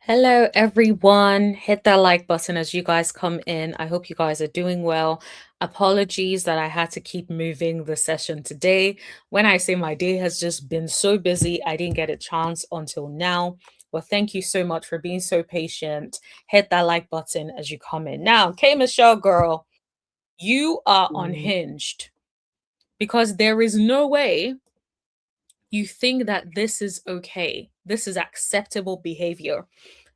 Hello, everyone. Hit that like button as you guys come in. I hope you guys are doing well. Apologies that I had to keep moving the session today. When I say my day has just been so busy, I didn't get a chance until now. Well, thank you so much for being so patient. Hit that like button as you come in. Now, Michelle, girl, you are Mhm, unhinged because there is no way you think that this is okay. This is acceptable behavior.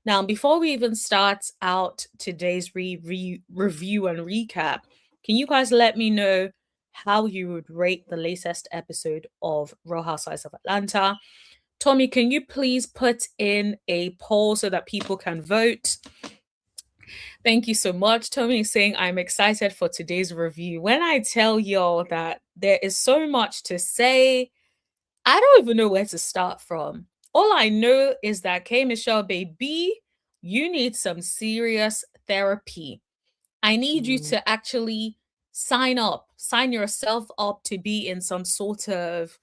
Now, before we even start out today's review and recap, can you guys let me know how you would rate the latest episode of Real Housewives of Atlanta? Tommy, can you please put in a poll so that people can vote? Thank you so much. Tommy is saying, I'm excited for today's review. When I tell y'all that there is so much to say, I don't even know where to start from. All I know is that Michelle, baby, you need some serious therapy. I need you mhm, to actually sign yourself up to be in some sort of,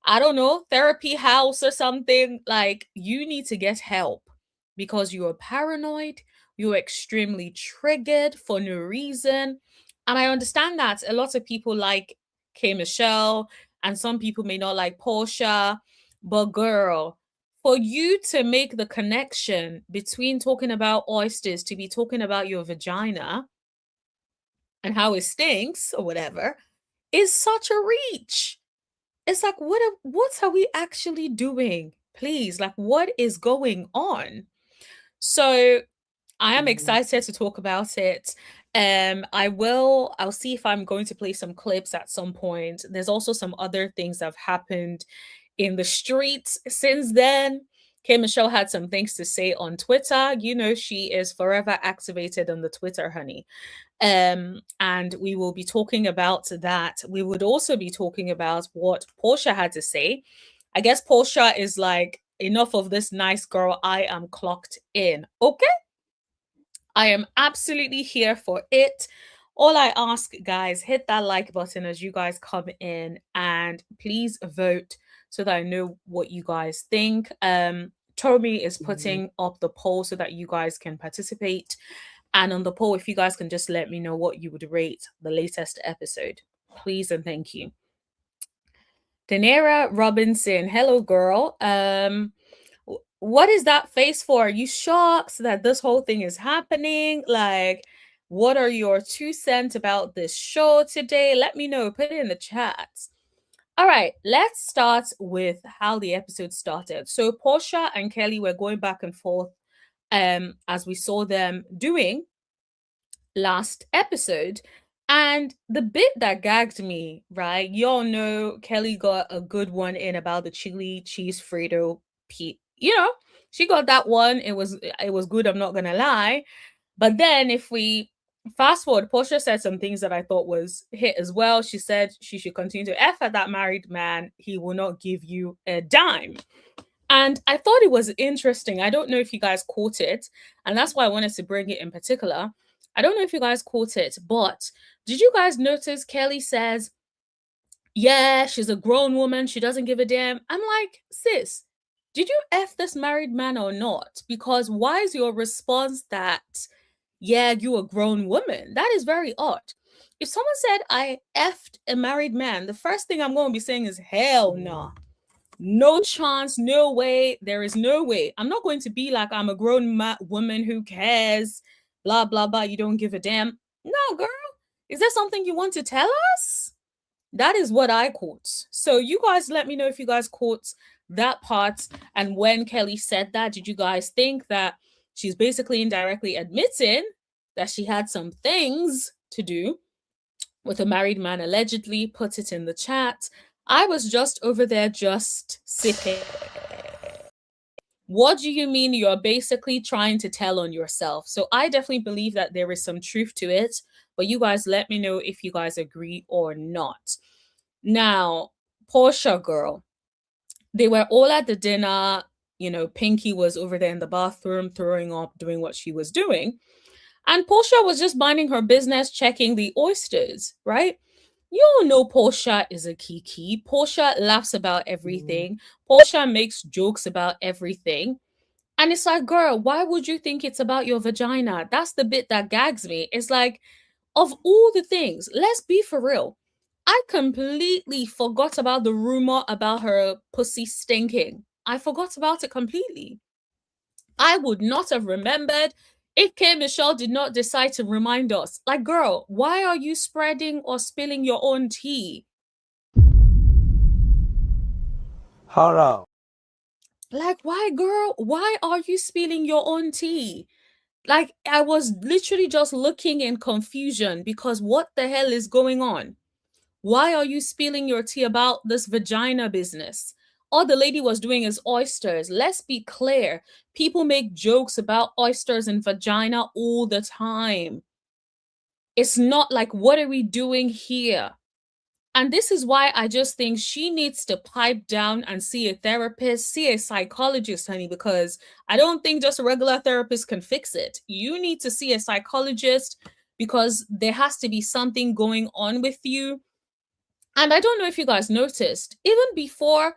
I don't know, therapy house or something. Like, you need to get help because you are paranoid, you're extremely triggered for no reason. And I understand that a lot of people like Michelle and some people may not like Porsha. But, girl, for you to make the connection between talking about oysters to be talking about your vagina and how it stinks or whatever is such a reach. It's like, what are we actually doing? Please, like, what is going on? So I am mhm, excited to talk about it. I'll see if I'm going to play some clips at some point. There's also some other things that have happened in the streets since then. Michelle had some things to say on Twitter. You know, she is forever activated on the Twitter, honey. And we will be talking about that. We would also be talking about what Porsha had to say. I guess Porsha is like, enough of this nice girl. I am clocked in. Okay. I am absolutely here for it. All I ask, guys, hit that like button as you guys come in and please vote so that I know what you guys think. Tommy is mhm. putting up the poll so that you guys can participate. And on the poll, if you guys can just let me know what you would rate the latest episode, please and thank you. Danera Robinson, hello girl. What is that face for? Are you shocked that this whole thing is happening? Like, what are your 2 cents about this show today? Let me know. Put it in the chat. All right, let's start with how the episode started. So Portia and Kelly were going back and forth as we saw them doing last episode. And the bit that gagged me, right? Y'all know Kelly got a good one in about the chili cheese Frito she got that one. It was good, I'm not gonna lie. But then if we fast forward, Portia said some things that I thought was hit as well. She said she should continue to F at that married man. He will not give you a dime. And I thought it was interesting. I don't know if you guys caught it, and that's why I wanted to bring it in particular. I don't know if you guys caught it, but did you guys notice Kelly says, yeah, she's a grown woman. She doesn't give a damn. I'm like, sis, did you F this married man or not? Because why is your response that, yeah, you a grown woman? That is very odd. If someone said I effed a married man, the first thing I'm going to be saying is, hell no. Nah. No chance, no way. There is no way. I'm not going to be like, I'm a grown woman who cares, blah, blah, blah. You don't give a damn. No, girl. Is there something you want to tell us? That is what I caught. So you guys let me know if you guys caught that part. And when Kelly said that, did you guys think that she's basically indirectly admitting that she had some things to do with a married man allegedly? Put it in the chat. I was just over there just sipping. What do you mean you're basically trying to tell on yourself? So I definitely believe that there is some truth to it, but you guys let me know if you guys agree or not. Now, Portia girl, they were all at the dinner. You know, Pinky was over there in the bathroom throwing up, doing what she was doing. And Portia was just minding her business, checking the oysters, right? You all know Portia is a kiki. Portia laughs about Mhm, everything. Portia makes jokes about everything. And it's like, girl, why would you think it's about your vagina? That's the bit that gags me. It's like, of all the things, let's be for real. I completely forgot about the rumor about her pussy stinking. I forgot about it completely. I would not have remembered if KMichelle did not decide to remind us. Like, girl, why are you spreading or spilling your own tea? Hold on. Like, why, girl? Why are you spilling your own tea? Like, I was literally just looking in confusion because what the hell is going on? Why are you spilling your tea about this vagina business? All the lady was doing is oysters. Let's be clear. People make jokes about oysters and vagina all the time. It's not like, what are we doing here? And this is why I just think she needs to pipe down and see a therapist, see a psychologist, honey, because I don't think just a regular therapist can fix it. You need to see a psychologist because there has to be something going on with you. And I don't know if you guys noticed, even before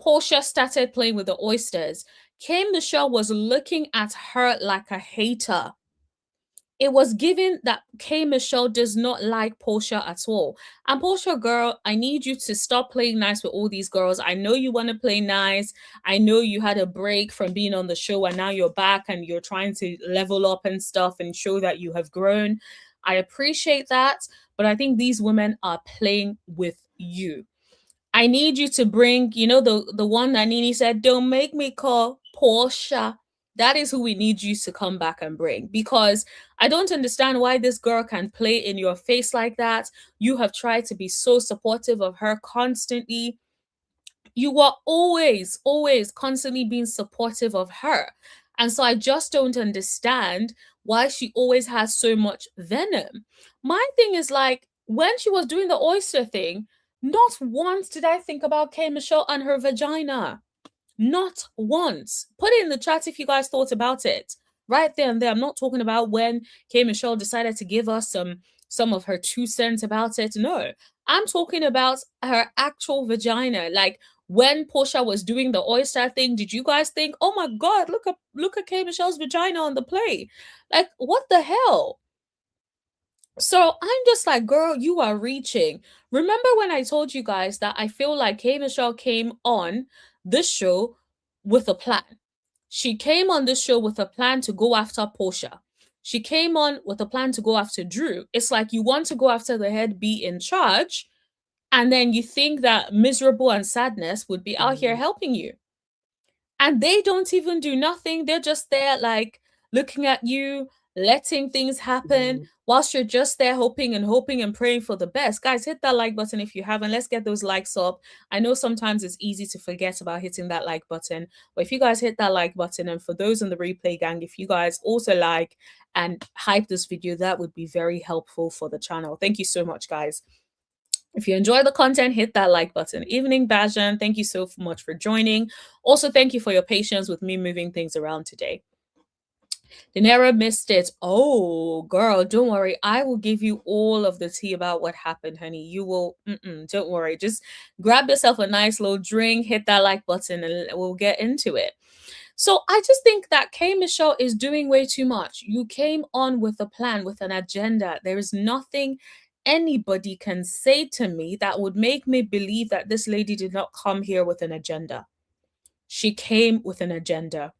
Porsha started playing with the oysters, KMichelle was looking at her like a hater. It was given that KMichelle does not like Porsha at all. And Porsha, girl, I need you to stop playing nice with all these girls. I know you want to play nice. I know you had a break from being on the show and now you're back and you're trying to level up and stuff and show that you have grown. I appreciate that, but I think these women are playing with you. I need you to bring, the one that Nini said, don't make me call Porsha. That is who we need you to come back and bring because I don't understand why this girl can play in your face like that. You have tried to be so supportive of her constantly. You were always constantly being supportive of her. And so I just don't understand why she always has so much venom. My thing is like when she was doing the oyster thing, not once did I think about KMichelle and her vagina. Not once. Put it in the chat if you guys thought about it. Right there and there. I'm not talking about when KMichelle decided to give us some of her 2 cents about it. No. I'm talking about her actual vagina. Like when Porsha was doing the oyster thing, did you guys think, oh my god, look at KMichelle's vagina on the plate? Like, what the hell? So I'm just like, girl, you are reaching. Remember when I told you guys that I feel like KMichelle came on this show with a plan? She came on this show with a plan to go after Porsha. She came on with a plan to go after Drew. It's like you want to go after the head, be in charge, and then you think that miserable and sadness would be out here helping you. And they don't even do nothing. They're just there, like looking at you, letting things happen whilst you're just there hoping and praying for the best. Guys, hit that like button if you haven't. Let's get those likes up. I know sometimes it's easy to forget about hitting that like button, but if you guys hit that like button, and for those in the replay gang, if you guys also like and hype this video, that would be very helpful for the channel. Thank you so much, guys. If you enjoy the content, hit that like button. Evening Bajan, thank you so much for joining. Also, thank you for your patience with me moving things around today. Danera missed it. Oh, girl, don't worry. I will give you all of the tea about what happened, honey. You will, don't worry. Just grab yourself a nice little drink, hit that like button, and we'll get into it. So I just think that KMichelle is doing way too much. You came on with a plan, with an agenda. There is nothing anybody can say to me that would make me believe that this lady did not come here with an agenda. She came with an agenda.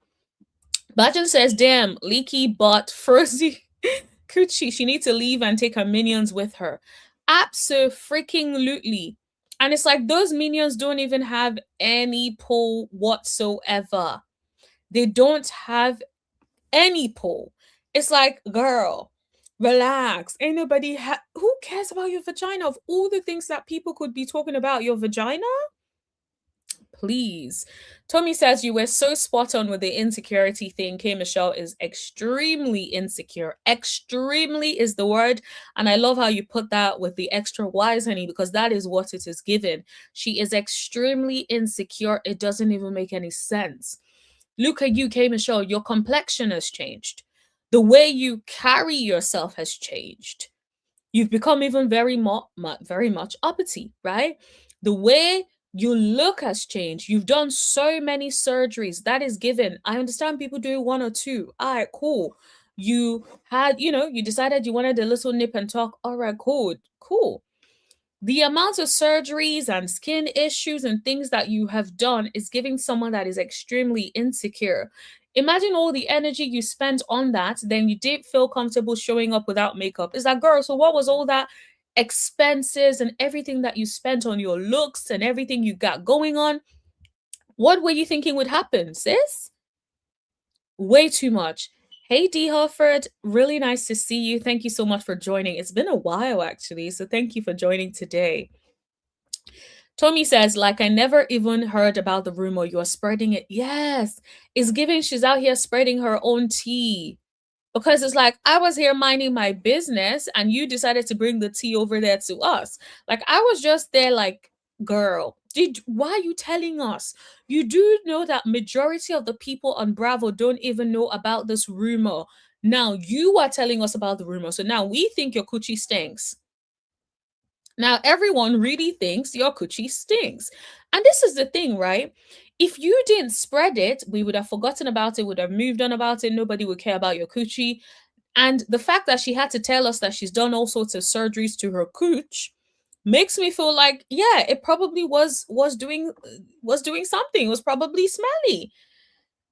Bajan says, damn, leaky butt, frozy coochie. She needs to leave and take her minions with her. Absolutely. And it's like those minions don't even have any pull whatsoever. They don't have any pull. It's like, girl, relax. Ain't nobody who cares about your vagina? Of all the things that people could be talking about, your vagina? Please. Tommy says you were so spot on with the insecurity thing. KMichelle is extremely insecure. Extremely is the word. And I love how you put that with the extra wise, honey, because that is what it is given. She is extremely insecure. It doesn't even make any sense. Look at you, KMichelle. Your complexion has changed. The way you carry yourself has changed. You've become even very much uppity, right? The way Your look has changed. You've done so many surgeries. That is given. I understand people do one or two. All right, cool. You had, you decided you wanted a little nip and talk. All right, cool. Cool. The amount of surgeries and skin issues and things that you have done is giving someone that is extremely insecure. Imagine all the energy you spent on that, then you didn't feel comfortable showing up without makeup. Is that, girl? So what was all that expenses and everything that you spent on your looks and everything you got going on? What were you thinking would happen, sis? Way too much. Hey, D. Hufford, really nice to see you. Thank you so much for joining. It's been a while, actually, so thank you for joining today. Tommy says, like, I never even heard about the rumor. You're spreading it. Yes, it's giving she's out here spreading her own tea. Because it's like, I was here minding my business and you decided to bring the tea over there to us. Like, I was just there, like, girl, why are you telling us? You do know that majority of the people on Bravo don't even know about this rumor. Now you are telling us about the rumor. So now we think your coochie stinks. Now, everyone really thinks your coochie stinks. And this is the thing, right? If you didn't spread it, we would have forgotten about it, would have moved on about it. Nobody would care about your coochie. And the fact that she had to tell us that she's done all sorts of surgeries to her cooch makes me feel like, yeah, it probably was doing something. It was probably smelly.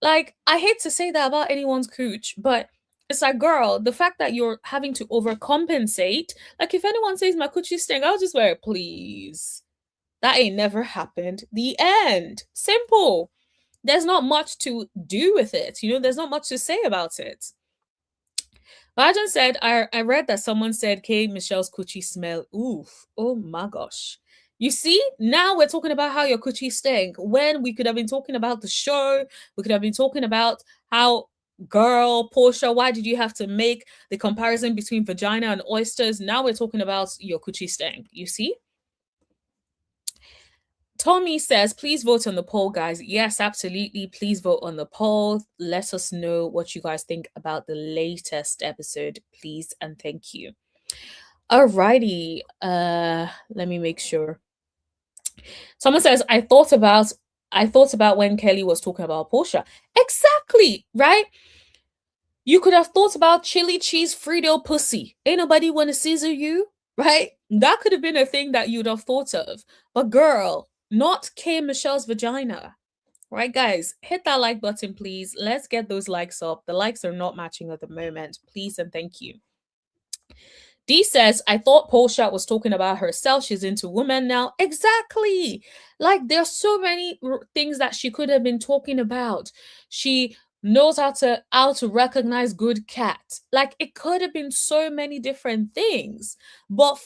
Like, I hate to say that about anyone's cooch, but it's like, girl, the fact that you're having to overcompensate, like, if anyone says my coochie stink, I'll just wear it, please. That ain't never happened. The end. Simple. There's not much to do with it. There's not much to say about it. Bajan said, I read that someone said KMichelle's coochie smell. Oof. Oh my gosh. You see, now we're talking about how your coochie stink. When we could have been talking about the show, we could have been talking about how, girl, Porsha, why did you have to make the comparison between vagina and oysters? Now we're talking about your coochie stink. You see? Tommy says, please vote on the poll, guys. Yes, absolutely. Please vote on the poll. Let us know what you guys think about the latest episode, please, and thank you. Alrighty. Let me make sure. Someone says, I thought about when Kelly was talking about Porsha. Exactly, right? You could have thought about chili cheese Frito pussy. Ain't nobody want to scissor you, right? That could have been a thing that you'd have thought of. But girl, not KMichelle's vagina. Right, guys, hit that like button, please. Let's get those likes up. The likes are not matching at the moment. Please and thank you. D says, I thought Porsha was talking about herself. She's into women now. Exactly. Like, there's so many things that she could have been talking about. She knows how to recognize good cat. Like, it could have been so many different things. But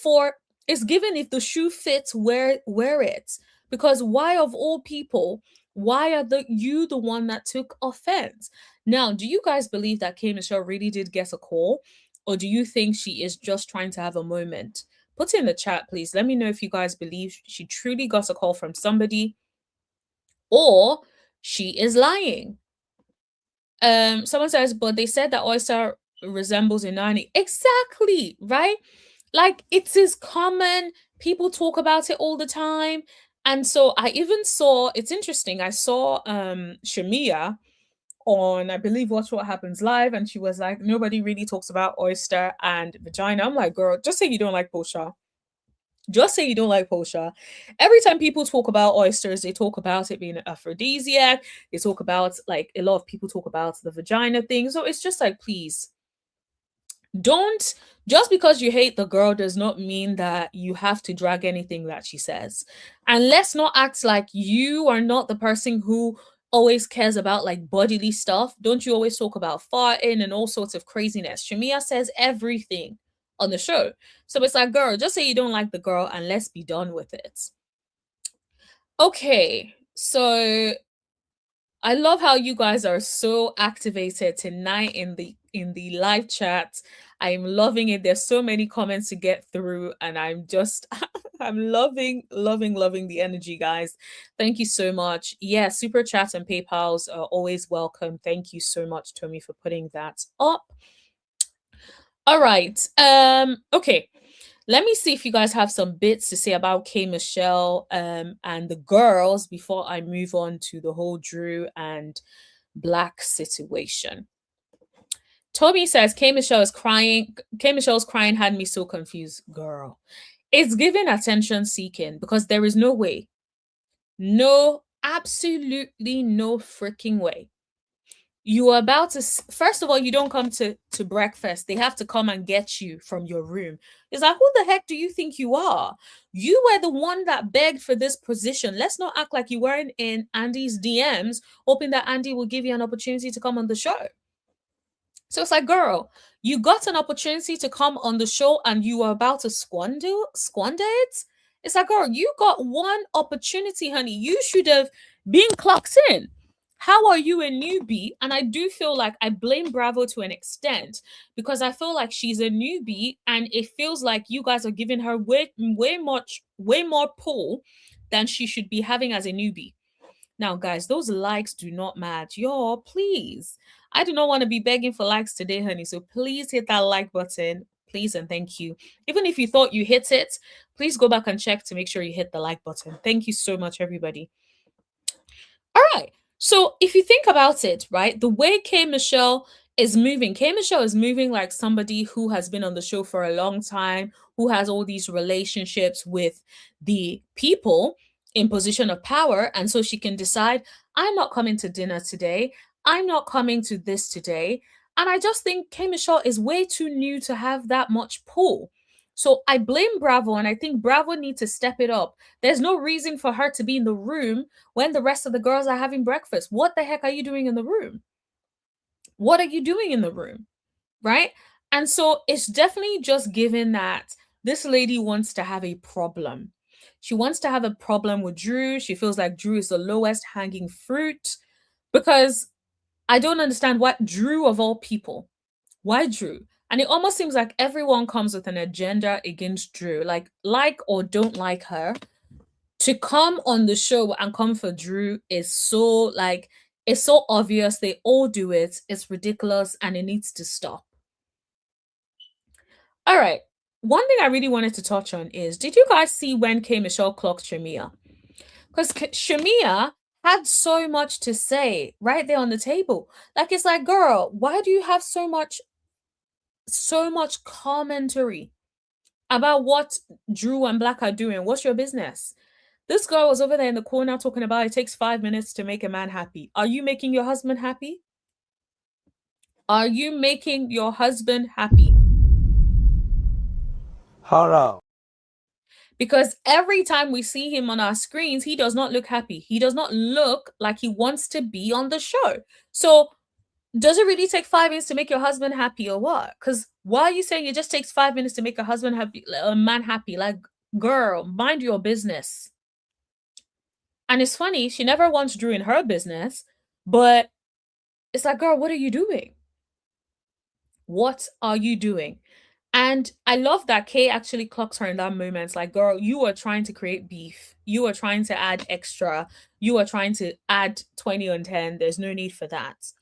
it's given, if the shoe fits, wear it. Because why, of all people, why are you the one that took offense? Now, do you guys believe that KMichelle really did get a call? Or do you think she is just trying to have a moment? Put it in the chat, please. Let me know if you guys believe she truly got a call from somebody or she is lying. Someone says, but they said that oyster resembles Inani. Exactly, right? Like, it is common. People talk about it all the time. And so I even saw, it's interesting, I saw Shamia on, I believe, Watch What Happens Live, and she was like, nobody really talks about oyster and vagina. I'm like, girl, just say you don't like Porsha. Just say you don't like Porsha. Every time people talk about oysters, they talk about it being an aphrodisiac. They talk about, like, a lot of people talk about the vagina thing. So it's just like, please, don't, just because you hate the girl does not mean that you have to drag anything that she says. And let's not act like you are not the person who always cares about, like, bodily stuff. Don't you always talk about farting and all sorts of craziness? Shamia says everything on the show. So it's like, girl, just say you don't like the girl and let's be done with it. Okay, so I love how you guys are so activated tonight in the live chat. I'm loving it. There's so many comments to get through, and I'm just I'm loving the energy, guys. Thank you so much. Yeah, super chats and PayPals are always welcome. Thank you so much, Tommy, for putting that up. All right. Okay. Let me see if you guys have some bits to say about KMichelle and the girls before I move on to the whole Drew and Black situation. Toby says KMichelle is crying. KMichelle's crying had me so confused. Girl, it's giving attention seeking because there is no way, no, absolutely no freaking way you are about to first of all, you don't come to breakfast. They have to come and get you from your room. It's like, who the heck do you think you are? You were the one that begged for this position. Let's not act like you weren't in Andy's DMs hoping that Andy will give you an opportunity to come on the show. So it's like, girl, you got an opportunity to come on the show and you are about to squander it. It's like, girl, you got one opportunity, honey. You should have been clocked in. How are you a newbie? And I do feel like I blame Bravo to an extent because I feel like she's a newbie and it feels like you guys are giving her way more pull than she should be having as a newbie. Now, guys, those likes do not match. Y'all, please. I do not want to be begging for likes today, honey. So please hit that like button. Please and thank you. Even if you thought you hit it, please go back and check to make sure you hit the like button. Thank you so much, everybody. All right. So if you think about it, right, the way KMichelle is moving like somebody who has been on the show for a long time, who has all these relationships with the people in position of power. And so she can decide, I'm not coming to dinner today. I'm not coming to this today. And I just think KMichelle is way too new to have that much pull. So I blame Bravo, and I think Bravo needs to step it up. There's no reason for her to be in the room when the rest of the girls are having breakfast. What the heck are you doing in the room? What are you doing in the room? Right? And so it's definitely just given that this lady wants to have a problem. She wants to have a problem with Drew. She feels like Drew is the lowest hanging fruit because I don't understand what Drew of all people. Why Drew? And it almost seems like everyone comes with an agenda against Drew, like or don't like her. To come on the show and come for Drew is so it's so obvious. They all do it. It's ridiculous and it needs to stop. All right. One thing I really wanted to touch on is, did you guys see when KMichelle clocked Shamia? Because Shamia had so much to say right there on the table. Like, it's like, girl, why do you have so much commentary about what Drew and Black are doing? What's your business? This girl was over there in the corner talking about it takes 5 minutes to make a man happy. Are you making your husband happy? Are you making your husband happy? Hold on. Because every time we see him on our screens, he does not look happy. He does not look like he wants to be on the show. So, does it really take 5 minutes to make your husband happy or what? Because why are you saying it just takes 5 minutes to make a husband happy, a man happy? Like, girl, mind your business. And it's funny, she never wants Drew in her business, but it's like, girl, what are you doing? What are you doing? And I love that Kay actually clocks her in that moment. It's like, girl, you are trying to create beef. You are trying to add extra. You are trying to add 20 on 10. There's no need for that.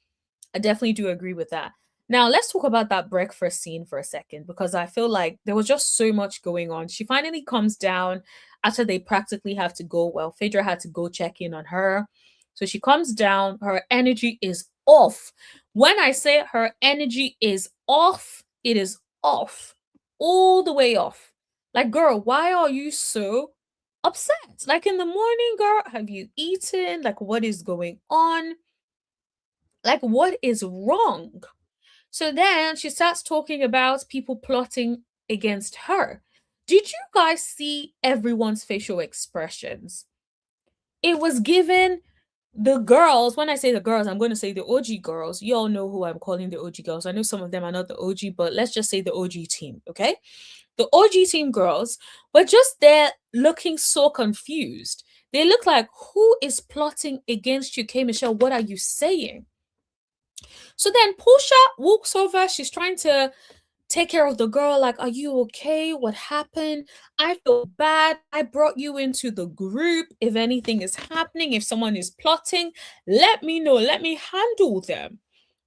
I definitely do agree with that. Now, let's talk about that breakfast scene for a second because I feel like there was just so much going on. She finally comes down after they practically have to go. Well, Phaedra had to go check in on her. So she comes down. Her energy is off. When I say her energy is off, it is off. All the way off. Like, girl, why are you so upset? Like, in the morning, girl, have you eaten? Like, what is going on? Like, what is wrong? So then she starts talking about people plotting against her. Did you guys see everyone's facial expressions? It was given the girls, when I say the girls, I'm going to say the OG girls. You all know who I'm calling the OG girls. I know some of them are not the OG, but let's just say the OG team, okay? The OG team girls were just there looking so confused. They look like, who is plotting against you, KMichelle? What are you saying? So then Porsha walks over. She's trying to take care of the girl. Like, are you okay? What happened? I feel bad. I brought you into the group. If anything is happening, if someone is plotting, let me know. Let me handle them.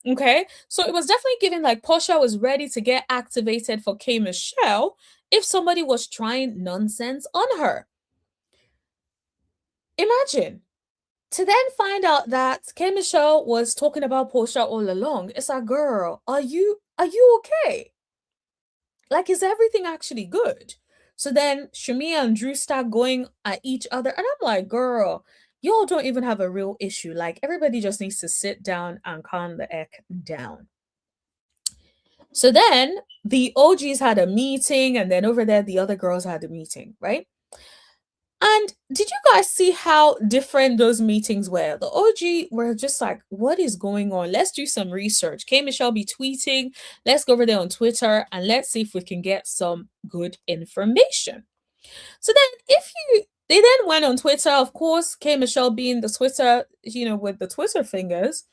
Okay. So it was definitely given like Porsha was ready to get activated for KMichelle. if somebody was trying nonsense on her. Imagine to then find out that KMichelle was talking about Porsha all along. It's like, girl, are you okay? Like, is everything actually good? So then Shamia and Drew start going at each other, and I'm like, girl, y'all don't even have a real issue. Like, everybody just needs to sit down and calm the heck down. So then the OGs had a meeting, and then over there, the other girls had a meeting, right? And did you guys see how different those meetings were? The OG were just like, what is going on? Let's do some research. KMichelle be tweeting. Let's go over there on Twitter and let's see if we can get some good information. So then they then went on Twitter, of course, KMichelle being the Twitter, with the Twitter fingers.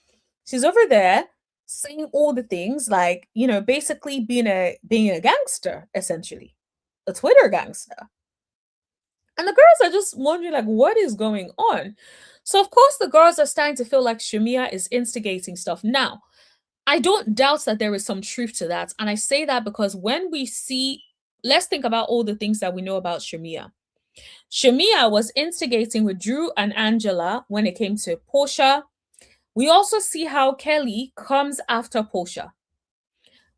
She's over there saying all the things like, basically being a gangster, essentially. A Twitter gangster. And the girls are just wondering, like, what is going on? So, of course, the girls are starting to feel like Shamia is instigating stuff. Now, I don't doubt that there is some truth to that. And I say that because when we see, let's think about all the things that we know about Shamia. Shamia was instigating with Drew and Angela when it came to Porsha. We also see how Kelly comes after Porsha,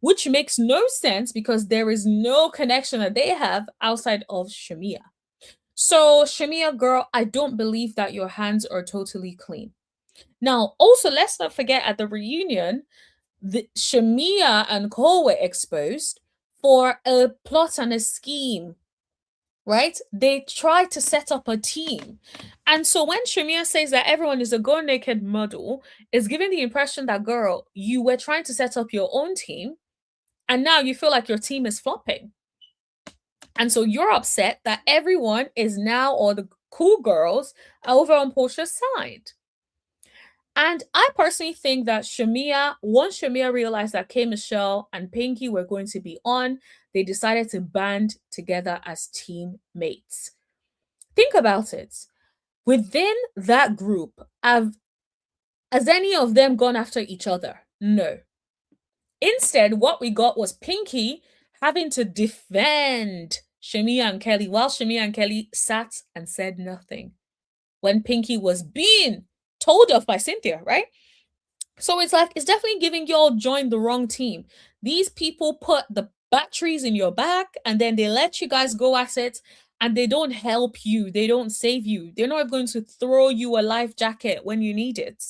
which makes no sense because there is no connection that they have outside of Shamia. So, Shamia, girl, I don't believe that your hands are totally clean. Now, also, let's not forget at the reunion, Shamia and Cole were exposed for a plot and a scheme, right? They tried to set up a team. And so when Shamia says that everyone is a go naked model, it's giving the impression that, girl, you were trying to set up your own team, and now you feel like your team is flopping. And so you're upset that everyone is now, or the cool girls, are over on Porsha's side. And I personally think that once Shamia realized that KMichelle and Pinky were going to be on, they decided to band together as teammates. Think about it. Within that group, has any of them gone after each other? No. Instead, what we got was Pinky having to defend Shamia and Kelly while Shamia and Kelly sat and said nothing when Pinky was being told off by Cynthia, right? So it's like, it's definitely giving y'all join the wrong team. These people put the batteries in your back and then they let you guys go at it and they don't help you. They don't save you. They're not going to throw you a life jacket when you need it.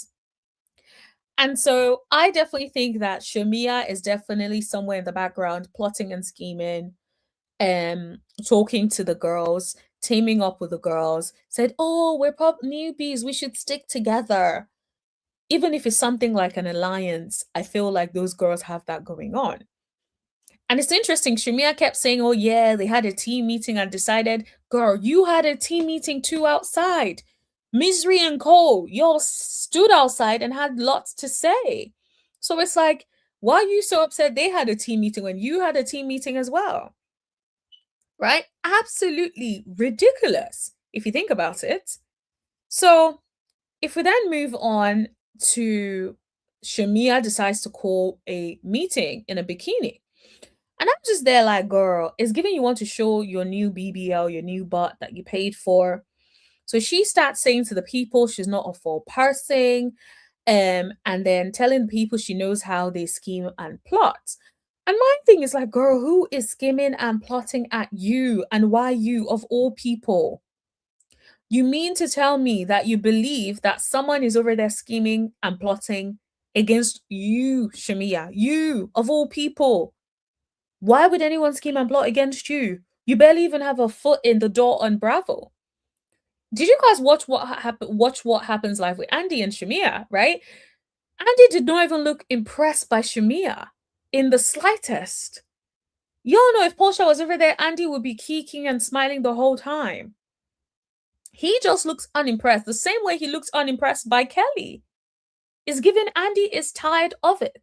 And so I definitely think that Shamia is definitely somewhere in the background plotting and scheming, talking to the girls, teaming up with the girls, said, oh, we're newbies, we should stick together. Even if it's something like an alliance, I feel like those girls have that going on. And it's interesting, Shamia kept saying, oh yeah, they had a team meeting and decided, girl, you had a team meeting too outside. Misery and Cole, y'all stood outside and had lots to say. So it's like, why are you so upset they had a team meeting when you had a team meeting as well? Right? Absolutely ridiculous if you think about it. So if we then move on to Shamia decides to call a meeting in a bikini. And I'm just there like, girl, it's giving you want to show your new BBL, your new butt that you paid for. So she starts saying to the people she's not a full person, and then telling the people she knows how they scheme and plot. And my thing is like, girl, who is scheming and plotting at you, and why you of all people? You mean to tell me that you believe that someone is over there scheming and plotting against you, Shamia, you of all people? Why would anyone scheme and plot against you? You barely even have a foot in the door on Bravo. Did you guys watch what happens live with Andy and Shamia, right? Andy did not even look impressed by Shamia in the slightest. Y'all know if Porsha was over there, Andy would be keeking and smiling the whole time. He just looks unimpressed, the same way he looks unimpressed by Kelly. It's given Andy is tired of it.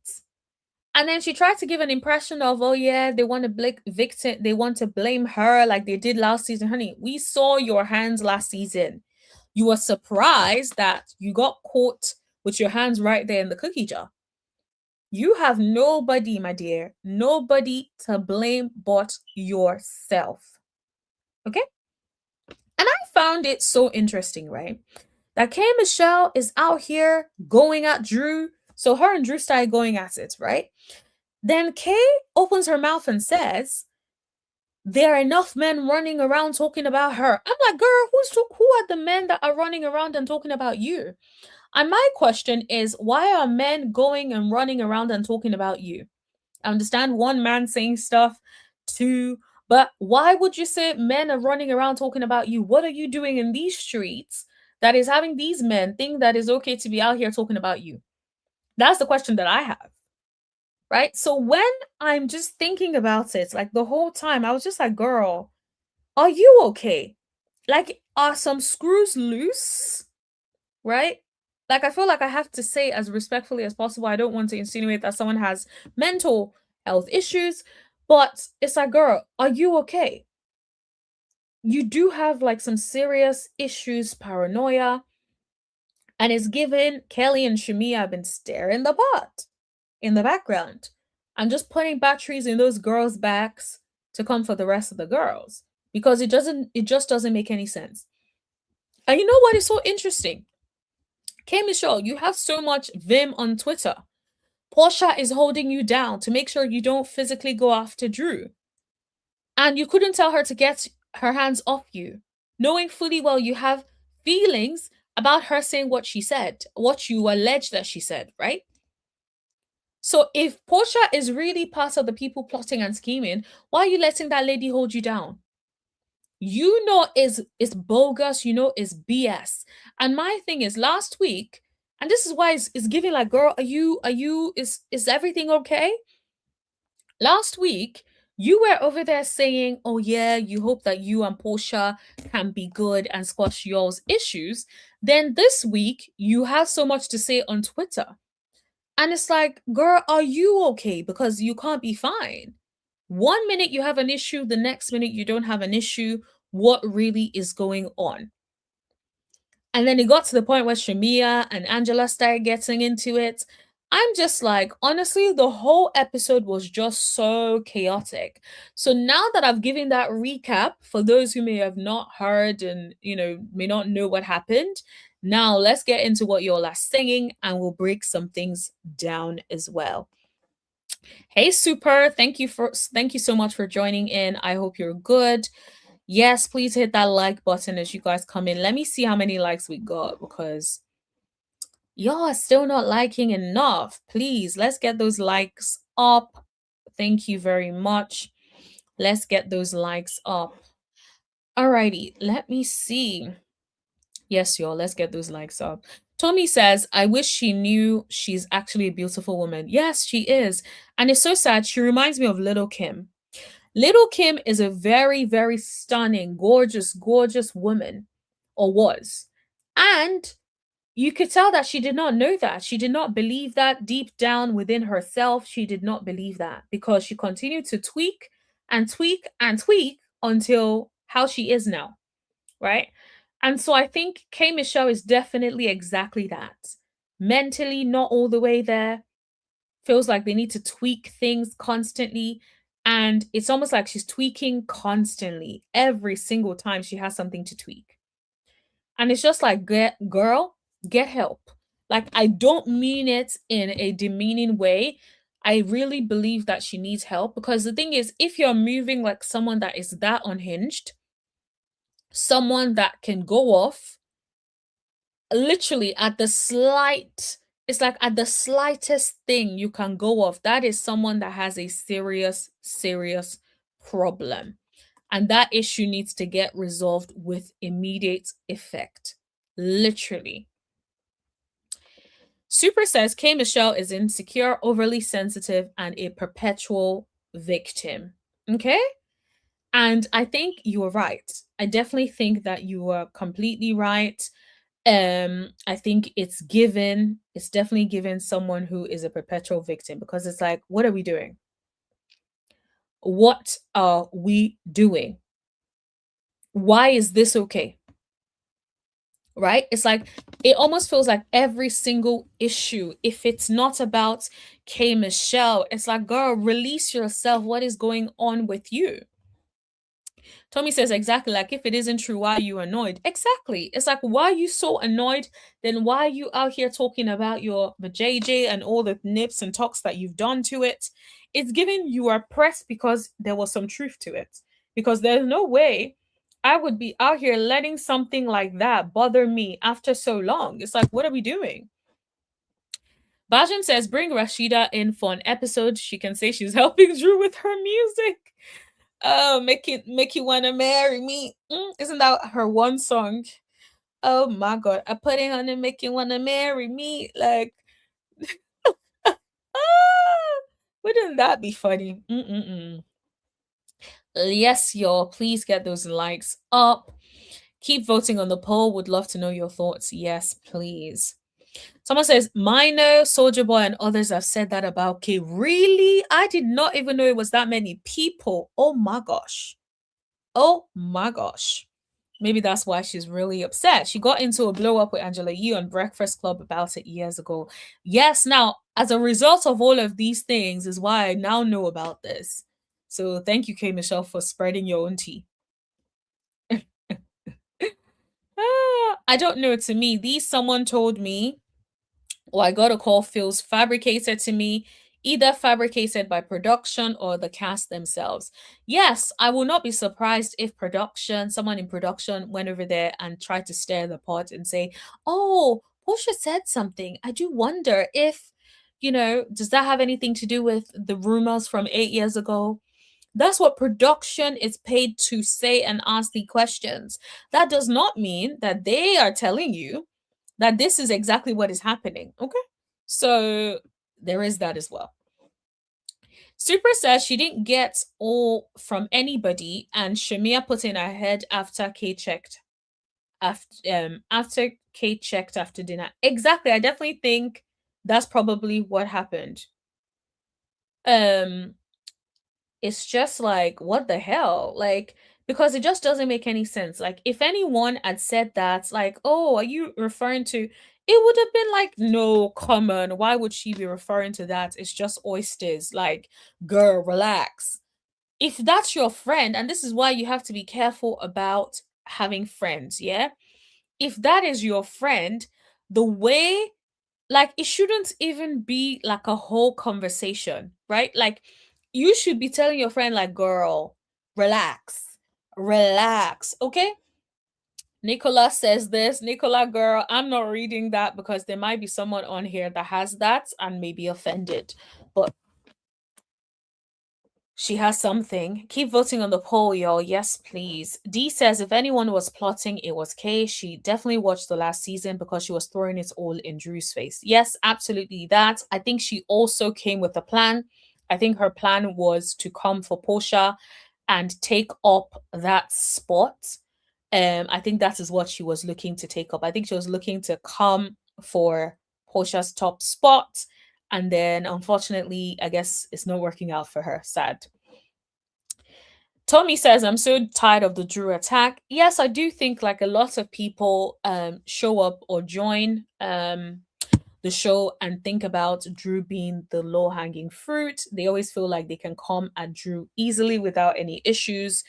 And then she tried to give an impression of, oh yeah, they want to blame her like they did last season. Honey, we saw your hands last season. You were surprised that you got caught with your hands right there in the cookie jar. You have nobody, my dear, nobody to blame but yourself. Okay? And I found it so interesting, right? That KMichelle is out here going at Drew. So her and Drew started going at it, right? Then Kay opens her mouth and says, there are enough men running around talking about her. I'm like, girl, who are the men that are running around and talking about you? And my question is, why are men going and running around and talking about you? I understand one man saying stuff, two, but why would you say men are running around talking about you? What are you doing in these streets that is having these men think that it's okay to be out here talking about you? That's the question that I have. Right? So when I'm just thinking about it, like the whole time, I was just like, girl, are you okay? Like, are some screws loose? Right? Like, I feel like I have to say as respectfully as possible. I don't want to insinuate that someone has mental health issues, but it's like, girl, are you okay? You do have like some serious issues, paranoia, and it's given Kelly and Shamia have been staring the pot in the background and just putting batteries in those girls' backs to come for the rest of the girls because it just doesn't make any sense. And you know what is so interesting? KMichelle, you have so much vim on Twitter. Porsha is holding you down to make sure you don't physically go after Drew. And you couldn't tell her to get her hands off you, knowing fully well you have feelings about her saying what she said, what you allege that she said, right? So if Porsha is really part of the people plotting and scheming, why are you letting that lady hold you down? You know it's bogus, you know it's BS. And my thing is last week, and this is why it's giving like, girl, is everything okay? Last week, you were over there saying, oh yeah, you hope that you and Porsha can be good and squash y'all's issues. Then this week, you have so much to say on Twitter. And it's like, girl, are you okay? Because you can't be fine. One minute you have an issue, the next minute you don't have an issue. What really is going on? And then it got to the point where Shamia and Angela started getting into it. I'm just like, honestly, the whole episode was just so chaotic. So now that I've given that recap for those who may have not heard and, may not know what happened, now let's get into what you're last singing and we'll break some things down as well. Hey, Super. Thank you so much for joining in. I hope you're good. Yes, please hit that like button as you guys come in. Let me see how many likes we got because y'all are still not liking enough. Please, let's get those likes up. Thank you very much. Let's get those likes up. Alrighty, let me see. Yes, y'all, let's get those likes up. Tommy says, I wish she knew she's actually a beautiful woman. Yes, she is. And it's so sad. She reminds me of Little Kim. Little Kim is a very, very stunning, gorgeous, gorgeous woman, or was. And you could tell that she did not know that. She did not believe that deep down within herself. She did not believe that because she continued to tweak and tweak and tweak until how she is now, right? And so I think KMichelle is definitely exactly that. Mentally, not all the way there, feels like they need to tweak things constantly. And it's almost like she's tweaking constantly every single time she has something to tweak. And it's just like, girl, get help. Like, I don't mean it in a demeaning way. I really believe that she needs help because the thing is, if you're moving like someone that is that unhinged, someone that can go off literally at the slight, it's like at the slightest thing you can go off, that is someone that has a serious, serious problem. And that issue needs to get resolved with immediate effect. Literally. Super says KMichelle is insecure, overly sensitive, and a perpetual victim. Okay? And I think you are right. I definitely think that you are completely right. I think it's definitely given someone who is a perpetual victim because it's like, what are we doing? What are we doing? Why is this okay? right? It's like it almost feels like every single issue, if it's not about KMichelle, it's like, girl, release yourself. What is going on with you? Tommy says, exactly, like if it isn't true, why are you annoyed? Exactly. It's like, why are you so annoyed? Then why are you out here talking about your JJ and all the nips and talks that you've done to it? It's giving you are pressed because there was some truth to it. Because there's no way I would be out here letting something like that bother me after so long. It's like, what are we doing? Bajan says, bring Rashida in for an episode. She can say she's helping Drew with her music. Oh, make you wanna marry me. Isn't that her one song? Oh my god, I put it on and make you wanna marry me. Like, ah, wouldn't that be funny? Mm-mm-mm. Yes, y'all. Please get those likes up. Keep voting on the poll. Would love to know your thoughts. Yes, please. Someone says, Mino, Soldier Boy, and others have said that about K. Really? I did not even know it was that many people. Oh my gosh. Oh my gosh. Maybe that's why she's really upset. She got into a blow up with Angela Yee on Breakfast Club about it years ago. Yes, now, as a result of all of these things, is why I now know about this. So thank you, KMichelle, for spreading your own tea. I don't know. To me, these someone told me, or I got a call, feels fabricated to me, either fabricated by production or the cast themselves. Yes, I will not be surprised if someone in production went over there and tried to stir the pot and say, oh, Porsha said something. I do wonder if, does that have anything to do with the rumors from 8 years ago? That's what production is paid to say and ask the questions. That does not mean that they are telling you that this is exactly what is happening. Okay. So there is that as well. Super says she didn't get all from anybody, and Shamia put in her head after Kate checked. After Kate checked after dinner. Exactly. I definitely think that's probably what happened. Um, it's just like, what the hell? Like, because it just doesn't make any sense. Like, if anyone had said that, like, oh, are you referring to, it would have been like, no, come on. Why would she be referring to that? It's just oysters. Like, girl, relax. If that's your friend, and this is why you have to be careful about having friends, yeah? If that is your friend, the way, like, it shouldn't even be like a whole conversation, right? Like, you should be telling your friend, like, girl, relax, relax, okay? Nicola says this. Nicola, girl, I'm not reading that because there might be someone on here that has that and may be offended. But she has something. Keep voting on the poll, y'all. Yes, please. D says if anyone was plotting, it was Kay. She definitely watched the last season because she was throwing it all in Drew's face. Yes, absolutely that. I think she also came with a plan. I think her plan was to come for Porsha and take up that spot. I think that is what she was looking to take up. I think she was looking to come for Porsha's top spot. And then unfortunately, I guess it's not working out for her. Sad. Tommy says, I'm so tired of the Drew attack. Yes, I do think like a lot of people show up or join the show and think about Drew being the low hanging fruit. They always feel like they can come at Drew easily without any issues.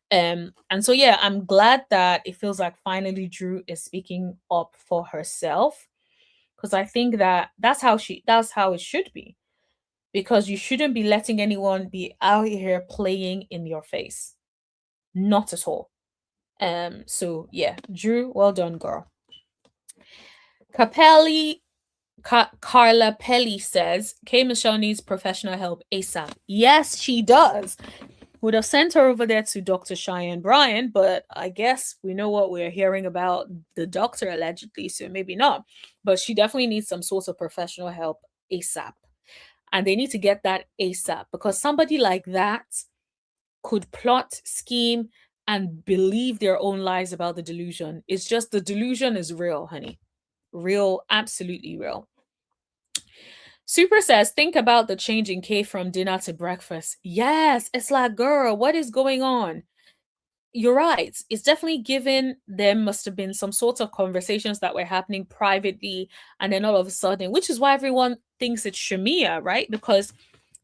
And so, yeah, I'm glad that it feels like finally Drew is speaking up for herself because I think that that's how it should be because you shouldn't be letting anyone be out here playing in your face. Not at all. So yeah, Drew, well done, girl. Capelli Carla Pelli says KMichelle needs professional help ASAP. Yes, she does. Would have sent her over there to Dr. Cheyenne Bryan, but I guess we know what we're hearing about the doctor allegedly, so maybe not. But she definitely needs some sort of professional help ASAP. And they need to get that ASAP because somebody like that could plot, scheme, and believe their own lies about the delusion. It's just the delusion is real, honey. Real, absolutely real. Super says, think about the change in K from dinner to breakfast. Yes, it's like, girl, what is going on? you're right. It's definitely given there must have been some sort of conversations that were happening privately, and then all of a sudden, which is why everyone thinks it's Shamia, right? Because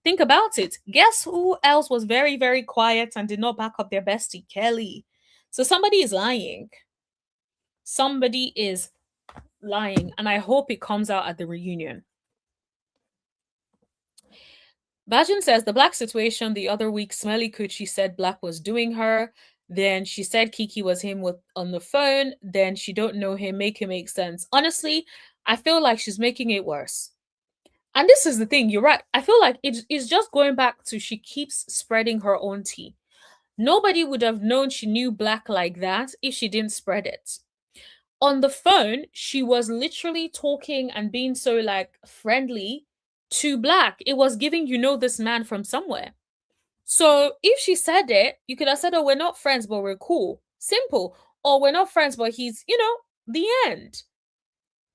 think about it. Guess who else was very, very quiet and did not back up their bestie? Kelly. So somebody is lying. Somebody is lying, and I hope it comes out at the reunion. Bajin says the Black situation the other week, Smelly Coochie said Black was doing her. Then she said Kiki was him with on the phone. Then she don't know him. Make it make sense. Honestly, I feel like she's making it worse. And this is the thing, you're right. I feel like it's just going back to she keeps spreading her own tea. Nobody would have known she knew Black like that if she didn't spread it. On the phone, she was literally talking and being so like friendly to Black. It was giving this man from somewhere. So if she said it, you could have said, "Oh, we're not friends, but we're cool." Simple. Or we're not friends, but he's, the end.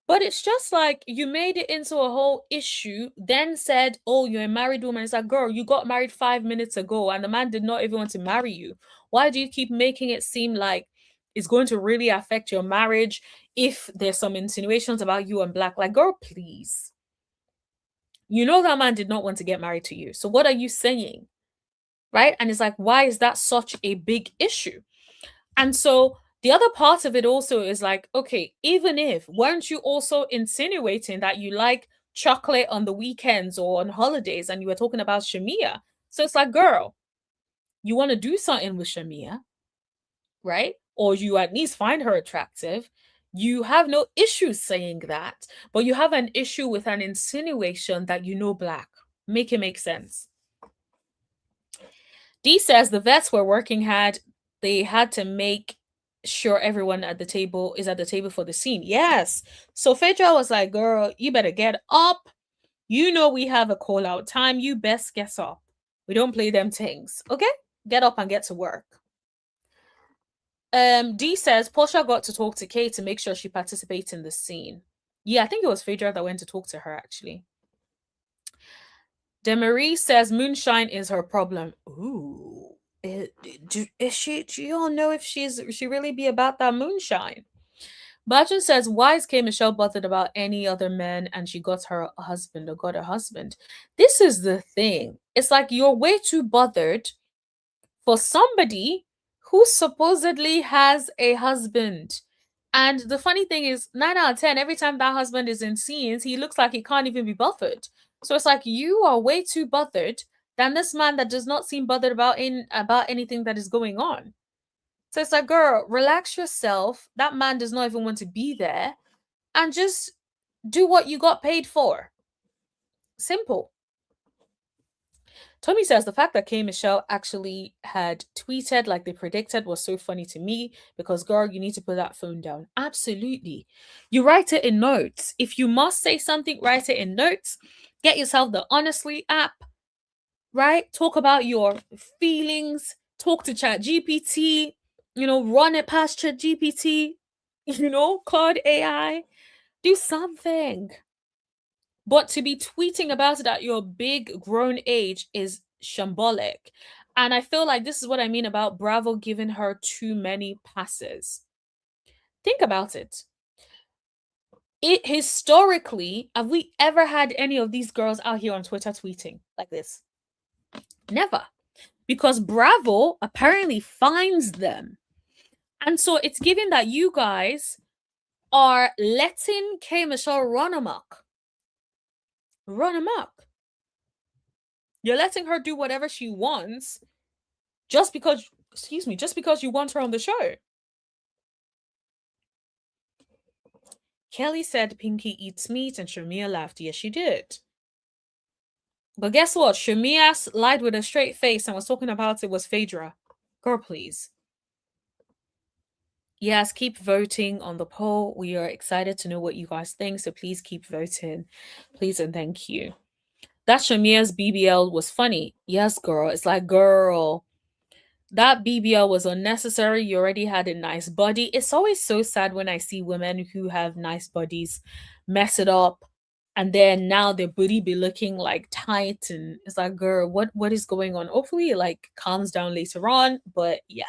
But it's just like you made it into a whole issue, then said, "Oh, you're a married woman." It's like, girl, you got married 5 minutes ago and the man did not even want to marry you. Why do you keep making it seem like it's going to really affect your marriage if there's some insinuations about you and Black? Like, girl, please. You know that man did not want to get married to you. So what are you saying? Right? And it's like, why is that such a big issue? And so the other part of it also is like, okay, even if, weren't you also insinuating that you like chocolate on the weekends or on holidays and you were talking about Shamia? So it's like, girl, you want to do something with Shamia, right? Or you at least find her attractive. You have no issue saying that, but you have an issue with an insinuation that you know Black. Make it make sense. Dee says the vets were working hard. They had to make sure everyone at the table is at the table for the scene. Yes. So Phaedra was like, girl, you better get up. You know we have a call out time. You best get up. We don't play them things. Okay? Get up and get to work. Dee says Porsha got to talk to Kay to make sure she participates in the scene. Yeah, I think it was Phaedra that went to talk to her actually. Demarie says moonshine is her problem. Ooh. Is she? Do you all know if she really be about that moonshine? Bajin says, why is KMichelle bothered about any other men and she got her husband or got a husband? This is the thing. It's like you're way too bothered for somebody who supposedly has a husband. And the funny thing is, 9 out of 10, every time that husband is in scenes, he looks like he can't even be bothered. So it's like you are way too bothered than this man that does not seem bothered about anything that is going on. So it's like, girl, relax yourself. That man does not even want to be there, and just do what you got paid for. Simple. Tommy says the fact that KMichelle actually had tweeted like they predicted was so funny to me because, girl, you need to put that phone down. Absolutely. You write it in notes. If you must say something, write it in notes. Get yourself the Honestly app, right? Talk about your feelings. Talk to Chat GPT. Run it past Chat GPT. Claude AI. Do something. But to be tweeting about it at your big grown age is shambolic. And I feel like this is what I mean about Bravo giving her too many passes. Think about it. Historically, have we ever had any of these girls out here on Twitter tweeting like this? Never. Because Bravo apparently finds them. And so it's given that you guys are letting KMichelle run amok. Run amok. You're letting her do whatever she wants just because you want her on the show. Kelly said Pinky eats meat and Shamia laughed. Yes, she did. But guess what? Shamia lied with a straight face and was talking about it was Phaedra. Girl, please. Yes, keep voting on the poll. We are excited to know what you guys think, so please keep voting. Please and thank you. That Shamia's BBL was funny. Yes, girl. It's like, girl, that BBL was unnecessary. You already had a nice body. It's always so sad when I see women who have nice bodies mess it up, and then now their booty be looking like tight, and it's like, girl, what is going on? Hopefully it like calms down later on, but yeah.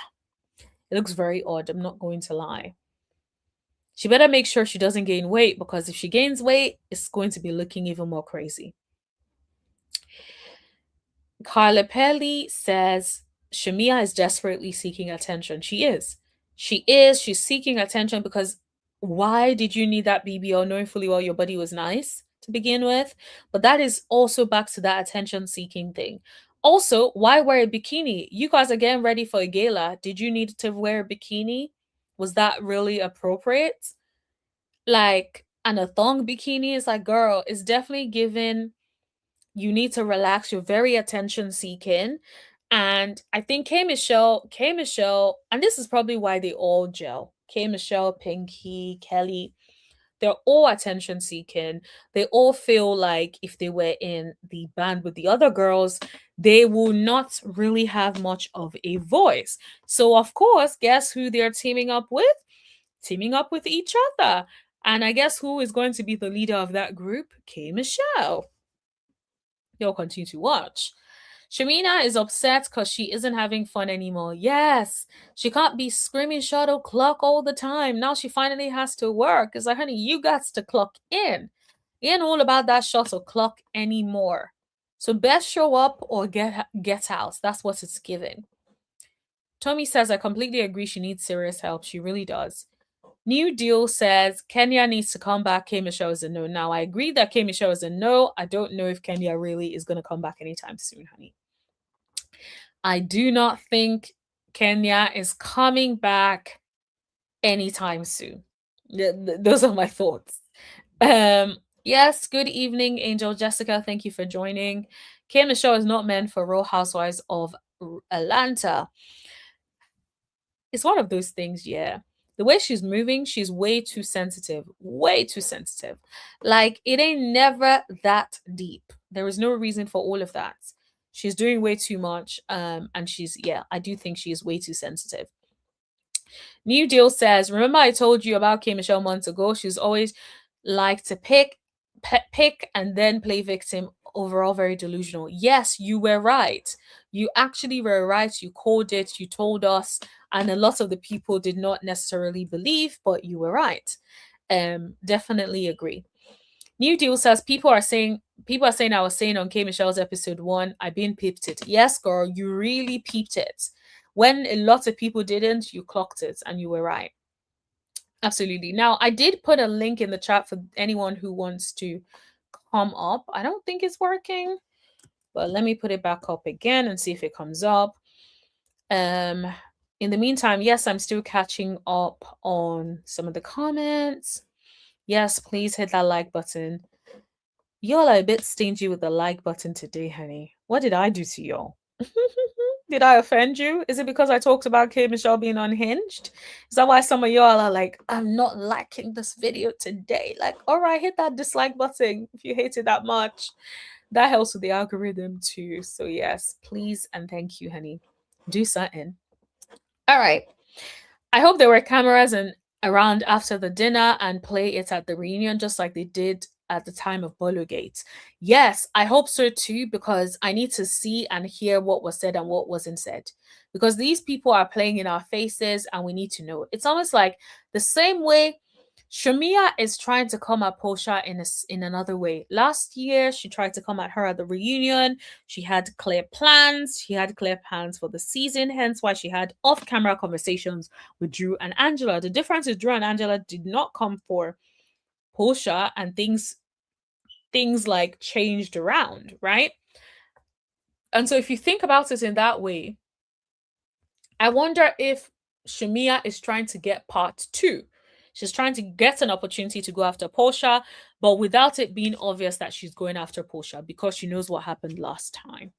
It looks very odd, I'm not going to lie. She better make sure she doesn't gain weight, because if she gains weight, it's going to be looking even more crazy. Carla Pelli says Shamia is desperately seeking attention. She is. She is. She's seeking attention because why did you need that BBL knowing fully well your body was nice to begin with? But that is also back to that attention seeking thing. Also, why wear a bikini? You guys are getting ready for a gala. Did you need to wear a bikini? Was that really appropriate? Like, and a thong bikini is like, girl, it's definitely given you need to relax. You're very attention seeking. And I think K Michelle, and this is probably why they all gel. K Michelle, Pinky, Kelly, they're all attention seeking. They all feel like if they were in the band with the other girls, they will not really have much of a voice. So, of course, guess who they're teaming up with? Teaming up with each other. And I guess who is going to be the leader of that group? K Michelle. You'll continue to watch. Shamina is upset because she isn't having fun anymore. Yes, she can't be screaming shuttle clock all the time. Now she finally has to work. It's like, honey, you got to clock in. You ain't all about that shuttle clock anymore. So best show up or get out. That's what it's giving. Tommy says, I completely agree. She needs serious help. She really does. New Deal says Kenya needs to come back. KMichelle is a no. Now, I agree that KMichelle is a no. I don't know if Kenya really is going to come back anytime soon, honey. I do not think Kenya is coming back anytime soon. Those are my thoughts. Yes, good evening, Angel Jessica. Thank you for joining. KMichelle is not meant for Real Housewives of Atlanta. It's one of those things, yeah. The way she's moving, she's way too sensitive. Way too sensitive. Like, it ain't never that deep. There is no reason for all of that. She's doing way too much. And I do think she is way too sensitive. New Deal says, remember I told you about KMichelle months ago? She's always like to pick and then play victim. Overall, very delusional. Yes, you were right. You actually were right. You called it. You told us, and a lot of the people did not necessarily believe, but you were right. Definitely agree. New Deal says people are saying I was saying on KMichelle's episode 1, I been peeped it. Yes, girl, you really peeped it. When a lot of people didn't, you clocked it and you were right. Absolutely. Now, I did put a link in the chat for anyone who wants to come up. I don't think it's working, but let me put it back up again and see if it comes up. In the meantime, yes, I'm still catching up on some of the comments. Yes, please hit that like button. Y'all are a bit stingy with the like button today, honey. What did I do to y'all? Did I offend you? Is it because I talked about KMichelle being unhinged? Is that why some of y'all are like, I'm not liking this video today? Like, all right, hit that dislike button if you hate it that much. That helps with the algorithm too. So yes, please and thank you, honey. Do something. All right. I hope there were cameras and around after the dinner and play it at the reunion, just like they did at the time of Bologate. Yes, I hope so too, because I need to see and hear what was said and what wasn't said. Because these people are playing in our faces and we need to know. It's almost like the same way Shamia is trying to come at Porsha in another way. Last year, she tried to come at her at the reunion. She had clear plans. She had clear plans for the season, hence why she had off-camera conversations with Drew and Angela. The difference is Drew and Angela did not come for Porsha, and things like changed around, right? And so if you think about it in that way, I wonder if Shamia is trying to get part 2. She's trying to get an opportunity to go after Porsha, but without it being obvious that she's going after Porsha because she knows what happened last time.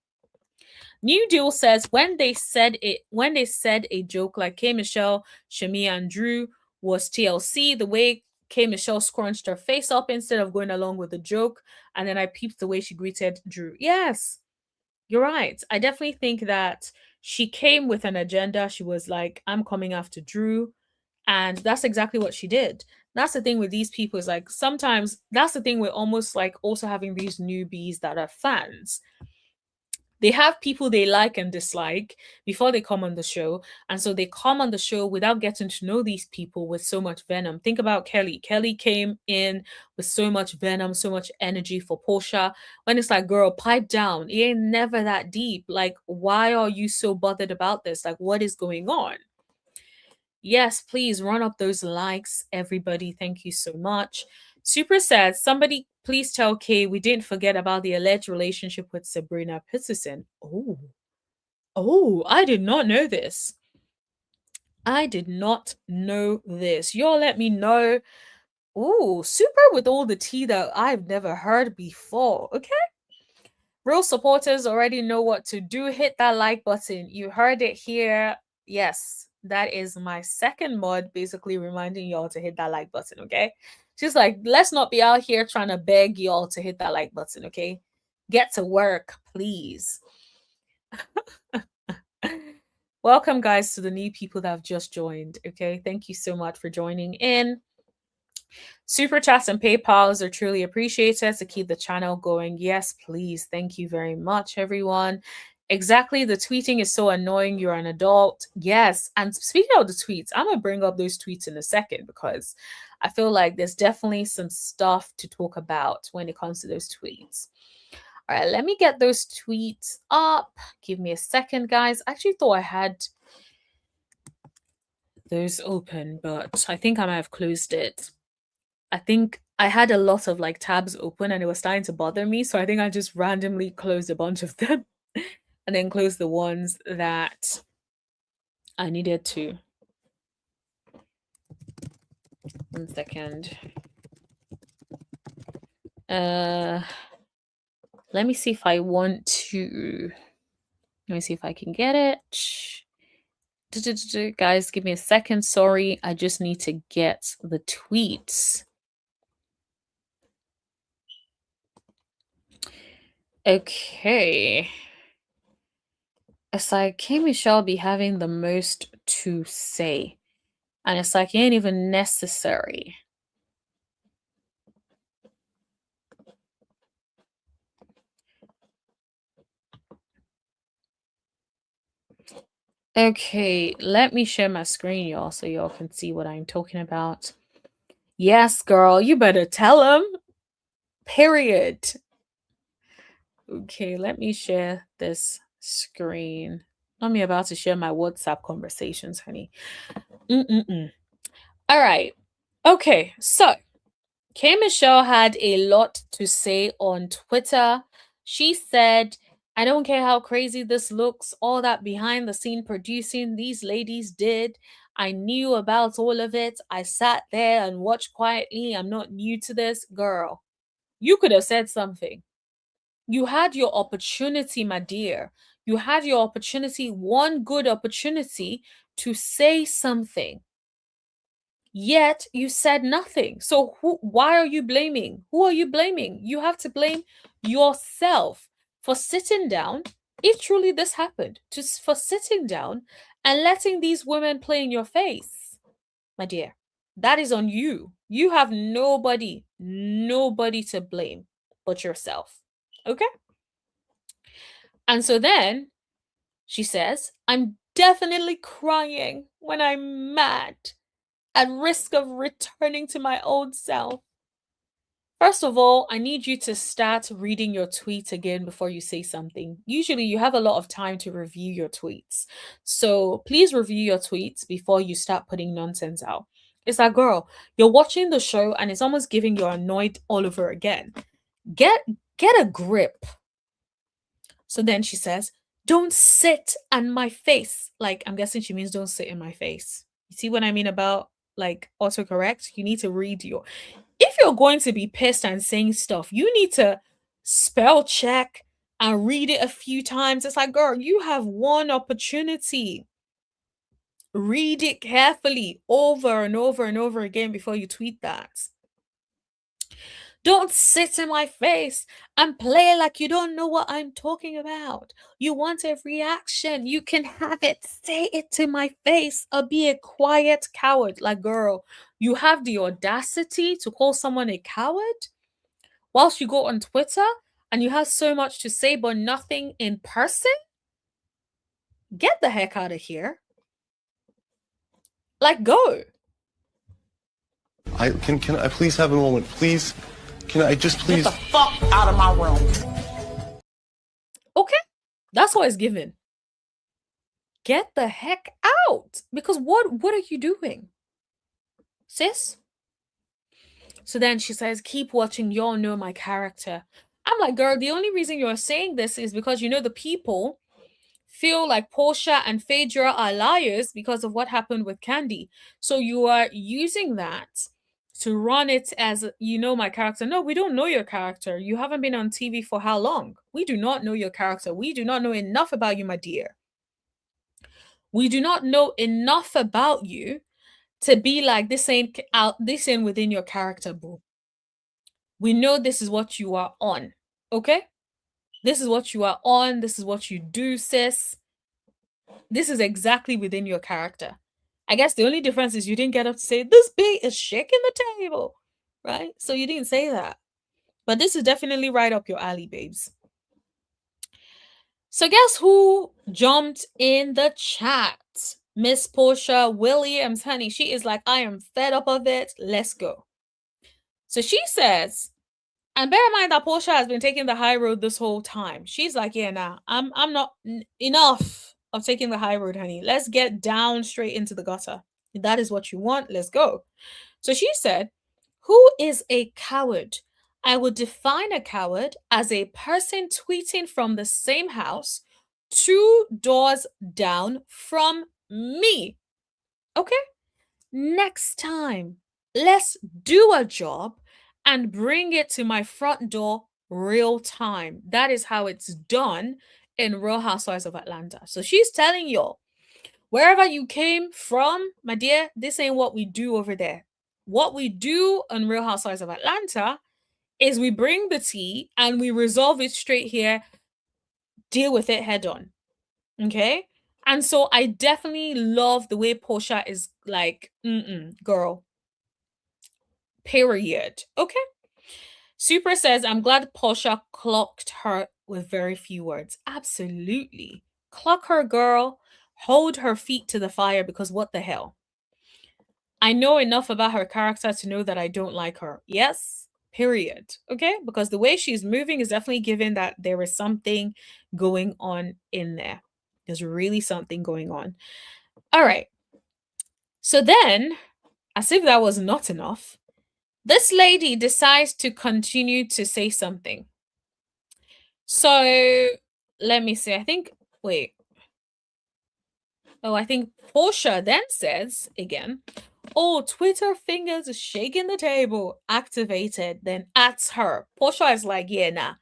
New Deal says when they said a joke like KMichelle, Shamia, and Drew was TLC, the way KMichelle scrunched her face up instead of going along with the joke, and then I peeped the way she greeted Drew. Yes, you're right. I definitely think that she came with an agenda. She was like, I'm coming after Drew. And that's exactly what she did. That's the thing with these people, is like sometimes that's the thing with almost like also having these newbies that are fans. They have people they like and dislike before they come on the show. And so they come on the show without getting to know these people with so much venom. Think about Kelly. Kelly came in with so much venom, so much energy for Porsha. When it's like, girl, pipe down. It ain't never that deep. Like, why are you so bothered about this? Like, what is going on? Yes, please run up those likes, everybody. Thank you so much. Super sad. Somebody please tell Kay we didn't forget about the alleged relationship with Sabrina Peterson. Oh, I did not know this. I did not know this. Y'all let me know. Ooh, super with all the tea that I've never heard before. Okay. Real supporters already know what to do. Hit that like button. You heard it here. Yes, that is my second mod, basically reminding y'all to hit that like button, okay? Just like, let's not be out here trying to beg y'all to hit that like button, okay? Get to work, please. Welcome, guys, to the new people that have just joined, okay? Thank you so much for joining in. Super chats and PayPals are truly appreciated to keep the channel going. Yes, please. Thank you very much, everyone. Exactly. The tweeting is so annoying. You're an adult. Yes. And speaking of the tweets, I'm going to bring up those tweets in a second because I feel like there's definitely some stuff to talk about when it comes to those tweets. All right, let me get those tweets up. Give me a second, guys. I actually thought I had those open, but I think I might have closed it. I think I had a lot of like tabs open and it was starting to bother me. So I think I just randomly closed a bunch of them and then closed the ones that I needed to. 1 second. Let me see if I want to. Let me see if I can get it. Guys, give me a second. Sorry, I just need to get the tweets. Okay. It's like KMichelle be having the most to say. And it's like, it ain't even necessary. Okay, let me share my screen, y'all, so y'all can see what I'm talking about. Yes, girl, you better tell him. Period. Okay, let me share this screen. I'm about to share my WhatsApp conversations, honey. All right. Okay, so KMichelle had a lot to say on Twitter. She said, I don't care how crazy this looks, all that behind the scene producing these ladies did. I knew about all of it. I sat there and watched quietly. I'm not new to this. Girl, you could have said something. You had your opportunity, my dear. You had your opportunity, one good opportunity to say something. Yet you said nothing. So why are you blaming? Who are you blaming? You have to blame yourself for sitting down. If truly this happened, for sitting down and letting these women play in your face, my dear, that is on you. You have nobody to blame but yourself. Okay? And so then she says, I'm definitely crying when I'm mad, at risk of returning to my old self. First of all, I need you to start reading your tweets again before you say something. Usually, you have a lot of time to review your tweets. So please review your tweets before you start putting nonsense out. It's like, girl, you're watching the show and it's almost giving you annoyed all over again. Get a grip. So then she says, don't sit on my face. Like, I'm guessing she means don't sit in my face. You see what I mean about like autocorrect? You need to read your. If you're going to be pissed and saying stuff, you need to spell check and read it a few times. It's like, girl, you have one opportunity. Read it carefully over and over and over again before you tweet that. Don't sit in my face and play like you don't know what I'm talking about. You want a reaction. You can have it. Say it to my face or be a quiet coward. Like, girl, you have the audacity to call someone a coward whilst you go on Twitter and you have so much to say, but nothing in person? Get the heck out of here. Like, go. Can I please have a moment? Please, can I just please get the fuck out of my room? Okay, that's what it's given. Get the heck out. Because what are you doing, sis? So then she says, keep watching, y'all know my character. I'm like, girl, the only reason you're saying this is because you know the people feel like Porsha and Phaedra are liars because of what happened with Candy. So you are using that to run it as, you know my character. No, we don't know your character. You haven't been on TV for how long? We do not know your character. We do not know enough about you, my dear. We do not know enough about you to be like, this ain't within your character, boo. We know this is what you are on. Okay? This is what you are on. This is what you do, sis. This is exactly within your character. I guess the only difference is you didn't get up to say, this bee is shaking the table, right? So you didn't say that. But this is definitely right up your alley, babes. So guess who jumped in the chat? Miss Porsha Williams, honey. She is like, I am fed up of it. Let's go. So she says, and bear in mind that Porsha has been taking the high road this whole time. She's like, yeah, nah, I'm not enough of taking the high road, honey. Let's get down straight into the gutter. If that is what you want, let's go. So she said, who is a coward? I would define a coward as a person tweeting from the same house 2 doors down from me. Okay? Next time, let's do a job and bring it to my front door real time. That is how it's done in Real Housewives of Atlanta. So she's telling y'all, wherever you came from, my dear, this ain't what we do over there. What we do on Real Housewives of Atlanta is we bring the tea and we resolve it straight here, deal with it head on. Okay? And so I definitely love the way Porsha is like, girl. Period. Okay? Super says, I'm glad Porsha clocked her with very few words. Absolutely. Clock her, girl. Hold her feet to the fire because what the hell? I know enough about her character to know that I don't like her. Yes, period. Okay? Because the way she's moving is definitely giving that there is something going on in there. There's really something going on. All right. So then, as if that was not enough, this lady decides to continue to say something. So let me see. I think Porsha then says again, oh, Twitter fingers is shaking the table. Activated. Then at her. Porsha is like, yeah, nah.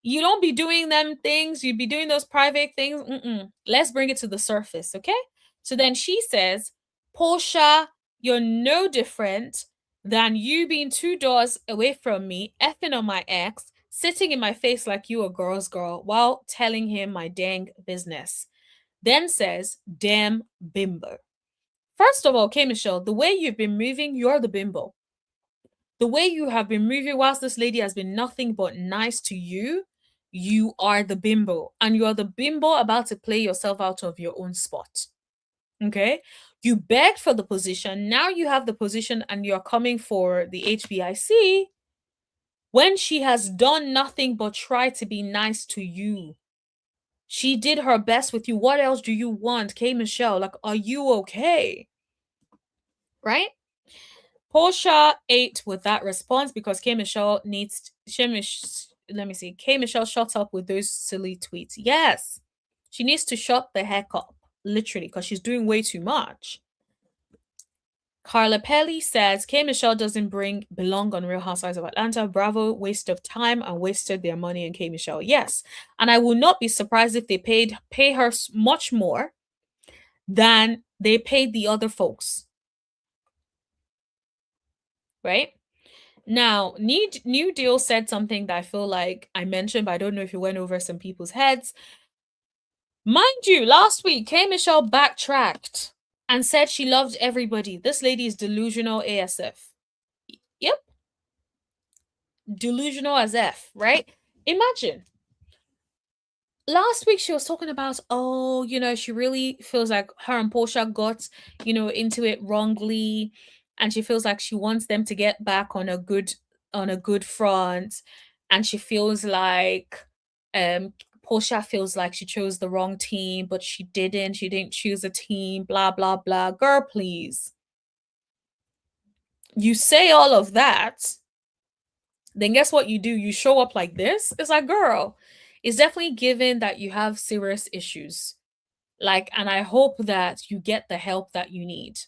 You don't be doing them things. You be doing those private things. Let's bring it to the surface, okay? So then she says, Porsha, you're no different than you being 2 doors away from me, effing on my ex, sitting in my face like you a girl's girl while telling him my dang business. Then says, damn bimbo. First of all, KMichelle, the way you've been moving, you're the bimbo. The way you have been moving whilst this lady has been nothing but nice to you, you are the bimbo. And you're the bimbo about to play yourself out of your own spot. Okay? You begged for the position. Now you have the position and you're coming for the HBIC when she has done nothing but try to be nice to you. She did her best with you. What else do you want, KMichelle? Like, are you okay? Right? Porsha ate with that response because KMichelle needs let me see. KMichelle shut up with those silly tweets. Yes. She needs to shut the heck up. Literally, because she's doing way too much. Carla Pelly says KMichelle doesn't belong on Real Housewives of Atlanta. Bravo, waste of time and wasted their money on KMichelle. Yes. And I will not be surprised if they pay her much more than they paid the other folks. Right? Now, New Deal said something that I feel like I mentioned, but I don't know if it went over some people's heads. Mind you, last week, KMichelle backtracked and said she loved everybody. This lady is delusional ASF. Yep. Delusional as F, right? Imagine. Last week she was talking about, oh, she really feels like her and Porsha got, into it wrongly, and she feels like she wants them to get back on a good front, and she feels like Porsha feels like she chose the wrong team, but she didn't. She didn't choose a team, blah blah blah. Girl, please. You say all of that, then guess what you do? You show up like this. It's like, girl, it's definitely given that you have serious issues. Like, and I hope that you get the help that you need.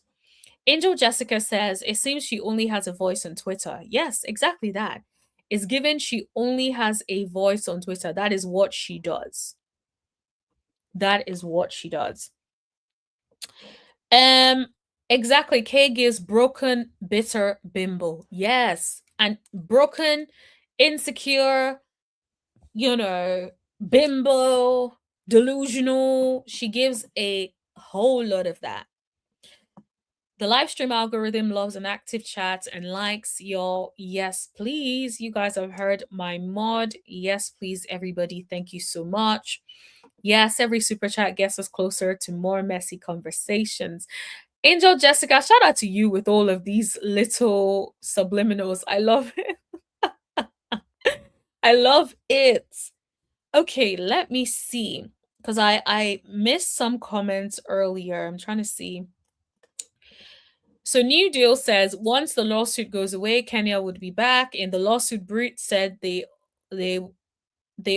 Angel Jessica says, it seems she only has a voice on Twitter. Yes, exactly that. It's given she only has a voice on Twitter. That is what she does. That is what she does. Um, exactly. Kay gives broken, bitter bimbo. Yes. And broken, insecure, bimbo, delusional. She gives a whole lot of that. The live stream algorithm loves an active chat and likes y'all. Yes, please. You guys have heard my mod. Yes, please, everybody. Thank you so much. Yes, every super chat gets us closer to more messy conversations. Angel Jessica, shout out to you with all of these little subliminals. I love it. I love it. Okay, let me see. Because I missed some comments earlier. I'm trying to see. So New Deal says once the lawsuit goes away, Kenya would be back. In the lawsuit, Brit said they they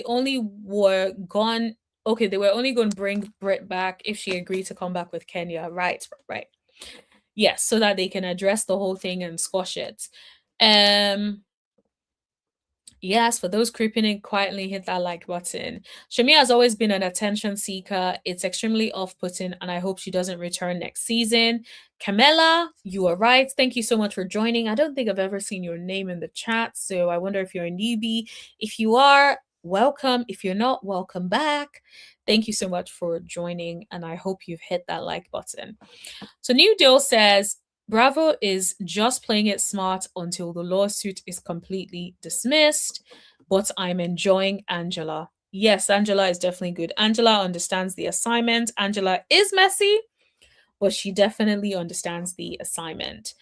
only were gone. Okay, they were only going to bring Brit back if she agreed to come back with Kenya. Right, right. Yes, so that they can address the whole thing and squash it. Yes, for those creeping in quietly, hit that like button. Shamia has always been an attention seeker. It's extremely off-putting, and I hope she doesn't return next season. Camilla, you are right. Thank you so much for joining. I don't think I've ever seen your name in the chat, so I wonder if you're a newbie. If you are, welcome. If you're not, welcome back. Thank you so much for joining, and I hope you've hit that like button. So New Deal says, Bravo is just playing it smart until the lawsuit is completely dismissed, but I'm enjoying Angela. Yes, Angela is definitely good. Angela understands the assignment. Angela is messy, but she definitely understands the assignment.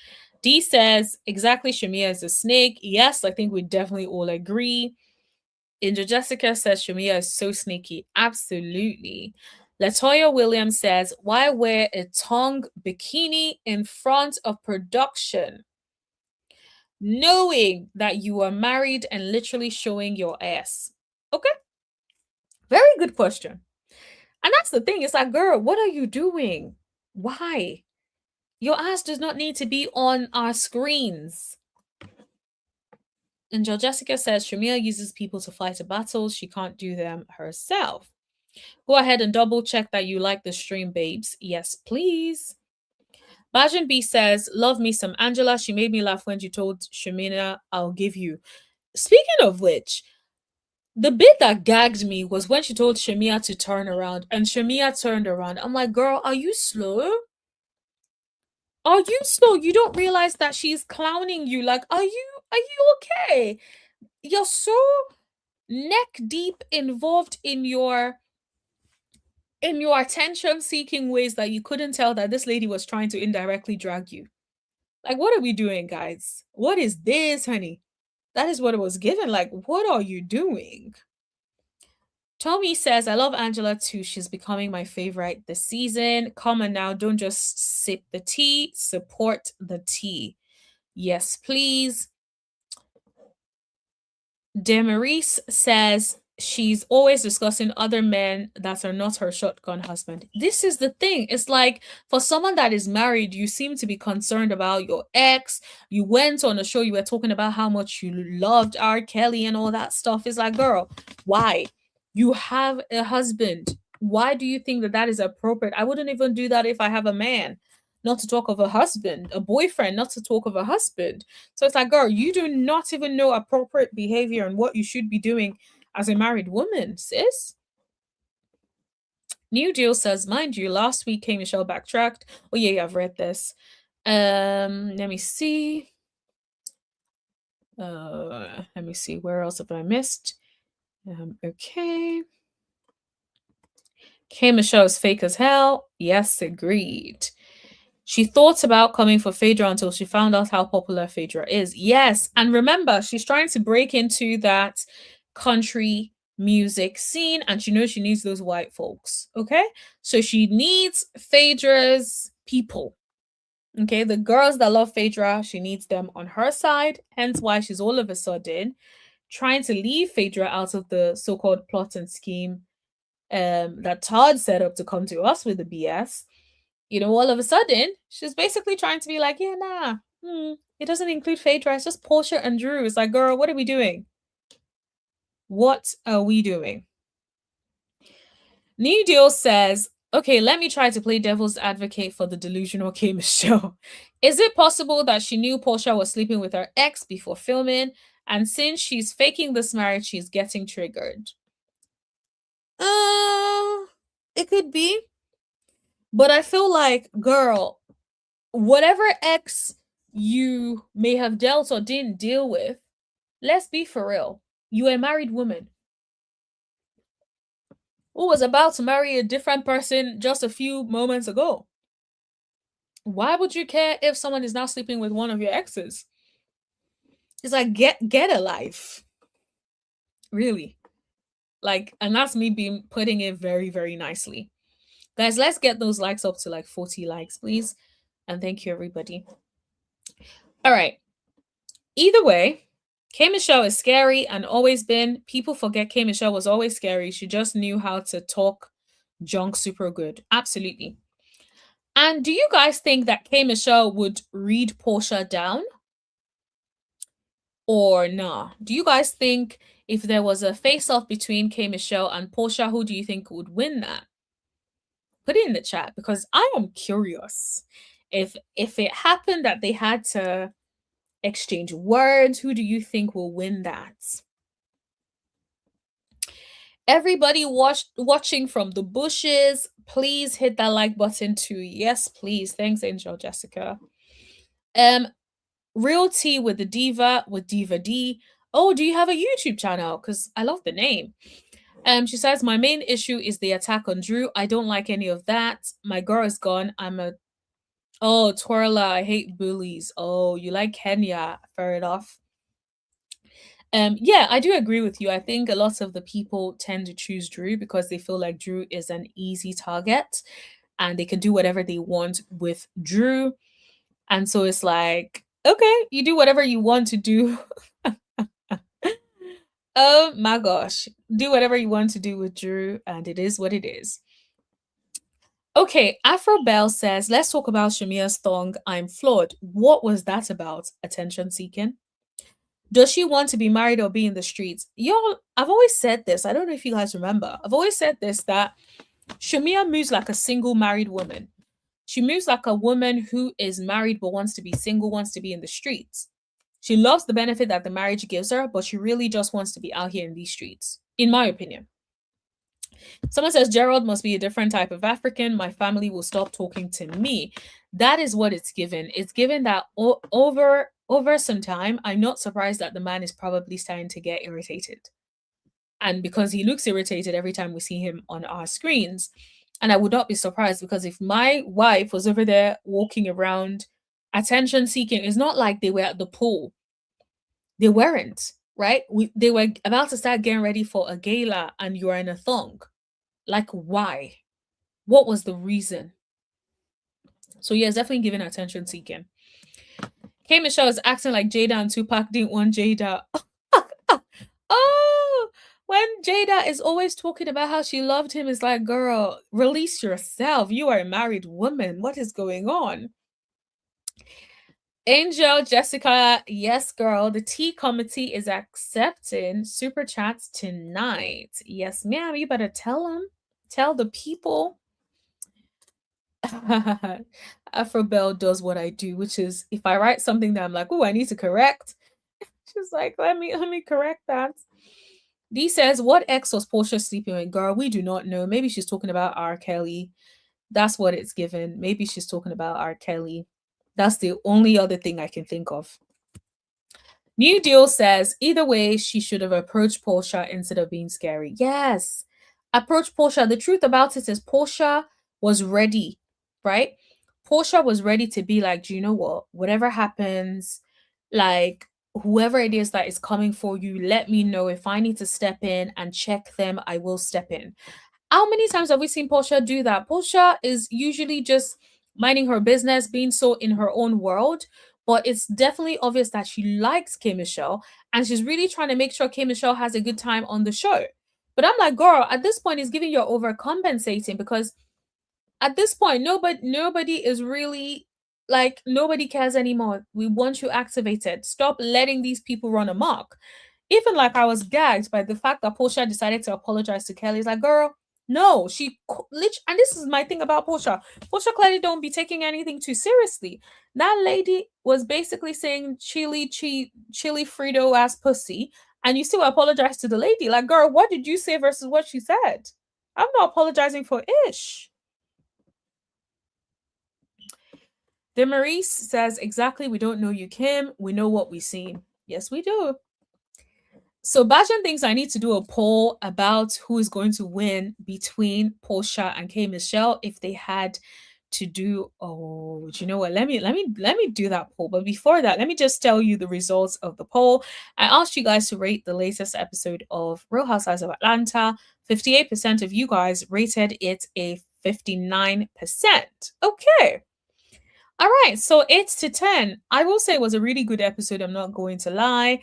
D says, exactly, Shamia is a snake. Yes, I think we definitely all agree. Angel Jessica says Shamia is so sneaky. Absolutely. Latoya Williams says, why wear a tongue bikini in front of production? Knowing that you are married and literally showing your ass. Okay. Very good question. And that's the thing. It's like, girl, what are you doing? Why? Your ass does not need to be on our screens. Angel Jessica says Shamia uses people to fight a battle. She can't do them herself. Go ahead and double check that you like the stream, babes. Yes, please. Bajan B says, love me some Angela. She made me laugh when she told Shamina, I'll give you. Speaking of which, the bit that gagged me was when she told Shamia to turn around and Shamia turned around. I'm like, girl, are you slow? Are you slow? You don't realize that she's clowning you. Like, are you okay? You're so neck deep involved in your attention seeking ways that you couldn't tell that this lady was trying to indirectly drag you. Like, what are we doing, guys? What is this, honey? That is what it was given. Like, what are you doing? Tommy says, I love Angela too. She's becoming my favorite this season. Come on now, don't just sip the tea, support the tea. Yes, please. Demarise says she's always discussing other men that are not her shotgun husband. This is the thing. It's like for someone that is married, you seem to be concerned about your ex. You went on a show, you were talking about how much you loved R. Kelly and all that stuff. It's like, girl, why? You have a husband. Why do you think that that is appropriate? I wouldn't even do that if I have a man. Not to talk of a husband, a boyfriend, not to talk of a husband. So it's like, girl, you do not even know appropriate behavior and what you should be doing as a married woman, sis. New Deal says, mind you, last week KMichelle backtracked. Oh yeah, I've read this. Let me see. Let me see. Where else have I missed? Okay. KMichelle is fake as hell. Yes, agreed. She thought about coming for Phaedra until she found out how popular Phaedra is. Yes, and remember, she's trying to break into that country music scene, and she knows she needs those white folks. Okay, so she needs Phaedra's people. Okay, the girls that love Phaedra, she needs them on her side. Hence, why she's all of a sudden trying to leave Phaedra out of the so-called plot and scheme that Todd set up to come to us with the BS. You know, all of a sudden, she's basically trying to be like, yeah, nah, it doesn't include Phaedra. It's just Porsha and Drew. It's like, girl, what are we doing? What are we doing? New Deal says, okay, let me try to play devil's advocate for the delusional KMichelle. Is it possible that she knew Porsha was sleeping with her ex before filming, and since she's faking this marriage, she's getting triggered? It could be. But I feel like, girl, whatever ex you may have dealt or didn't deal with, let's be for real. You're a married woman who was about to marry a different person just a few moments ago. Why would you care if someone is now sleeping with one of your exes? It's like, get a life. Really. Like, and that's me being putting it very, very nicely. Guys, let's get those likes up to like 40 likes, please. And thank you, everybody. All right. Either way, KMichelle is scary and always been. People forget KMichelle was always scary. She just knew how to talk junk super good. Absolutely. And do you guys think that KMichelle would read Porsha down? Or nah? Do you guys think if there was a face-off between KMichelle and Porsha, who do you think would win that? Put it in the chat because I am curious. If it happened that they had to exchange words, who do you think will win that? Everybody watching from the bushes, please hit that like button too. Yes, please. Thanks, Angel Jessica. Real Tea with the Diva with Diva D. Oh, do you have a YouTube channel? Because I love the name. She says, my main issue is the attack on Drew. I don't like any of that. My girl is gone. Oh, Twirla, I hate bullies. Oh, you like Kenya. Fair enough. Yeah, I do agree with you. I think a lot of the people tend to choose Drew because they feel like Drew is an easy target and they can do whatever they want with Drew. And so it's like, okay, you do whatever you want to do. Oh my gosh. Do whatever you want to do with Drew, and it is what it is. Okay, Afro Bell says, let's talk about Shamia's thong. I'm flawed. What was that about? Attention seeking? Does she want to be married or be in the streets? Y'all, I've always said this. I don't know if you guys remember. I've always said this, that Shamia moves like a single married woman. She moves like a woman who is married but wants to be single, wants to be in the streets. She loves the benefit that the marriage gives her, but she really just wants to be out here in these streets, in my opinion. Someone says, Gerald must be a different type of African. My family will stop talking to me. That is what it's given. It's given that over some time, I'm not surprised that the man is probably starting to get irritated. And because he looks irritated every time we see him on our screens. And I would not be surprised because if my wife was over there walking around attention seeking, it's not like they were at the pool. They weren't, right? They were about to start getting ready for a gala and you're in a thong. Like, why? What was the reason? So yeah, it's definitely giving attention seeking. KMichelle is acting like Jada and Tupac didn't want Jada. Oh, when Jada is always talking about how she loved him, it's like, girl, release yourself. You are a married woman. What is going on? Angel Jessica, yes, girl. The tea committee is accepting super chats tonight. Yes, ma'am. You better tell them. Tell the people. Afrobelle does what I do, which is if I write something that I'm like, oh, I need to correct. She's like, let me correct that. Dee says, what ex was Porsha sleeping with? Girl, we do not know. Maybe she's talking about R. Kelly. That's what it's given. Maybe she's talking about R. Kelly. That's the only other thing I can think of. New Deal says either way, she should have approached Porsha instead of being scary. Yes, approach Porsha. The truth about it is Porsha was ready, right? Porsha was ready to be like, do you know what? Whatever happens, like whoever it is that is coming for you, let me know. If I need to step in and check them, I will step in. How many times have we seen Porsha do that? Porsha is usually just minding her business, being so in her own world. But it's definitely obvious that she likes KMichelle and she's really trying to make sure KMichelle has a good time on the show. But I'm like, girl, at this point, it's giving you're overcompensating because at this point, nobody is really like nobody cares anymore. We want you activated. Stop letting these people run amok. Even like I was gagged by the fact that Porsha decided to apologize to Kelly. It's like, girl, no, and this is my thing about Porsha. Porsha clearly don't be taking anything too seriously. That lady was basically saying chili Frito ass pussy, and you still apologize to the lady. Like, girl, what did you say versus what she said? I'm not apologizing for ish. Demarise says, exactly, we don't know you, Kim. We know what we've seen. Yes, we do. So Bajan thinks I need to do a poll about who is going to win between Porsha and KMichelle if they had to do. Oh, do you know what? Let me do that poll. But before that, let me just tell you the results of the poll. I asked you guys to rate the latest episode of Real Housewives of Atlanta. 58% of you guys rated it a 59%. Okay. All right, so 8 to 10. I will say it was a really good episode. I'm not going to lie.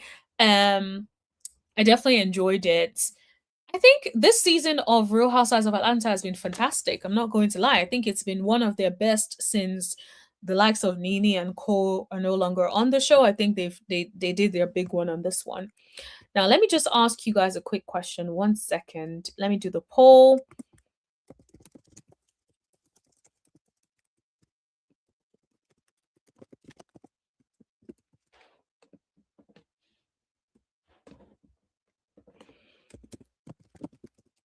I definitely enjoyed it. I think this season of Real Housewives of Atlanta has been fantastic. I'm not going to lie. I think it's been one of their best since the likes of Nene and Cole are no longer on the show. I think they did their big one on this one. Now, let me just ask you guys a quick question. 1 second. Let me do the poll.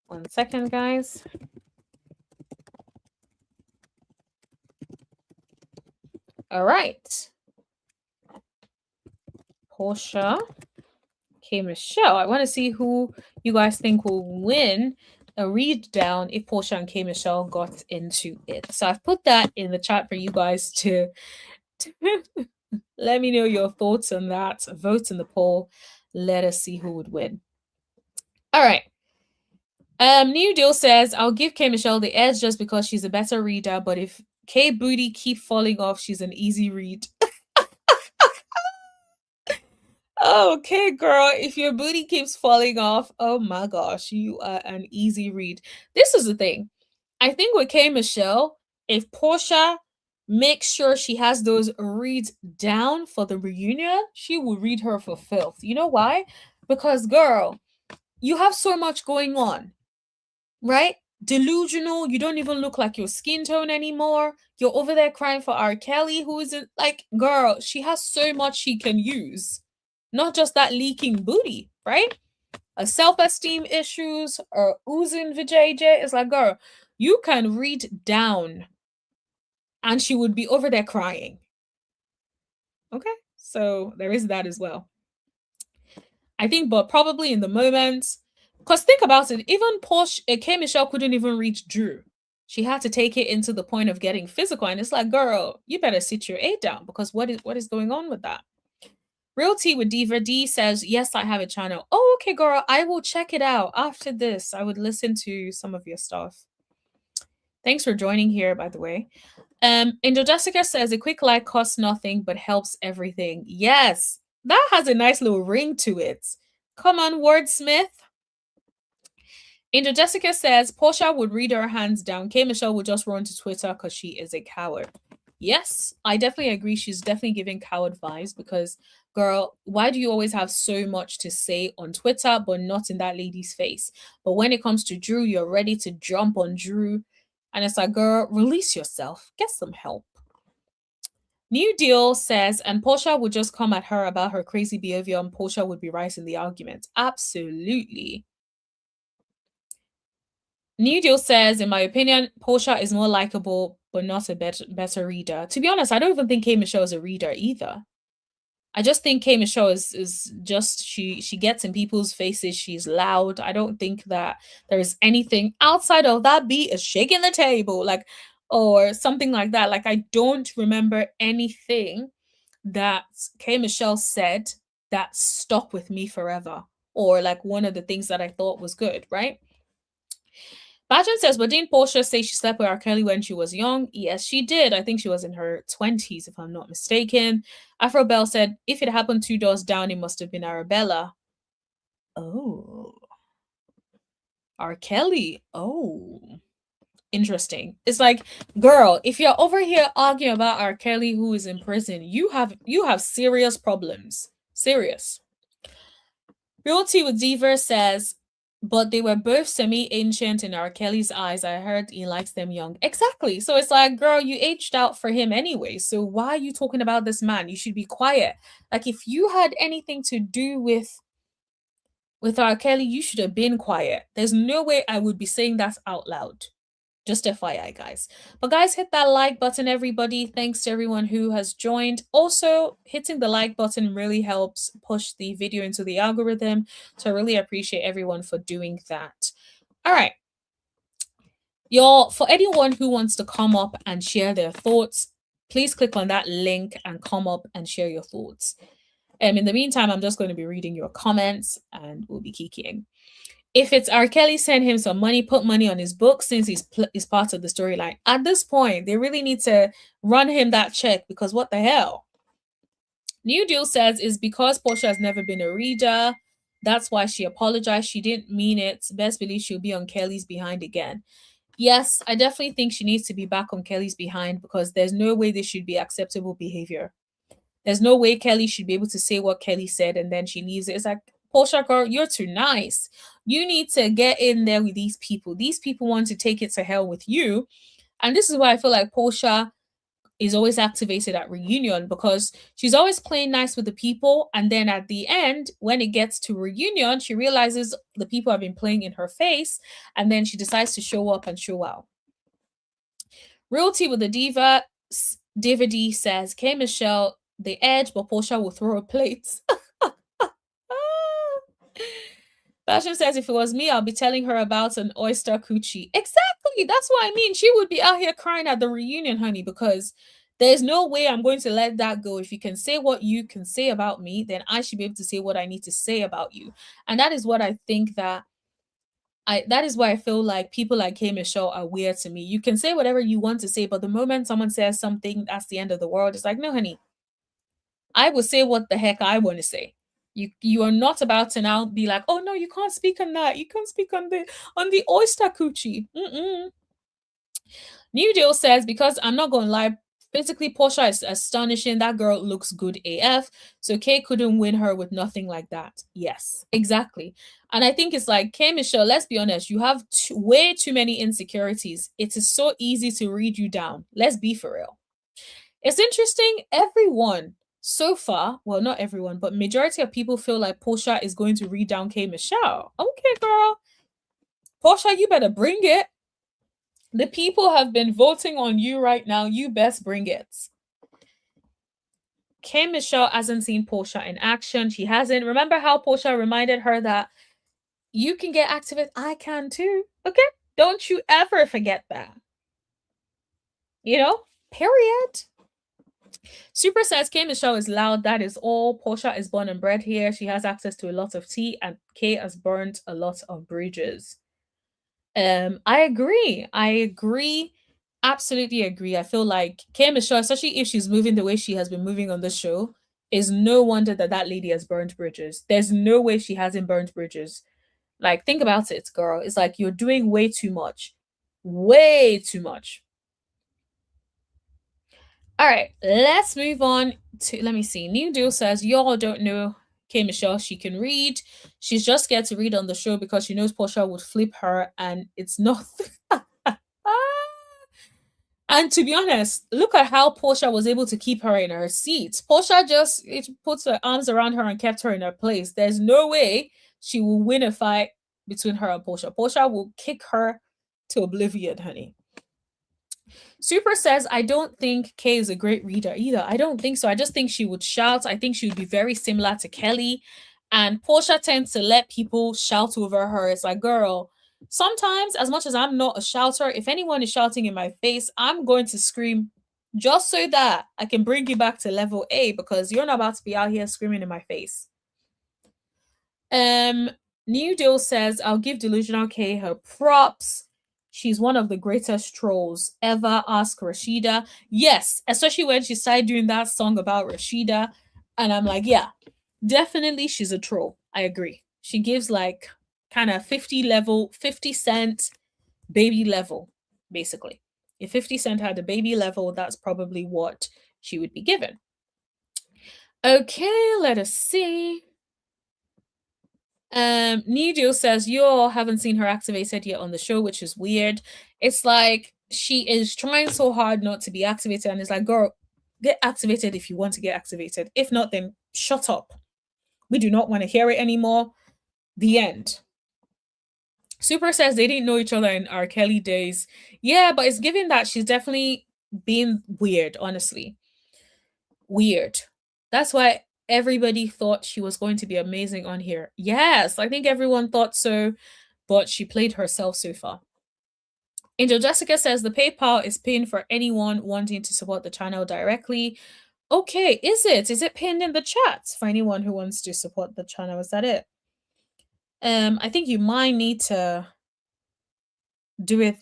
One second, guys. All right. Porsha, KMichelle. I want to see who you guys think will win a read down if Porsha and KMichelle got into it. So I've put that in the chat for you guys to let me know your thoughts on that. Vote in the poll. Let us see who would win. All right. New Deal says, I'll give KMichelle the edge just because she's a better reader, but if K Booty keep falling off, she's an easy read. Okay, girl, if your booty keeps falling off, oh my gosh, you are an easy read. This is the thing. I think with KMichelle, if Porsha makes sure she has those reads down for the reunion, she will read her for filth. You know why? Because, girl, you have so much going on, right? Delusional, you don't even look like your skin tone anymore. You're over there crying for R. Kelly, who isn't like, girl, she has so much she can use. Not just that leaking booty, right? A self-esteem issues or oozing vajayjay. It's like, girl, you can read down and she would be over there crying. Okay, so there is that as well. I think, but probably in the moment, because think about it, even Porsche, KMichelle couldn't even reach Drew. She had to take it into the point of getting physical, and it's like, girl, you better sit your A down because what is going on with that? Real Tea with Diva D says, yes, I have a channel. Oh, okay, girl. I will check it out. After this, I would listen to some of your stuff. Thanks for joining here, by the way. Angel Jessica says, a quick like costs nothing, but helps everything. Yes, that has a nice little ring to it. Come on, wordsmith. Angel Jessica says, Porsha would read her hands down. KMichelle would just run to Twitter because she is a coward. Yes, I definitely agree. She's definitely giving coward vibes because, girl, why do you always have so much to say on Twitter but not in that lady's face? But when it comes to Drew, you're ready to jump on Drew. And it's like, girl, release yourself. Get some help. New Deal says, and Porsha would just come at her about her crazy behavior and Porsha would be right in the argument. Absolutely. New Deal says, in my opinion, Porsha is more likable, but not a better reader. To be honest, I don't even think KMichelle is a reader either. I just think KMichelle is just she gets in people's faces. She's loud. I don't think that there's anything outside of that beat is shaking the table, like, or something like that. Like, I don't remember anything that KMichelle said that stuck with me forever, or like one of the things that I thought was good, right? Bajan says, but didn't Porsha say she slept with R. Kelly when she was young? Yes, she did. I think she was in her 20s, if I'm not mistaken. Afro Bell said, if it happened 2 doors down, it must have been Arabella. Oh. R. Kelly. Oh. Interesting. It's like, girl, if you're over here arguing about R. Kelly who is in prison, you have serious problems. Serious. Realty with Deaver says, but they were both semi-ancient in R. Kelly's eyes. I heard he likes them young. Exactly. So it's like, girl, you aged out for him anyway. So why are you talking about this man? You should be quiet. Like, if you had anything to do with R. Kelly, you should have been quiet. There's no way I would be saying that out loud. Just FYI, guys. But guys, hit that like button, everybody. Thanks to everyone who has joined. Also, hitting the like button really helps push the video into the algorithm. So I really appreciate everyone for doing that. All right. Y'all, for anyone who wants to come up and share their thoughts, please click on that link and come up and share your thoughts. In the meantime, I'm just going to be reading your comments and we'll be kikiing. If it's R. Kelly, send him some money, put money on his book since he's part of the storyline. At this point, they really need to run him that check because what the hell? New Deal says is because Porsha has never been a reader. That's why she apologized. She didn't mean it. Best believe she'll be on Kelly's behind again. Yes, I definitely think she needs to be back on Kelly's behind because there's no way this should be acceptable behavior. There's no way Kelly should be able to say what Kelly said and then she leaves it. It's like, Porsha, girl, you're too nice. You need to get in there with these people. These people want to take it to hell with you. And this is why I feel like Porsha is always activated at reunion because she's always playing nice with the people. And then at the end, when it gets to reunion, she realizes the people have been playing in her face. And then she decides to show up and show out. Realty with the Diva, David D says, KMichelle, the edge, but Porsha will throw a plate. Fashion says, if it was me, I'll be telling her about an oyster coochie. Exactly. That's what I mean. She would be out here crying at the reunion, honey, because there's no way I'm going to let that go. If you can say what you can say about me, then I should be able to say what I need to say about you. And that is what I think that is why I feel like people like KMichelle are weird to me. You can say whatever you want to say, but the moment someone says something, that's the end of the world. It's like, no, honey, I will say what the heck I want to say. You are not about to now be like, oh no, you can't speak on that. You can't speak on the oyster coochie. New Deal says, because I'm not going to lie, physically Porsha is astonishing. That girl looks good AF. So Kay couldn't win her with nothing like that. Yes, exactly. And I think it's like, KMichelle, let's be honest, you have way too many insecurities. It is so easy to read you down. Let's be for real. It's interesting. Everyone so far, well, not everyone, but majority of people feel like Porsha is going to read down KMichelle. Okay, girl. Porsha, you better bring it. The people have been voting on you right now. You best bring it. KMichelle hasn't seen Porsha in action. She hasn't. Remember how Porsha reminded her that you can get activist? I can too. Okay? Don't you ever forget that. You know? Period. Super says KMichelle is loud. That is all. Porsha is born and bred here. She has access to a lot of tea, and Kay has burnt a lot of bridges. I agree. Absolutely agree. I feel like KMichelle, especially if she's moving the way she has been moving on the show, is no wonder that lady has burned bridges. There's no way she hasn't burned bridges. Like, think about it, girl. It's like you're doing way too much. Way too much. All right, let's move on to, let me see. New Deal says, y'all don't know KMichelle. She can read. She's just scared to read on the show because she knows Porsha would flip her and it's not. And to be honest, look at how Porsha was able to keep her in her seat. Porsha just puts her arms around her and kept her in her place. There's no way she will win a fight between her and Porsha. Porsha will kick her to oblivion, honey. Super says, I don't think Kay is a great reader either. I don't think so. I just think she would shout. I think she would be very similar to Kelly. And Porsha tends to let people shout over her. It's like, girl, sometimes, as much as I'm not a shouter, if anyone is shouting in my face, I'm going to scream just so that I can bring you back to level A, because you're not about to be out here screaming in my face. New Deal says, I'll give Delusional K her props. She's one of the greatest trolls ever. Ask Rashida. Yes, especially when she started doing that song about Rashida. And I'm like, yeah, definitely she's a troll. I agree. She gives like kind of 50 cent baby level, basically. If 50 Cent had a baby level, that's probably what she would be given. Okay, let us see. Nidio says you all haven't seen her activated yet on the show, which is weird. It's like she is trying so hard not to be activated, and it's like, girl, get activated if you want to get activated. If not, then shut up. We do not want to hear it anymore. The end. Super says they didn't know each other in R. Kelly days. Yeah, but it's given that she's definitely being weird, honestly. Weird. That's why everybody thought she was going to be amazing on here. Yes, I think everyone thought so, but she played herself so far. Angel Jessica says the PayPal is pinned for anyone wanting to support the channel directly. Okay, is it? Is it pinned in the chat for anyone who wants to support the channel? Is that it? I think you might need to do it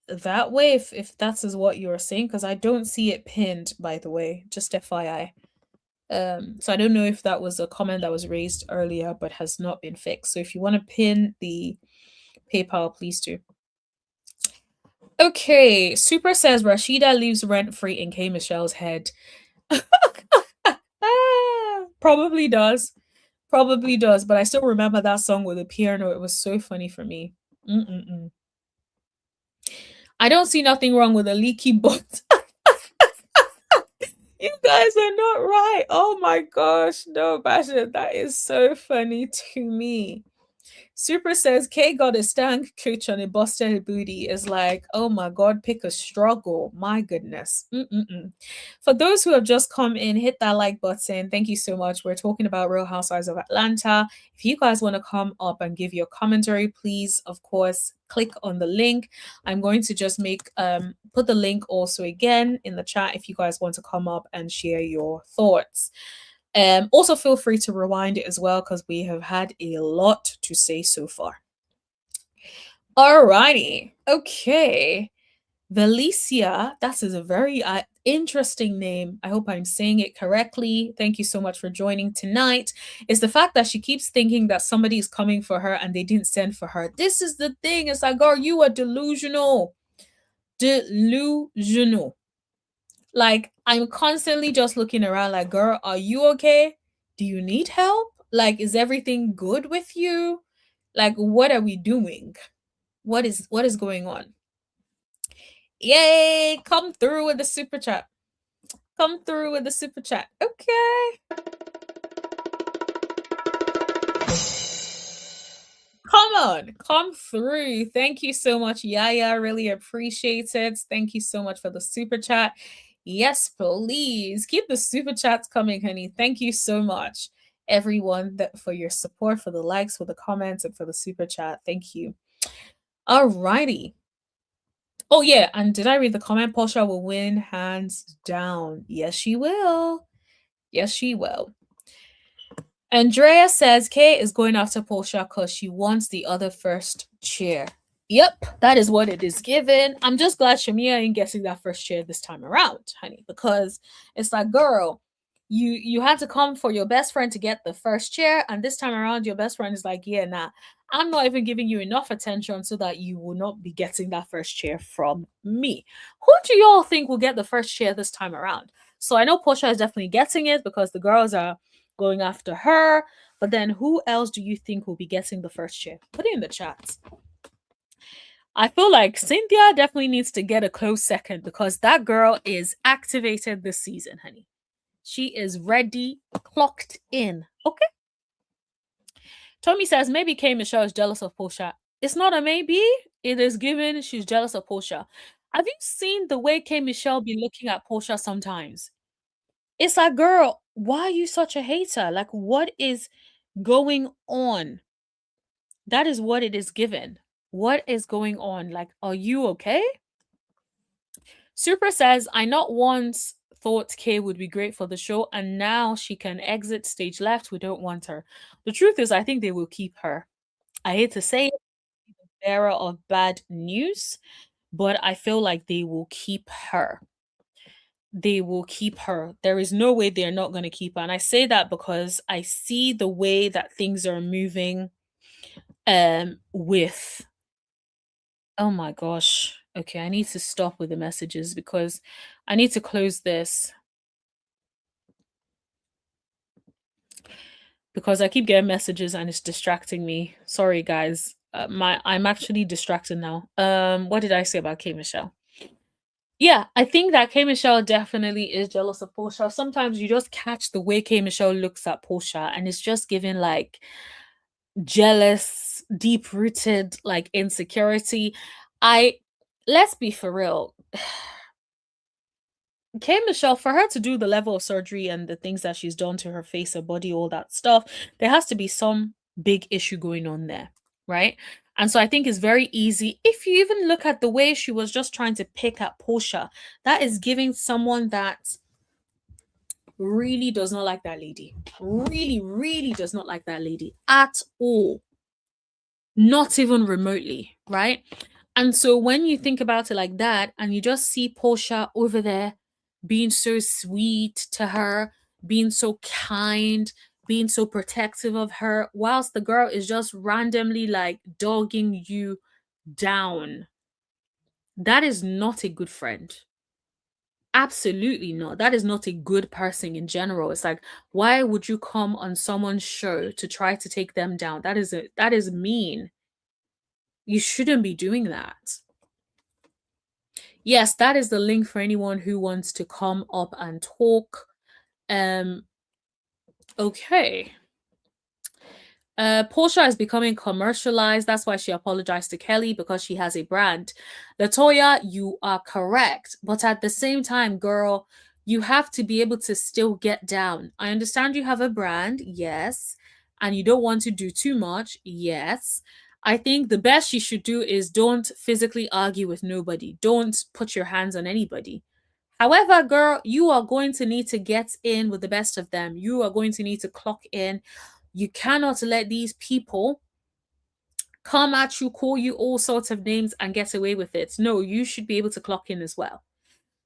that way if that's is what you're saying, because I don't see it pinned, by the way, just FYI. So I don't know if that was a comment that was raised earlier but has not been fixed. So if you want to pin the PayPal, please do. Okay, Super says Rashida lives rent-free in KMichelle's head. Probably does. Probably does, but I still remember that song with the piano. It was so funny for me. I don't see nothing wrong with a leaky butt. You guys are not right. Oh my gosh. No, Basha, that is so funny to me. Super says K got a stank cooch on a busted booty is like, oh my god, pick a struggle. My goodness. For those who have just come in, hit that like button. Thank you so much. We're talking about Real Housewives of Atlanta. If you guys want to come up and give your commentary, please, of course, click on the link. I'm going to just put the link also again in the chat if you guys want to come up and share your thoughts. Also feel free to rewind it as well, because we have had a lot to say so far. Alrighty. Okay. Valicia, that is a very interesting name. I hope I'm saying it correctly. Thank you so much for joining tonight. It's the fact that she keeps thinking that somebody is coming for her and they didn't send for her. This is the thing. It's like, girl, you are delusional. Delusional. Like, I'm constantly just looking around like, girl, are you okay? Do you need help? Like, is everything good with you? Like, what are we doing? What is going on? Yay! Come through with the super chat. Come through with the super chat. Okay. Come on, come through. Thank you so much, Yaya. Really appreciate it. Thank you so much for the super chat. Yes, please keep the super chats coming, honey. Thank you so much, everyone, for your support, for the likes, for the comments, and for the super chat. Thank you. Alrighty. Oh yeah, and did I read the comment? Porsha will win hands down. Yes, she will. Yes, she will. Andrea says Kay is going after Porsha because she wants the other first chair. Yep, that is what it is given. I'm just glad Shamia ain't getting that first chair this time around, honey, because it's like, girl, you had to come for your best friend to get the first chair, and this time around your best friend is like, yeah, nah, I'm not even giving you enough attention so that you will not be getting that first chair from me. Who do y'all think will get the first chair this time around? So I know Porsha is definitely getting it because the girls are going after her, but then who else do you think will be getting the first chair? Put it in the chat. I feel like Cynthia definitely needs to get a close second because that girl is activated this season, honey. She is ready, clocked in. Okay. Tommy says maybe KMichelle is jealous of Porsha. It's not a maybe. It is given she's jealous of Porsha. Have you seen the way KMichelle be looking at Porsha sometimes? It's like, girl, why are you such a hater? Like, what is going on? That is what it is given. What is going on? Like, are you okay? Super says, I not once thought Kay would be great for the show, and now she can exit stage left. We don't want her. The truth is, I think they will keep her. I hate to say it, bearer of bad news, but I feel like they will keep her. They will keep her. There is no way they're not going to keep her. And I say that because I see the way that things are moving with oh my gosh. Okay, I need to stop with the messages because I need to close this because I keep getting messages and it's distracting me. Sorry guys. I'm actually distracted now. What did I say about KMichelle? Yeah, I think that KMichelle definitely is jealous of Porsha. Sometimes you just catch the way KMichelle looks at Porsha and it's just giving like jealous, deep rooted like insecurity. I let's be for real. KMichelle, for her to do the level of surgery and the things that she's done to her face, her body, all that stuff, there has to be some big issue going on there, right? And so I think it's very easy. If you even look at the way she was just trying to pick at Porsha, that is giving someone that really does not like that lady. Really, really does not like that lady at all. Not even remotely, right? And so when you think about it like that, and you just see Porsha over there being so sweet to her, being so kind, being so protective of her, whilst the girl is just randomly like dogging you down, that is not a good friend. Absolutely not. That is not a good person in general. It's like, why would you come on someone's show to try to take them down? That is mean. You shouldn't be doing that. Yes, that is the link for anyone who wants to come up and talk. Okay. Porsha is becoming commercialized. That's why she apologized to Kelly because she has a brand. Latoya, you are correct. But at the same time, girl, you have to be able to still get down. I understand you have a brand, yes. And you don't want to do too much, yes. I think the best she should do is don't physically argue with nobody. Don't put your hands on anybody. However, girl, you are going to need to get in with the best of them. You are going to need to clock in. You cannot let these people come at you, call you all sorts of names, and get away with it. No, you should be able to clock in as well.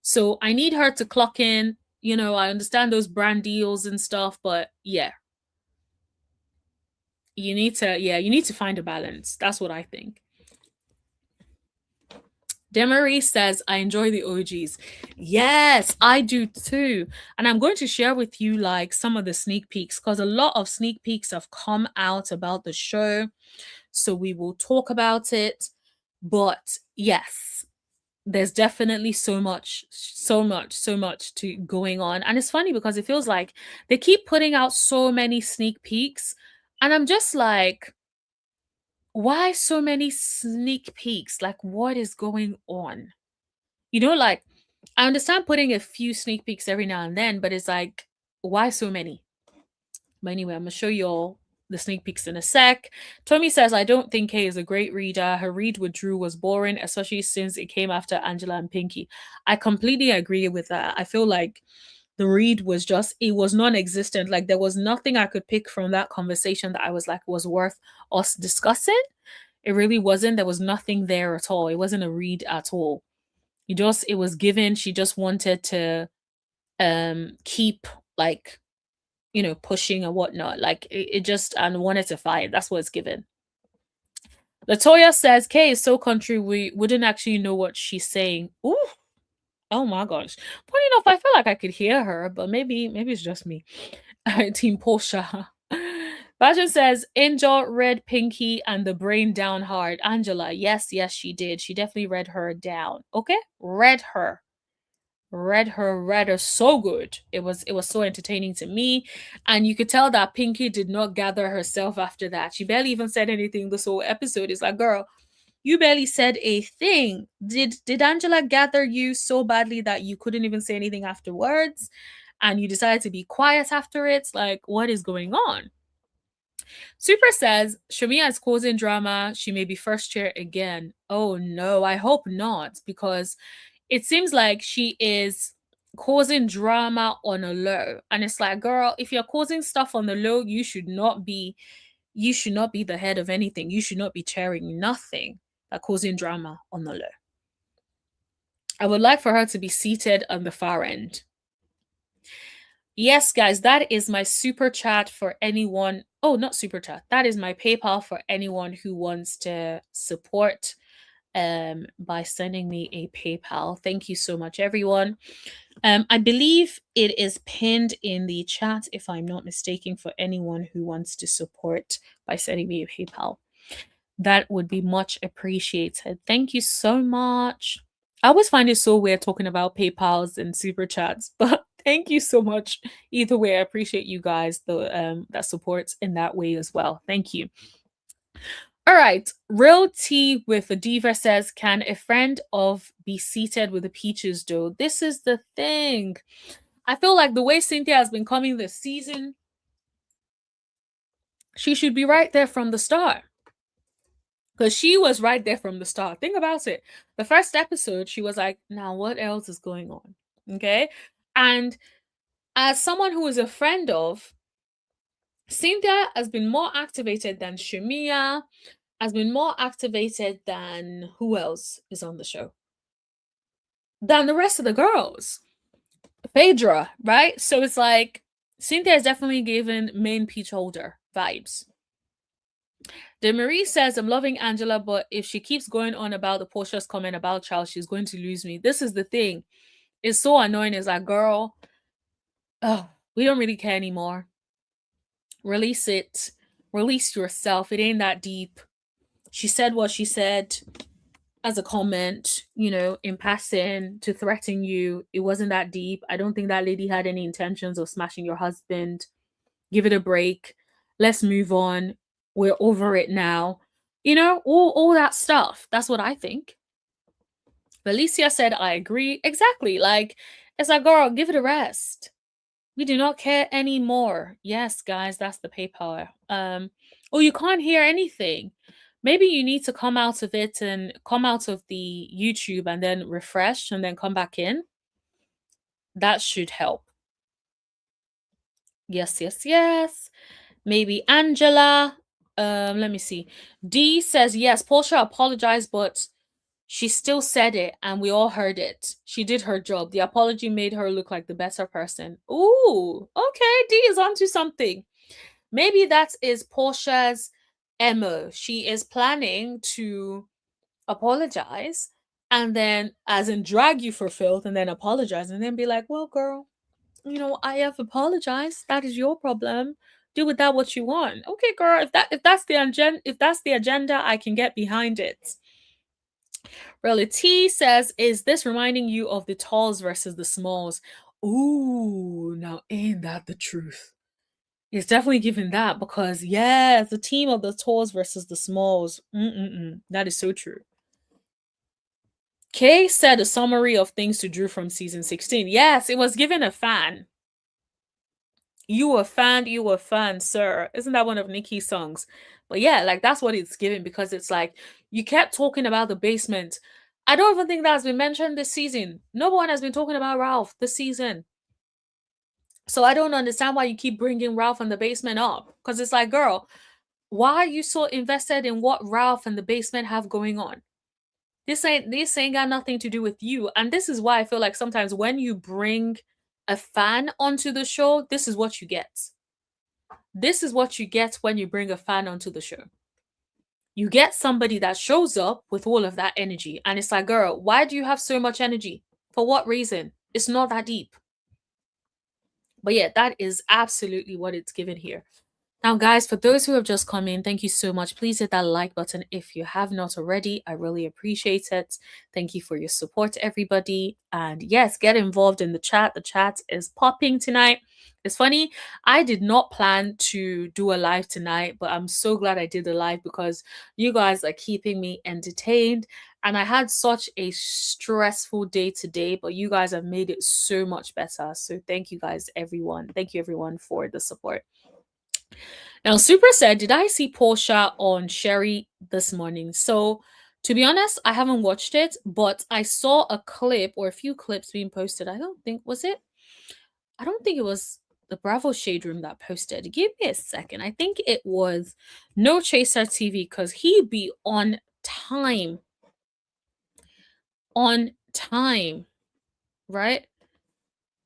So I need her to clock in. You know, I understand those brand deals and stuff, but yeah. You need to find a balance. That's what I think. Demarie says, I enjoy the OGs. Yes, I do too. And I'm going to share with you like some of the sneak peeks because a lot of sneak peeks have come out about the show. So we will talk about it. But yes, there's definitely so much to going on. And it's funny because it feels like they keep putting out so many sneak peeks. And I'm just like, why so many sneak peeks? Like, what is going on? You know, like, I understand putting a few sneak peeks every now and then, but it's like, why so many? But anyway, I'm gonna show you all the sneak peeks in a sec. Tommy says, I don't think Kay is a great reader. Her read with Drew was boring, especially since it came after Angela and Pinky. I completely agree with that. I feel like the read was just, it was non-existent. Like there was nothing I could pick from that conversation that I was like was worth us discussing. It really wasn't. There was nothing there at all. It wasn't a read at all. It was given. She just wanted to keep like, you know, pushing and whatnot. Like it just and wanted to fight. That's what it's given. Latoya says, Kay is so country, we wouldn't actually know what she's saying. Ooh. Oh my gosh. Funny enough, I feel like I could hear her, but maybe it's just me. Team Porsha. Fashion says, Angel read Pinky and the brain down hard. Angela, yes, she did. She definitely read her down. Okay? Read her so good. It was so entertaining to me. And you could tell that Pinky did not gather herself after that. She barely even said anything this whole episode. It's like, girl, You barely said a thing. Did Angela gather you so badly that you couldn't even say anything afterwards? And you decided to be quiet after it? Like, what is going on? Super says Shamia is causing drama. She may be first chair again. Oh no, I hope not, because it seems like she is causing drama on a low. And it's like, girl, if you're causing stuff on the low, you should not be the head of anything. You should not be chairing nothing that causing drama on the low. I would like for her to be seated on the far end. Yes, guys, that is my super chat for anyone. Oh, not super chat. That is my PayPal for anyone who wants to support by sending me a PayPal. Thank you so much, everyone. I believe it is pinned in the chat, if I'm not mistaken, for anyone who wants to support by sending me a PayPal. That would be much appreciated. Thank you so much. I always find it so weird talking about PayPals and super chats, but thank you so much. Either way, I appreciate you guys that supports in that way as well. Thank you. All right, Real Tea with a Diva says, can a friend of be seated with the peaches though? This is the thing. I feel like the way Cynthia has been coming this season, she should be right there from the start. Because she was right there from the start. Think about it. The first episode, she was like, now what else is going on? Okay. And as someone who is a friend of, Cynthia has been more activated than Shamia, has been more activated than who else is on the show? Than the rest of the girls. Phaedra, right? So it's like Cynthia is definitely given main peach holder vibes. Marie says, I'm loving Angela, but if she keeps going on about the Porsha's comment about Charles, she's going to lose me. This is the thing. It's so annoying. It's like, girl, we don't really care anymore. Release it. Release yourself. It ain't that deep. She said what she said as a comment, in passing to threaten you. It wasn't that deep. I don't think that lady had any intentions of smashing your husband. Give it a break. Let's move on. We're over it now. All that stuff. That's what I think. Felicia said, I agree. Exactly. Like, it's like, girl, give it a rest. We do not care anymore. Yes, guys, that's the PayPal. Oh, you can't hear anything. Maybe you need to come out of it and come out of the YouTube and then refresh and then come back in. That should help. Yes, yes, yes. Maybe Angela. Let me see. D says, yes, Porsha apologized, but she still said it and we all heard it. She did her job. The apology made her look like the better person. Ooh, okay. D is onto something. Maybe that is Porsha's MO. She is planning to apologize and then, as in, drag you for filth and then apologize and then be like, well, girl, I have apologized. That is your problem. Do with that what you want. Okay, girl, if that's the agenda, I can get behind it. Really, T says, is this reminding you of the talls versus the smalls? Ooh, now ain't that the truth? It's definitely giving that because, yeah, it's a team of the talls versus the smalls. That is so true. Kay said a summary of things to Drew from season 16. Yes, it was given a fan. You a fan, sir. Isn't that one of Nicki's songs? But yeah, like that's what it's given because it's like you kept talking about the basement. I don't even think that's been mentioned this season. No one has been talking about Ralph this season. So I don't understand why you keep bringing Ralph and the basement up. Because it's like, girl, why are you so invested in what Ralph and the basement have going on? This ain't got nothing to do with you. And this is why I feel like sometimes when you bring a fan onto the show, this is what you get. This is what you get when you bring a fan onto the show. You get somebody that shows up with all of that energy. And it's like, girl, why do you have so much energy? For what reason? It's not that deep. But yeah, that is absolutely what it's given here. Now, guys, for those who have just come in, thank you so much. Please hit that like button if you have not already. I really appreciate it. Thank you for your support, everybody. And yes, get involved in the chat. The chat is popping tonight. It's funny, I did not plan to do a live tonight, but I'm so glad I did a live because you guys are keeping me entertained. And I had such a stressful day today, but you guys have made it so much better. So thank you guys, everyone. Thank you, everyone, for the support. Now, Super said, did I see Porsha on Sherry this morning? So, to be honest, I haven't watched it, but I saw a clip or a few clips being posted. I don't think it was the Bravo Shade Room that posted. Give me a second. I think it was No Chaser TV because he be on time. On time, right?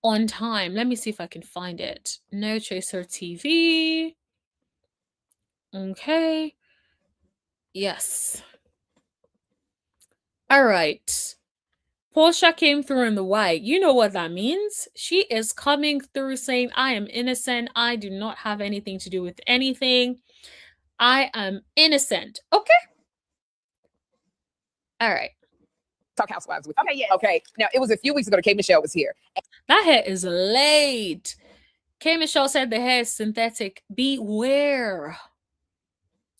On time. Let me see if I can find it. No Chaser TV. Okay. Yes. All right. Porsha came through in the white. You know what that means. She is coming through saying, I am innocent. I do not have anything to do with anything. I am innocent. Okay. All right. Talk Housewives with you. Okay, yes. Okay. Now, it was a few weeks ago that KMichelle was here. That hair is laid. KMichelle said the hair is synthetic. Beware.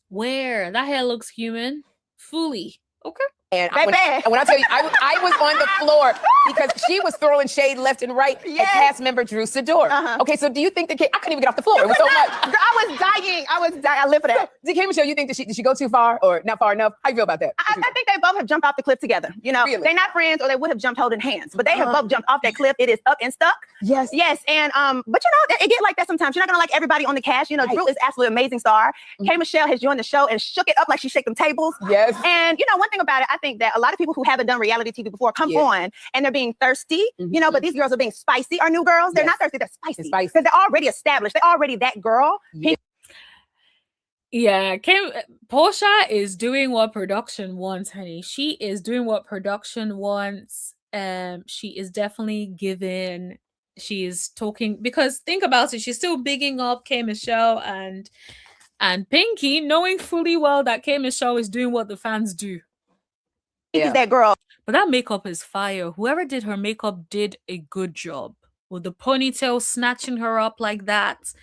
Where? That hair looks human. Fully. Okay. And when I tell you, I was on the floor because she was throwing shade left and right at cast member Drew Sidor. Okay, so do you think that I couldn't even get off the floor? It was so much. Girl, I was dying. I live for that. Did KMichelle, you think that did she go too far or not far enough? How you feel about that? I think they both have jumped off the cliff together. You know, Really? they're not friends or they would have jumped holding hands, but they have both jumped off that cliff. It is up and stuck. Yes. Yes. And, but you know, it get like that sometimes. You're not going to like everybody on the cast. You know, Drew is absolutely amazing star. KMichelle has joined the show and shook it up like she shake them tables. Yes. And, you know, one thing about it, I think that a lot of people who haven't done reality TV before come on and they're being thirsty, you know, but these girls are being spicy. Our new girls, they're not thirsty, they're spicy. Because they're already established. They're already that girl. Yeah, Porsha is doing what production wants, honey. She is doing what production wants. She is definitely giving. She is talking because think about it. She's still bigging up KMichelle and Pinky, knowing fully well that KMichelle is doing what the fans do. Is that girl. But that makeup is fire. Whoever did her makeup did a good job. With the ponytail snatching her up like that.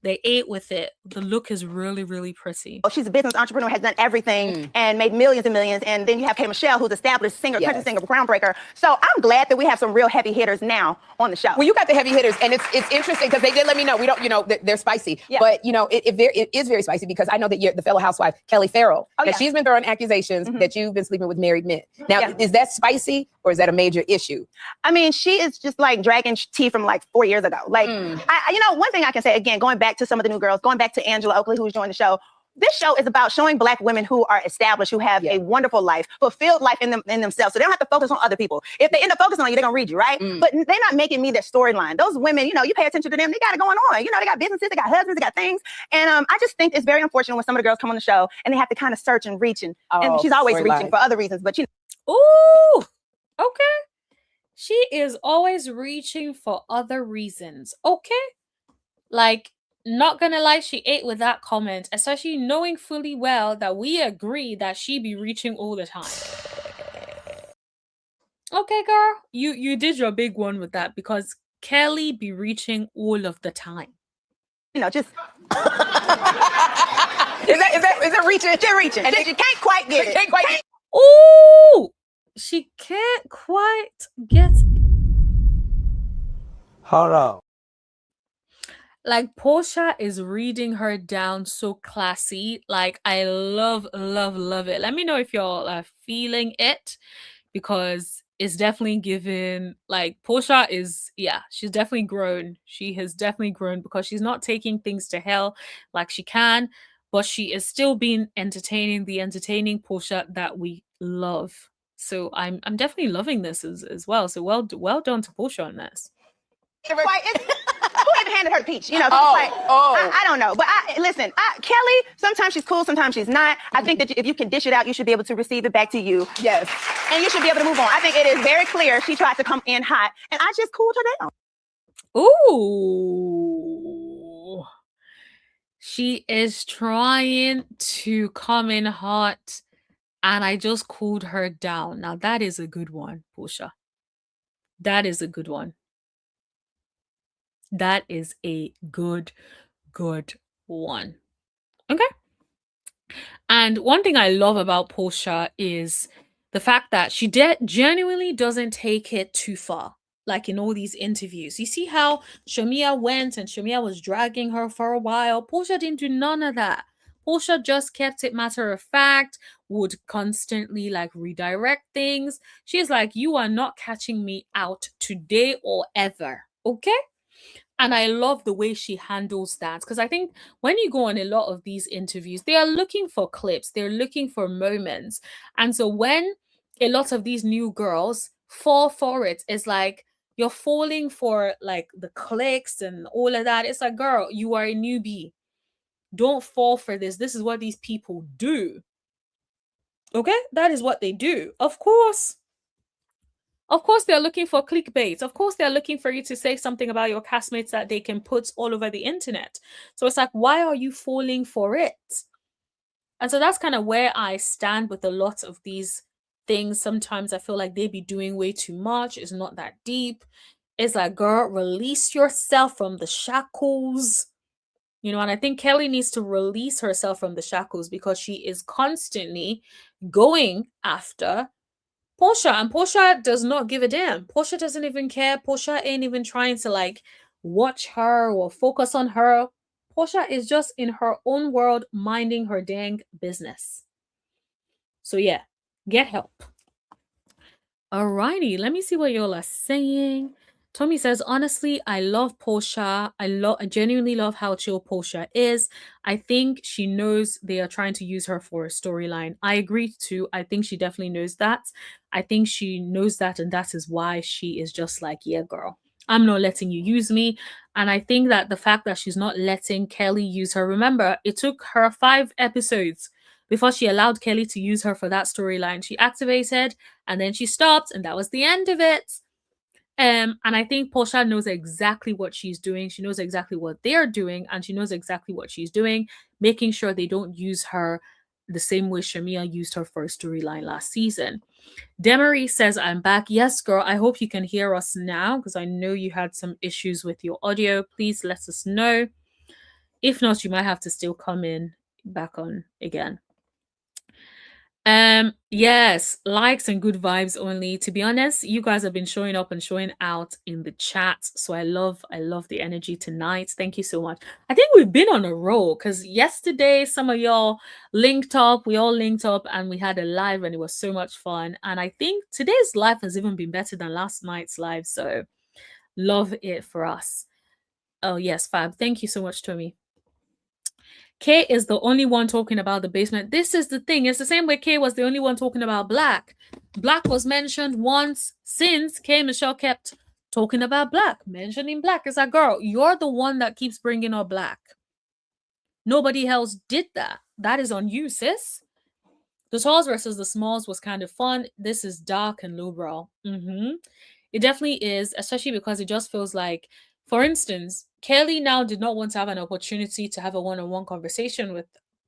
They ate with it. The look is really, really pretty. Oh, she's a business entrepreneur, has done everything and made millions and millions. And then you have KMichelle, who's established singer, country singer, groundbreaker. So I'm glad that we have some real heavy hitters now on the show. Well, you got the heavy hitters, and it's interesting because they did let me know. We don't, you know, they're spicy, but you know, it is very spicy because I know that the fellow housewife Kelly Farrell, she's been throwing accusations that you've been sleeping with married men. Now, is that spicy or is that a major issue? I mean, she is just like dragging tea from like 4 years ago. Like, you know, one thing I can say again, going back to some of the new girls, going back to Angela Oakley, who's joined the show. This show is about showing Black women who are established, who have a wonderful life, fulfilled life in themselves. So they don't have to focus on other people. If they end up focusing on you, they're going to read you, right? But they're not making me their storyline. Those women, you know, you pay attention to them, they got it going on. You know, they got businesses, they got husbands, they got things. And I just think it's very unfortunate when some of the girls come on the show and they have to kind of search and reach. And she's always reaching for other reasons, but you know. Ooh, okay. She is always reaching for other reasons. Okay. Like, not gonna lie, she ate with that comment, especially knowing fully well that we agree that she be reaching all the time. Okay, girl, you did your big one with that because Kelly be reaching all of the time. You know, just is that reaching? She's reaching. And she can't quite get it. Ooh, she can't quite get. Hold on. Like, Porsha is reading her down so classy. Like, I love, love, love it. Let me know if y'all are feeling it because it's definitely given, like, Porsha is, she's definitely grown. She has definitely grown because she's not taking things to hell like she can, but she is still being entertaining, the entertaining Porsha that we love. So I'm definitely loving this as well. So well done to Porsha on this. Who even handed her the peach? You know, I don't know. But listen, Kelly, sometimes she's cool, sometimes she's not. I think that if you can dish it out, you should be able to receive it back to you. Yes. And you should be able to move on. I think it is very clear she tried to come in hot, and I just cooled her down. Ooh. She is trying to come in hot, and I just cooled her down. Now, that is a good one, Porsha. That is a good one. That is a good one. Okay. And one thing I love about Porsha is the fact that she genuinely doesn't take it too far. Like in all these interviews, you see how Shamia went and Shamia was dragging her for a while. Porsha didn't do none of that. Porsha just kept it matter of fact, would constantly like redirect things. She's like, you are not catching me out today or ever. Okay? And I love the way she handles that, because I think when you go on a lot of these interviews, they are looking for clips, they're looking for moments. And so when a lot of these new girls fall for it, it's like you're falling for like the clicks and all of that. It's like, girl, you are a newbie. Don't fall for this. This is what these people do. Okay? That is what they do. Of course, they're looking for clickbait. Of course, they're looking for you to say something about your castmates that they can put all over the internet. So it's like, why are you falling for it? And so that's kind of where I stand with a lot of these things. Sometimes I feel like they be doing way too much. It's not that deep. It's like, girl, release yourself from the shackles. You know, and I think Kelly needs to release herself from the shackles because she is constantly going after Porsha, and Porsha does not give a damn. Porsha doesn't even care. Porsha ain't even trying to like watch her or focus on her. Porsha is just in her own world, minding her dang business. So yeah, get help. Alrighty, let me see what y'all are saying. Tommy says, honestly, I love Porsha. I genuinely love how chill Porsha is. I think she knows they are trying to use her for a storyline. I agree too. I think she definitely knows that. I think she knows that, and that is why she is just like, yeah, girl, I'm not letting you use me. And I think that the fact that she's not letting Kelly use her, remember, it took her 5 episodes before she allowed Kelly to use her for that storyline. She activated and then she stopped, and that was the end of it. And I think Porsha knows exactly what she's doing. She knows exactly what they're doing, and she knows exactly what she's doing, making sure they don't use her the same way Shamia used her for a storyline last season. Demery says, I'm back. Yes, girl, I hope you can hear us now because I know you had some issues with your audio. Please let us know. If not, you might have to still come in back on again. Yes, likes and good vibes only. To be honest, you guys have been showing up and showing out in the chat, so I love the energy tonight. Thank you so much. I think we've been on a roll because yesterday some of y'all linked up, we all linked up, and we had a live, and it was so much fun. And I think today's live has even been better than last night's live, so love it for us. Oh yes, fab. Thank you so much, Tommy. Kay is the only one talking about the basement. This is the thing. It's the same way Kay was the only one talking about Black. Black was mentioned once since KMichelle kept talking about Black, mentioning Black. It's like, girl, you're the one that keeps bringing up Black. Nobody else did that. That is on you, sis. The Talls versus the Smalls was kind of fun. This is dark and lowbrow. It definitely is, especially because it just feels like, for instance, Kelly now did not want to have an opportunity to have a one-on-one conversation with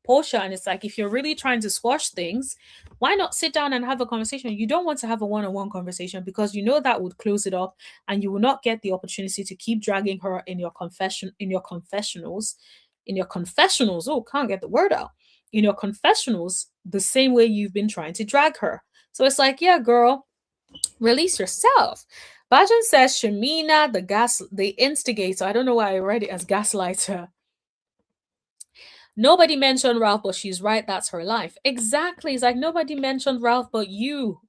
Porsha. And it's like, if you're really trying to squash things, why not sit down and have a conversation? You don't want to have a one-on-one conversation because you know that would close it up and you will not get the opportunity to keep dragging her in your confessionals. Oh, can't get the word out. In your confessionals, the same way you've been trying to drag her. So it's like, yeah, girl, release yourself. Bajan says Shamina, the instigator. I don't know why I read it as gaslighter. Nobody mentioned Ralph, but she's right. That's her life. Exactly. It's like nobody mentioned Ralph, but you,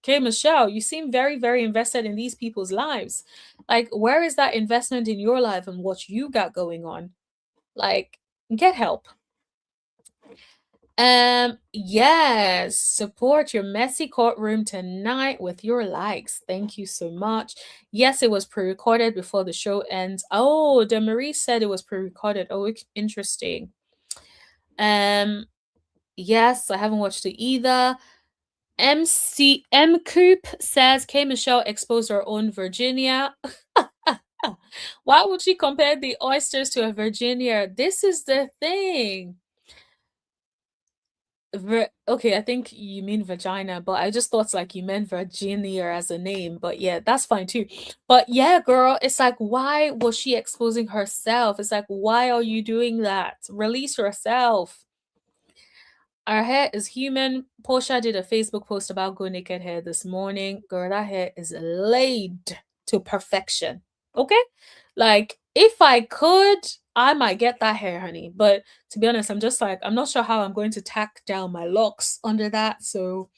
KMichelle. You seem very, very invested in these people's lives. Like, where is that investment in your life and what you got going on? Like, get help. Yes, support your messy courtroom tonight with your likes. Thank you so much. Yes, it was pre-recorded before the show ends. Oh, Demarie said it was pre-recorded. Oh, interesting. Yes, I haven't watched it either. M Coop says KMichelle exposed her own Virginia. Why would she compare the oysters to a Virginia? This is the thing. Okay, I think you mean vagina, but I just thought like you meant Virginia as a name. But yeah, that's fine too. But yeah, girl, it's like, why was she exposing herself? It's like, why are you doing that? Release yourself. Our hair is human. Porsha did a Facebook post about Go Naked hair this morning. Girl, that hair is laid to perfection. Okay? Like, if I could, I might get that hair, honey. But to be honest, I'm just like, I'm not sure how I'm going to tack down my locks under that. So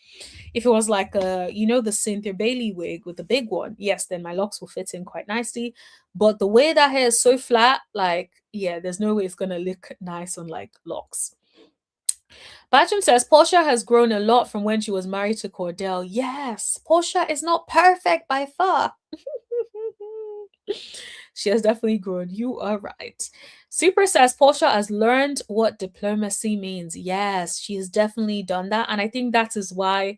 if it was like the Cynthia Bailey wig with the big one, yes, then my locks will fit in quite nicely. But the way that hair is so flat, like, yeah, there's no way it's gonna look nice on like locks. Bajum says Porsha has grown a lot from when she was married to Cordell. Yes, Porsha is not perfect by far. She has definitely grown. You are right. Super says Porsha has learned what diplomacy means. Yes, she has definitely done that. And I think that is why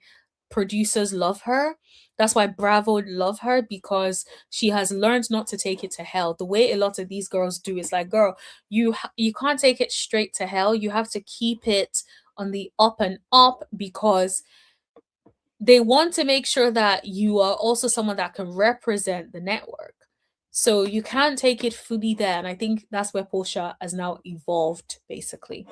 producers love her. That's why Bravo love her, because she has learned not to take it to hell. The way a lot of these girls do is like, girl, you can't take it straight to hell. You have to keep it on the up and up, because they want to make sure that you are also someone that can represent the network. So you can't take it fully there. And I think that's where Porsha has now evolved, basically.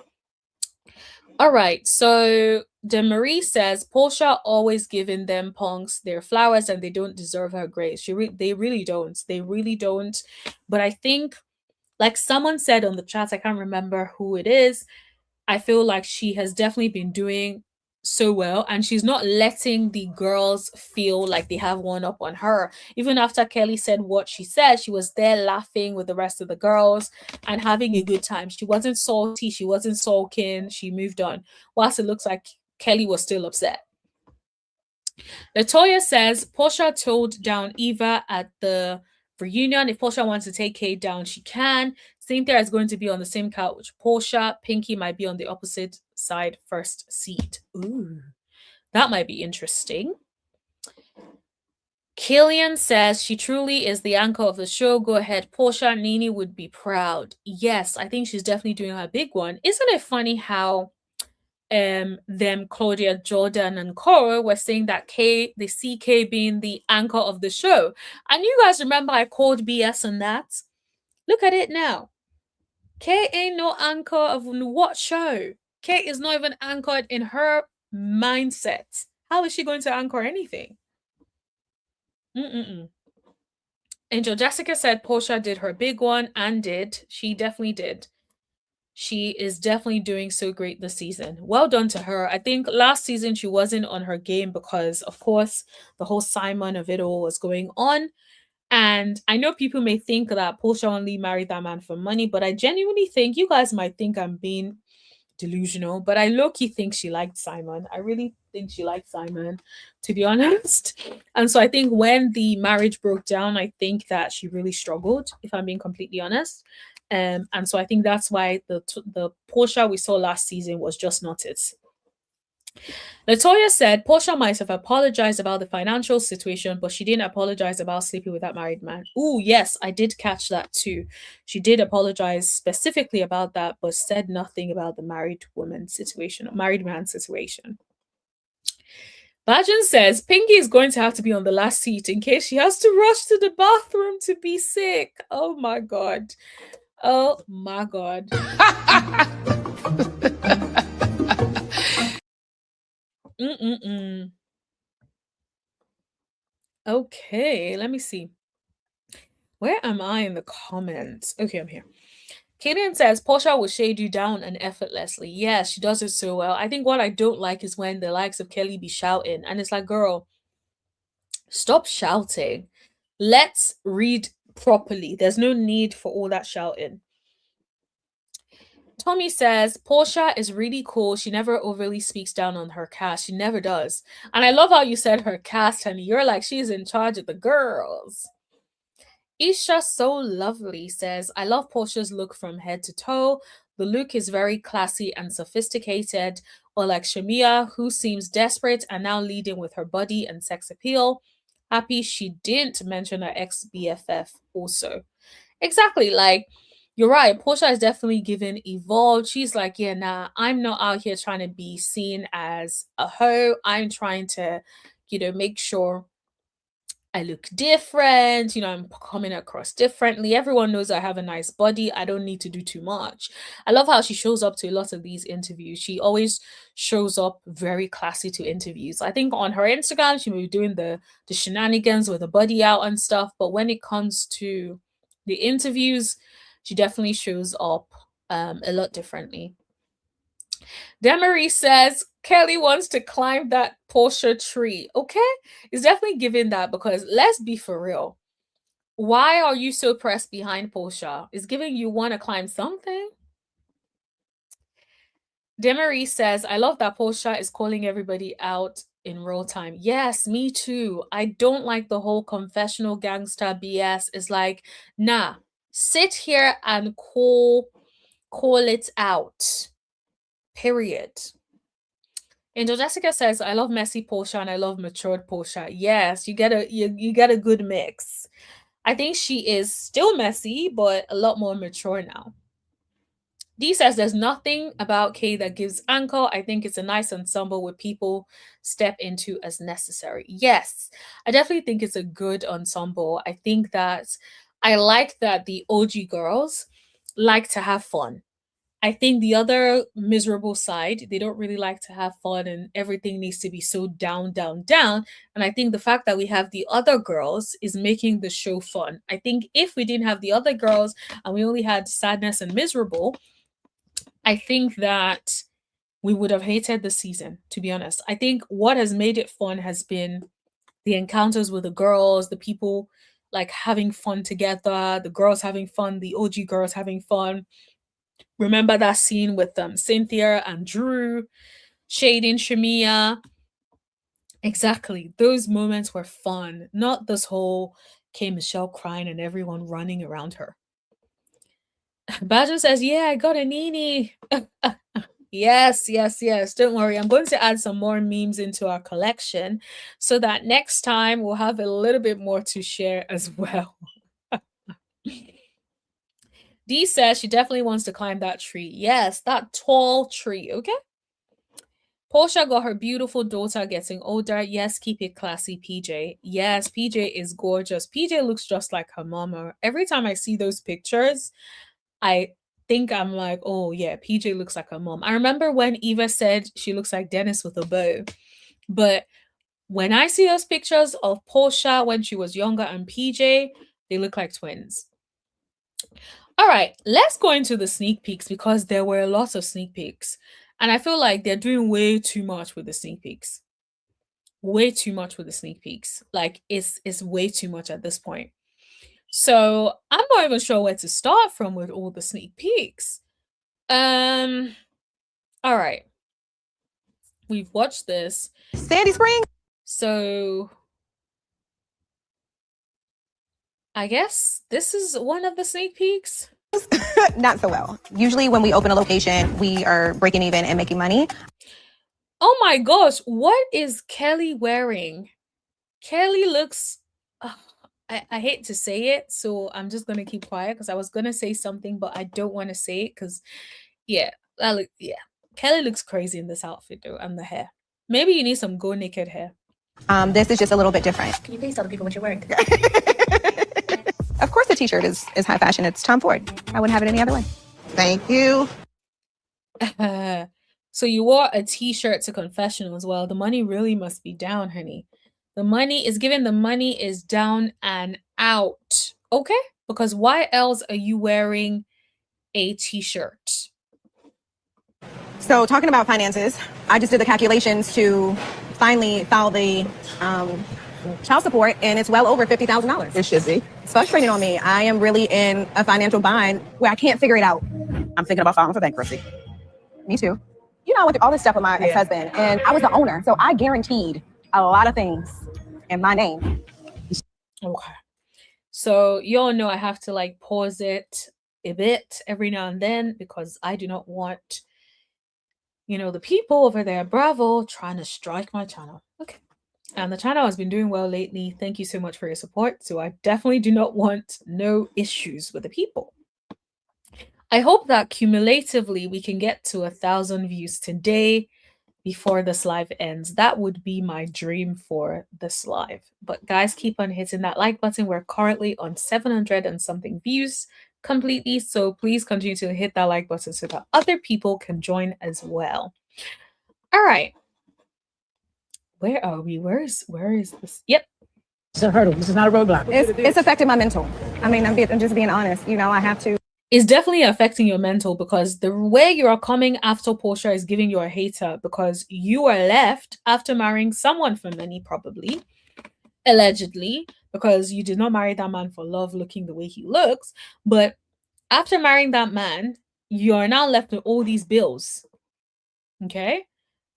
All right. So Demarie says Porsha always giving them punks their flowers and they don't deserve her grace. They really don't. They really don't. But I think, like someone said on the chat, I can't remember who it is, I feel like she has definitely been doing so well, and she's not letting the girls feel like they have one up on her. Even after Kelly said what she said, she was there laughing with the rest of the girls and having a good time. She wasn't salty, she wasn't sulking, she moved on. Whilst it looks like Kelly was still upset. Latoya says Porsha told down Eva at the reunion. If Porsha wants to take Kate down, she can. Cynthia is going to be on the same couch with Porsha. Pinky might be on the opposite side, first seat. Ooh, that might be interesting. Killian says she truly is the anchor of the show. Go ahead, Porsha. Nene would be proud. Yes, I think she's definitely doing her big one. Isn't it funny how them Claudia, Jordan, and Cora were saying that they see Kay being the anchor of the show. And you guys remember I called BS on that? Look at it now. Kay ain't no anchor of what show? Kay is not even anchored in her mindset. How is she going to anchor anything? Angel Jessica said Porsha did her big one, and did. She definitely did. She is definitely doing so great this season. Well done to her. I think last season she wasn't on her game because, of course, the whole Simon of it all was going on. And I know people may think that Porsha only married that man for money, but I genuinely think, you guys might think I'm being delusional, but I low-key think she liked Simon. I really think she liked Simon, to be honest. And so I think when the marriage broke down, I think that she really struggled, if I'm being completely honest. And so I think that's why the Porsha we saw last season was just not it. Latoya said Porsha might have apologized about the financial situation, but she didn't apologize about sleeping with that married man. Oh, yes, I did catch that too. She did apologize specifically about that, but said nothing about the married woman situation, married man situation. Bajan says Pinky is going to have to be on the last seat in case she has to rush to the bathroom to be sick. Oh my God. Oh my God. Okay, let me see. Where am I in the comments? Okay, I'm here. Kaden says Porsha will shade you down and effortlessly. Yes, she does it so well. I think what I don't like is when the likes of Kelly be shouting, and it's like, girl, stop shouting. Let's read properly. There's no need for all that shouting. Tommy says Porsha is really cool. She never overly speaks down on her cast. She never does. And I love how you said her cast, honey. You're like, she's in charge of the girls. Isha So Lovely says, I love Porsha's look from head to toe. The look is very classy and sophisticated, or like Shamia, who seems desperate and now leading with her body and sex appeal. Happy she didn't mention her ex-BFF also. Exactly, like you're right. Porsha is definitely given evolved. She's like, yeah, nah, I'm not out here trying to be seen as a hoe. I'm trying to, make sure I look different, I'm coming across differently. Everyone knows I have a nice body. I don't need to do too much. I love how she shows up to a lot of these interviews. She always shows up very classy to interviews. I think on her Instagram, she may be doing the shenanigans with the body out and stuff. But when it comes to the interviews, she definitely shows up a lot differently. Demery says Kelly wants to climb that Porsha tree. Okay, it's definitely giving that because let's be for real. Why are you so pressed behind Porsha? It's giving you want to climb something. Demery says, I love that Porsha is calling everybody out in real time. Yes, me too. I don't like the whole confessional gangster BS. It's like, nah, sit here and call it out. Period. Angel Jessica says, I love messy Porsha and I love matured Porsha. Yes, you get a good mix. I think she is still messy, but a lot more mature now. Dee says there's nothing about Kay that gives anchor. I think it's a nice ensemble where people step into as necessary. Yes, I definitely think it's a good ensemble. I think that I like that the OG girls like to have fun. I think the other miserable side, they don't really like to have fun and everything needs to be so down, down, down. And I think the fact that we have the other girls is making the show fun. I think if we didn't have the other girls and we only had sadness and miserable, I think that we would have hated the season, to be honest. I think what has made it fun has been the encounters with the girls, the people like having fun together, the girls having fun, the OG girls having fun. Remember that scene with Cynthia and Drew shading Shamia? Exactly. Those moments were fun, not this whole KMichelle crying and everyone running around her. Badger says, yeah, I got a Nini. Yes, yes, yes. Don't worry. I'm going to add some more memes into our collection so that next time we'll have a little bit more to share as well. Dee says she definitely wants to climb that tree. Yes, that tall tree, okay? Porsha got her beautiful daughter getting older. Yes, keep it classy, PJ. Yes, PJ is gorgeous. PJ looks just like her mama. Every time I see those pictures, I think I'm like, oh yeah, PJ looks like her mom. I remember when Eva said she looks like Dennis with a bow. But when I see those pictures of Porsha when she was younger and PJ, they look like twins. All right, let's go into the sneak peeks because there were lots of sneak peeks. And I feel like they're doing way too much with the sneak peeks. Way too much with the sneak peeks. Like it's way too much at this point. So I'm not even sure where to start from with all the sneak peeks. All right. We've watched this. Sandy Spring. So I guess this is one of the sneak peeks. Not so well. Usually when we open a location, we are breaking even and making money. Oh my gosh, what is Kelly wearing? Kelly looks I hate to say it, so I'm just gonna keep quiet because I was gonna say something, but I don't want to say it because yeah, Kelly looks crazy in this outfit though, and the hair. Maybe you need some go naked hair. This is just a little bit different. Can you please tell the people what you're wearing? Of course the t-shirt is high fashion. It's Tom Ford. I wouldn't have it any other way. Thank you. So you wore a t-shirt to confessional as well. The money really must be down, honey. The money is down and out. Okay? Because why else are you wearing a t-shirt? So talking about finances, I just did the calculations to finally file the child support, and it's well over $50,000. It should be. It's frustrating on me. I am really in a financial bind where I can't figure it out. I'm thinking about filing for bankruptcy. Me too. You know, I went through all this stuff with my ex-husband, and I was the owner, so I guaranteed a lot of things in my name. Okay. So you all know I have to like pause it a bit every now and then because I do not want, the people over there, Bravo, trying to strike my channel. Okay. And the channel has been doing well lately. Thank you so much for your support. So I definitely do not want no issues with the people. I hope that cumulatively we can get to 1,000 views today before this live ends. That would be my dream for this live. But guys, keep on hitting that like button. We're currently on 700 and something views completely. So please continue to hit that like button so that other people can join as well. All right. Where are we? Where is this? Yep. It's a hurdle. This is not a roadblock. It's affecting my mental. I mean, I'm just being honest. You know, I have to. It's definitely affecting your mental because the way you are coming after Porsha is giving you a hater because you are left after marrying someone for many, probably, allegedly, because you did not marry that man for love looking the way he looks. But after marrying that man, you are now left with all these bills. Okay?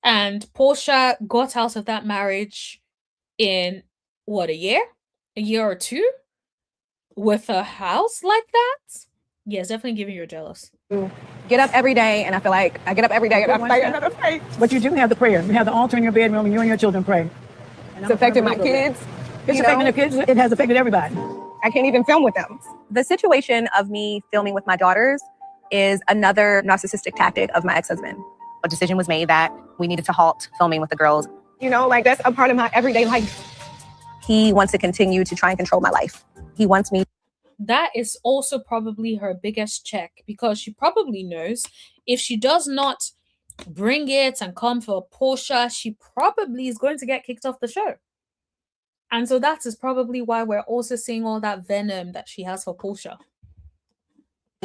And Porsha got out of that marriage in, what, a year or two? With a house like that? Yes, definitely giving you jealous. Get up every day, and I feel like I get up every day and I pray. But you do have the prayer. You have the altar in your bedroom, and you and your children pray. It's affecting my kids. It's affecting the kids. It has affected everybody. I can't even film with them. The situation of me filming with my daughters is another narcissistic tactic of my ex-husband. A decision was made that we needed to halt filming with the girls. You know, like that's a part of my everyday life. He wants to continue to try and control my life. He wants me. That is also probably her biggest check because she probably knows if she does not bring it and come for Porsha, she probably is going to get kicked off the show. And so that is probably why we're also seeing all that venom that she has for Porsha.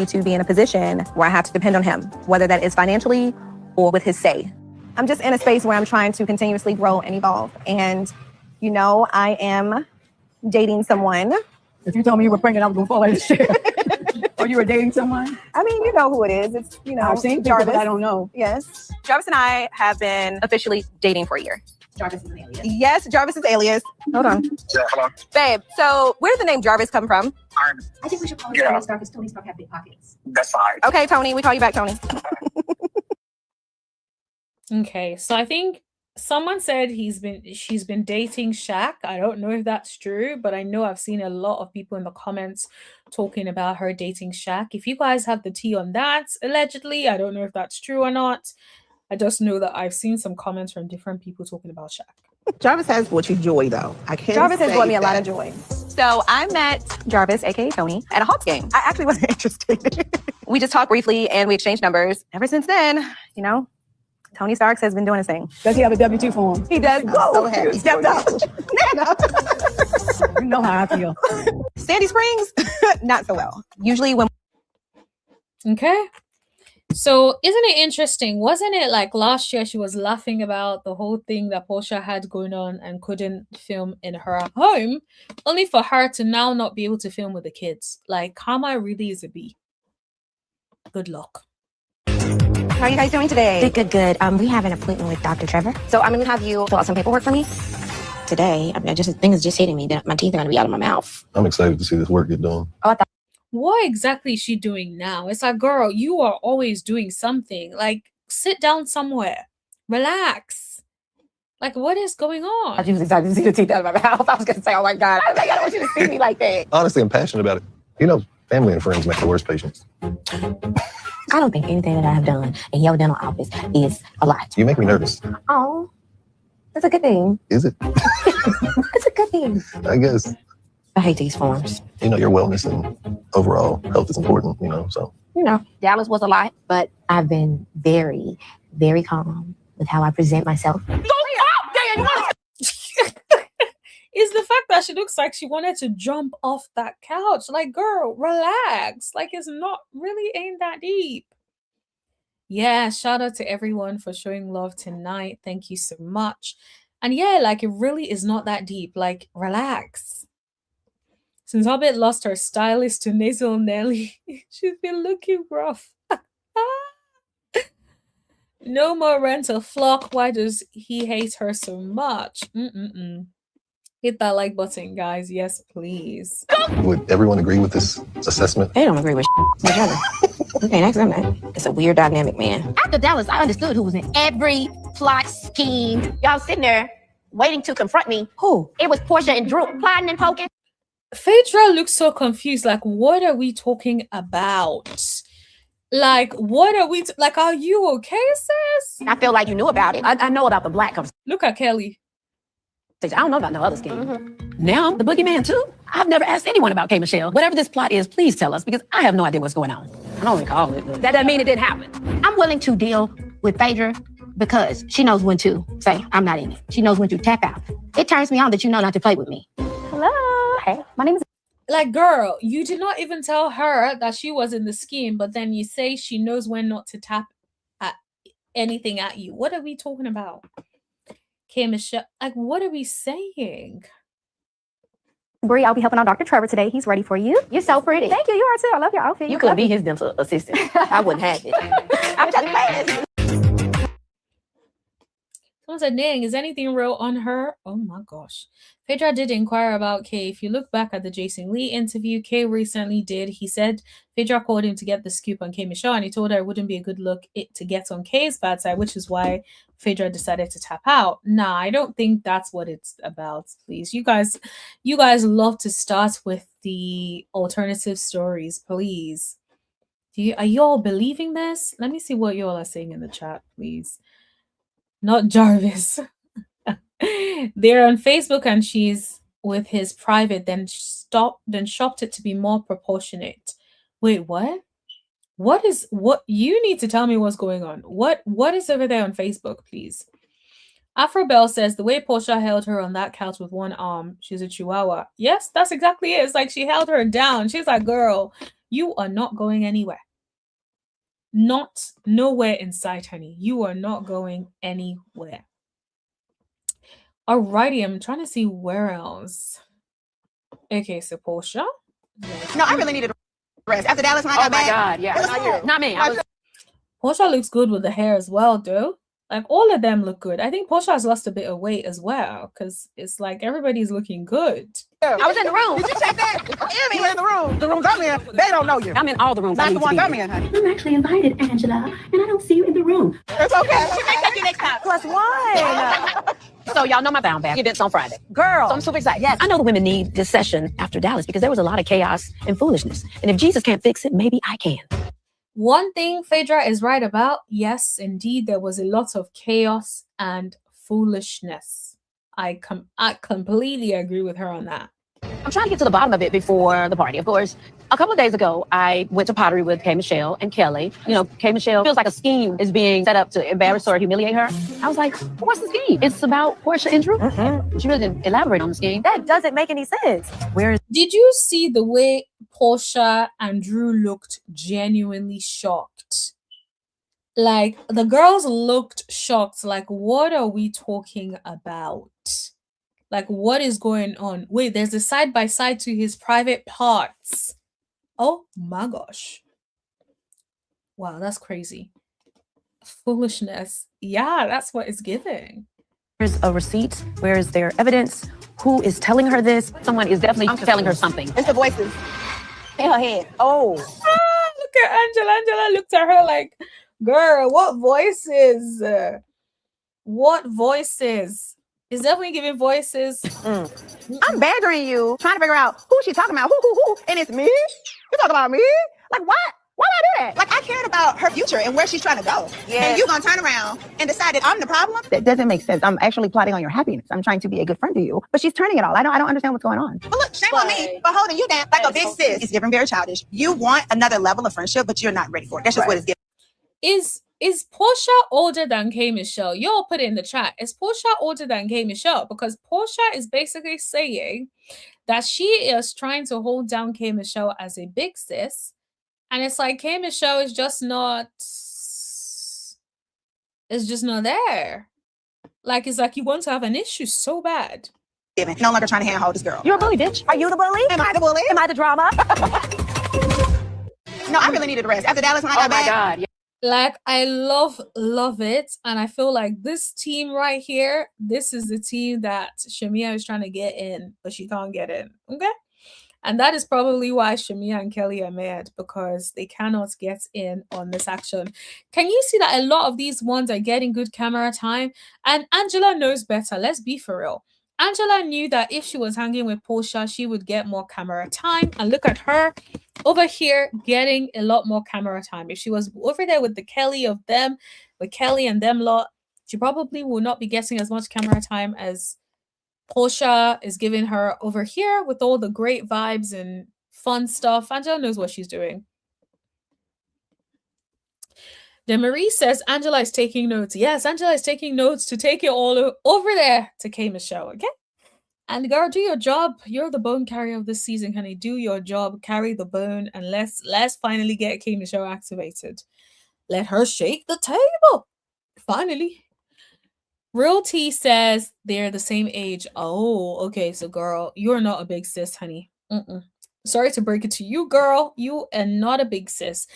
To be in a position where I have to depend on him, whether that is financially or with his say. I'm just in a space where I'm trying to continuously grow and evolve. And, you know, I am dating someone. If you told me you were pregnant, I was going to fall out of the chair. Or you were dating someone? I mean, you know who it is. It's, you know, I've seen Jarvis. people, but I don't know. Yes. Jarvis and I have been officially dating for a year. Jarvis is an alias. Yes, Jarvis is alias. Hold on. Yeah, hello. Babe, so where did the name Jarvis come from? I think we should call it Tony Stark because Tony Stark have big pockets. That's fine. Okay, Tony, we call you back, Tony. Okay, so I think someone said she's been dating Shaq. I don't know if that's true, but I know I've seen a lot of people in the comments talking about her dating Shaq. If you guys have the tea on that, allegedly, I don't know if that's true or not. I just know that I've seen some comments from different people talking about Shaq. Jarvis has brought you joy, though. I can't. Jarvis has brought me a lot of joy. So I met Jarvis, aka Tony, at a Hawks game. I actually wasn't interested. We just talked briefly and we exchanged numbers. Ever since then, you know, Tony Starks has been doing his thing. Does he have a W-2 form? He does. So happy. He stepped up. You know how I feel. Sandy Springs, not so well. Usually when Okay. So isn't it interesting? Wasn't it like last year she was laughing about the whole thing that Porsha had going on and couldn't film in her home, only for her to now not be able to film with the kids? Like, karma really is a B. Good luck. How are you guys doing today? Good. We have an appointment with Dr. Trevor So I'm gonna have you fill out some paperwork for me. today. I mean, the thing is just hitting me that my teeth are going to be out of my mouth. I'm excited to see this work get done. What exactly is she doing now? It's like, girl, you are always doing something. Like, sit down somewhere. Relax. Like, what is going on? I was excited to see the teeth out of my mouth. I was gonna say, oh my God, I don't want you to see me like that. Honestly, I'm passionate about it. You know, family and friends make the worst patients. I don't think anything that I have done in your dental office is a lot. You make me nervous. Oh, that's a good thing. Is it? That's a good thing. I guess. I hate these forms. You know, your wellness and overall health is important, you know, so. You know, Dallas was a lot, but I've been very, very calm with how I present myself. Is the fact that she looks like she wanted to jump off that couch. Like, girl, relax. Like, it's not really ain't that deep. Yeah, shout out to everyone for showing love tonight. Thank you so much. And yeah, like, it really is not that deep. Like, relax. Since Hobbit lost her stylist to Nasal Nelly, she's been looking rough. No more rental flock. Why does he hate her so much? Hit that like button, guys. Yes, please. Would everyone agree with this assessment? They don't agree with each other. Okay, next I'm that. It's a weird dynamic, man. After Dallas, I understood who was in every plot scheme. Y'all sitting there waiting to confront me. Who? It was Porsha and Drew plotting and poking. Phaedra looks so confused. Like, what are we talking about? Like, what are we like? Are you okay, sis? I feel like you knew about it. I know about the black conversation. Look at Kelly. I don't know about no other scheme. Now, the boogeyman too? I've never asked anyone about KMichelle. Whatever this plot is, please tell us, because I have no idea what's going on. I don't recall it. That doesn't mean it didn't happen. I'm willing to deal with Phaedra because she knows when to say, I'm not in it. She knows when to tap out. It turns me on that you know not to play with me. Hello. Hey, my name is. Like, girl, you did not even tell her that she was in the scheme, but then you say she knows when not to tap at anything at you. What are we talking about? KMichelle, like, what are we saying? Bree, I'll be helping out Dr. Trevor today. He's ready for you. You're so pretty. Thank you. You are too. I love your outfit. You could be his dental assistant. I wouldn't have it. I'm just playing. Someone said, Ning, is anything real on her? Oh my gosh. Phaedra did inquire about Kay. If you look back at the Jason Lee interview Kay recently did, he said Phaedra called him to get the scoop on KMichelle, and he told her it wouldn't be a good look to get on Kay's bad side, which is why Phaedra decided to tap out. Nah, I don't think that's what it's about, please. You guys love to start with the alternative stories, please. Are you all believing this? Let me see what you all are saying in the chat, please. Not Jarvis. They're on Facebook and she's with his private, then shopped it to be more proportionate. Wait, what? What you need to tell me what's going on. What is over there on Facebook, please? Afrobelle says the way Porsha held her on that couch with one arm, she's a chihuahua. Yes, that's exactly it. It's like she held her down. She's like, girl, you are not going anywhere. Not nowhere in sight, honey. You are not going anywhere. Alrighty, I'm trying to see where else. Okay, so Porsha. No, I really needed a rest. After Dallas, when I got back. Oh my God, yeah. Not me. Porsha looks good with the hair as well, though. Like, all of them look good. I think Porsha has lost a bit of weight as well, because it's like everybody's looking good. I was in the room. Did you check that? You were in the room. The rooms I'm in, they don't know you. I'm in all the rooms. That's the ones I'm in, honey. I'm actually invited, Angela, and I don't see you in the room. It's okay. She may take you next time. +1. So y'all know my bound bag events on Friday. Girl. So I'm super excited. Yes, I know the women need this session after Dallas because there was a lot of chaos and foolishness. And if Jesus can't fix it, maybe I can. One thing Phaedra is right about, yes, indeed, there was a lot of chaos and foolishness. I completely agree with her on that. I'm trying to get to the bottom of it before the party. Of course, a couple of days ago, I went to pottery with KMichelle and Kelly. You know, KMichelle feels like a scheme is being set up to embarrass or humiliate her. I was like, what's the scheme? It's about Porsha and Drew. She really didn't elaborate on the scheme. That doesn't make any sense. Did you see the way Porsha and Drew looked genuinely shocked? Like, the girls looked shocked. Like, what are we talking about? Like, what is going on? Wait, there's a side-by-side to his private parts. Oh my gosh. Wow, that's crazy. Foolishness. Yeah, that's what it's giving. Where's a receipt? Where is their evidence? Who is telling her this? Someone is definitely telling her something. It's the voices in her head. Oh. Look at Angela. Angela looked at her like, girl, what voices? What voices? It's definitely giving voices. I'm badgering you, trying to figure out who she's talking about. Who? And it's me? You talking about me? Like, what? Why would I do that? Like, I cared about her future and where she's trying to go. Yeah. And you gonna turn around and decide that I'm the problem? That doesn't make sense. I'm actually plotting on your happiness. I'm trying to be a good friend to you. But she's turning it all. I don't understand what's going on. But look, shame on me for holding you down like a big sis. It's different, very childish. You want another level of friendship, but you're not ready for it. That's just what it's giving. Is Porsha older than KMichelle? You all put it in the chat. Is Porsha older than KMichelle? Because Porsha is basically saying that she is trying to hold down KMichelle as a big sis. And it's like KMichelle is just not there. Like, it's like you want to have an issue so bad. No longer trying to handhold this girl. You're a bully, bitch. Are you the bully? Am I the bully? Am I the drama? No, I really needed a rest. After Dallas, when I got back. Oh my God. Yeah. Like, I love it. And I feel like this team right here, this is the team that Shamia is trying to get in, but she can't get in. Okay? And that is probably why Shamia and Kelly are mad, because they cannot get in on this action. Can you see that a lot of these ones are getting good camera time? And Angela knows better. Let's be for real. Angela knew that if she was hanging with Porsha, she would get more camera time. And look at her over here getting a lot more camera time. If she was over there with the Kelly of them, with Kelly and them lot, she probably will not be getting as much camera time as Porsha is giving her over here with all the great vibes and fun stuff. Angela knows what she's doing. Then Marie says Angela is taking notes. Yes, Angela is taking notes to take it all over there to KMichelle, okay? And girl, do your job. You're the bone carrier of this season, honey. Do your job, carry the bone, and let's finally get KMichelle activated. Let her shake the table. Finally. Real T says they're the same age. Oh, okay. So, girl, you're not a big sis, honey. Sorry to break it to you, girl. You are not a big sis.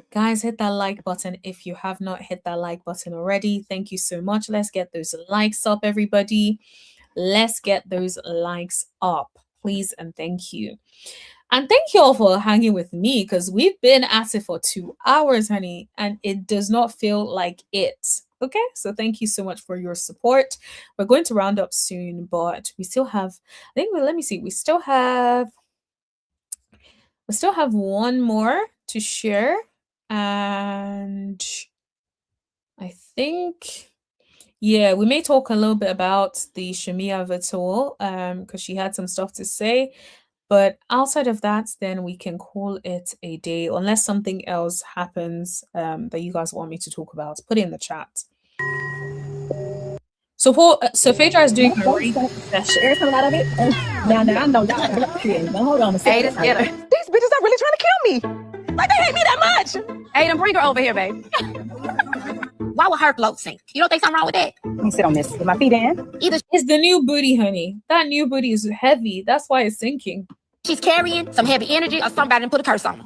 Guys, hit that like button if you have not hit that like button already. Thank you so much. Let's get those likes up, everybody. Let's get those likes up, please, and thank you. And thank you all for hanging with me, because we've been at it for 2 hours, honey, and it does not feel like it. Okay, so thank you so much for your support. We're going to round up soon, but we still have, I think, let me see, we still have one more to share, and I think, yeah, we may talk a little bit about the Shamia of it all, because she had some stuff to say. But outside of that, then we can call it a day, unless something else happens that you guys want me to talk about. Put it in the chat. So Phaedra is doing a read session. There's a lot of it. Now I know y'all appreciate it, but hold on a second. Aiden, get her. These bitches are really trying to kill me. Like, they hate me that much. Aiden, bring her over here, babe. Why would her float sink? You don't think something wrong with that? Let me sit on this with my feet in. Either It's the new booty, honey. That new booty is heavy. That's why it's sinking. she's carrying some heavy energy or somebody done put a curse on her.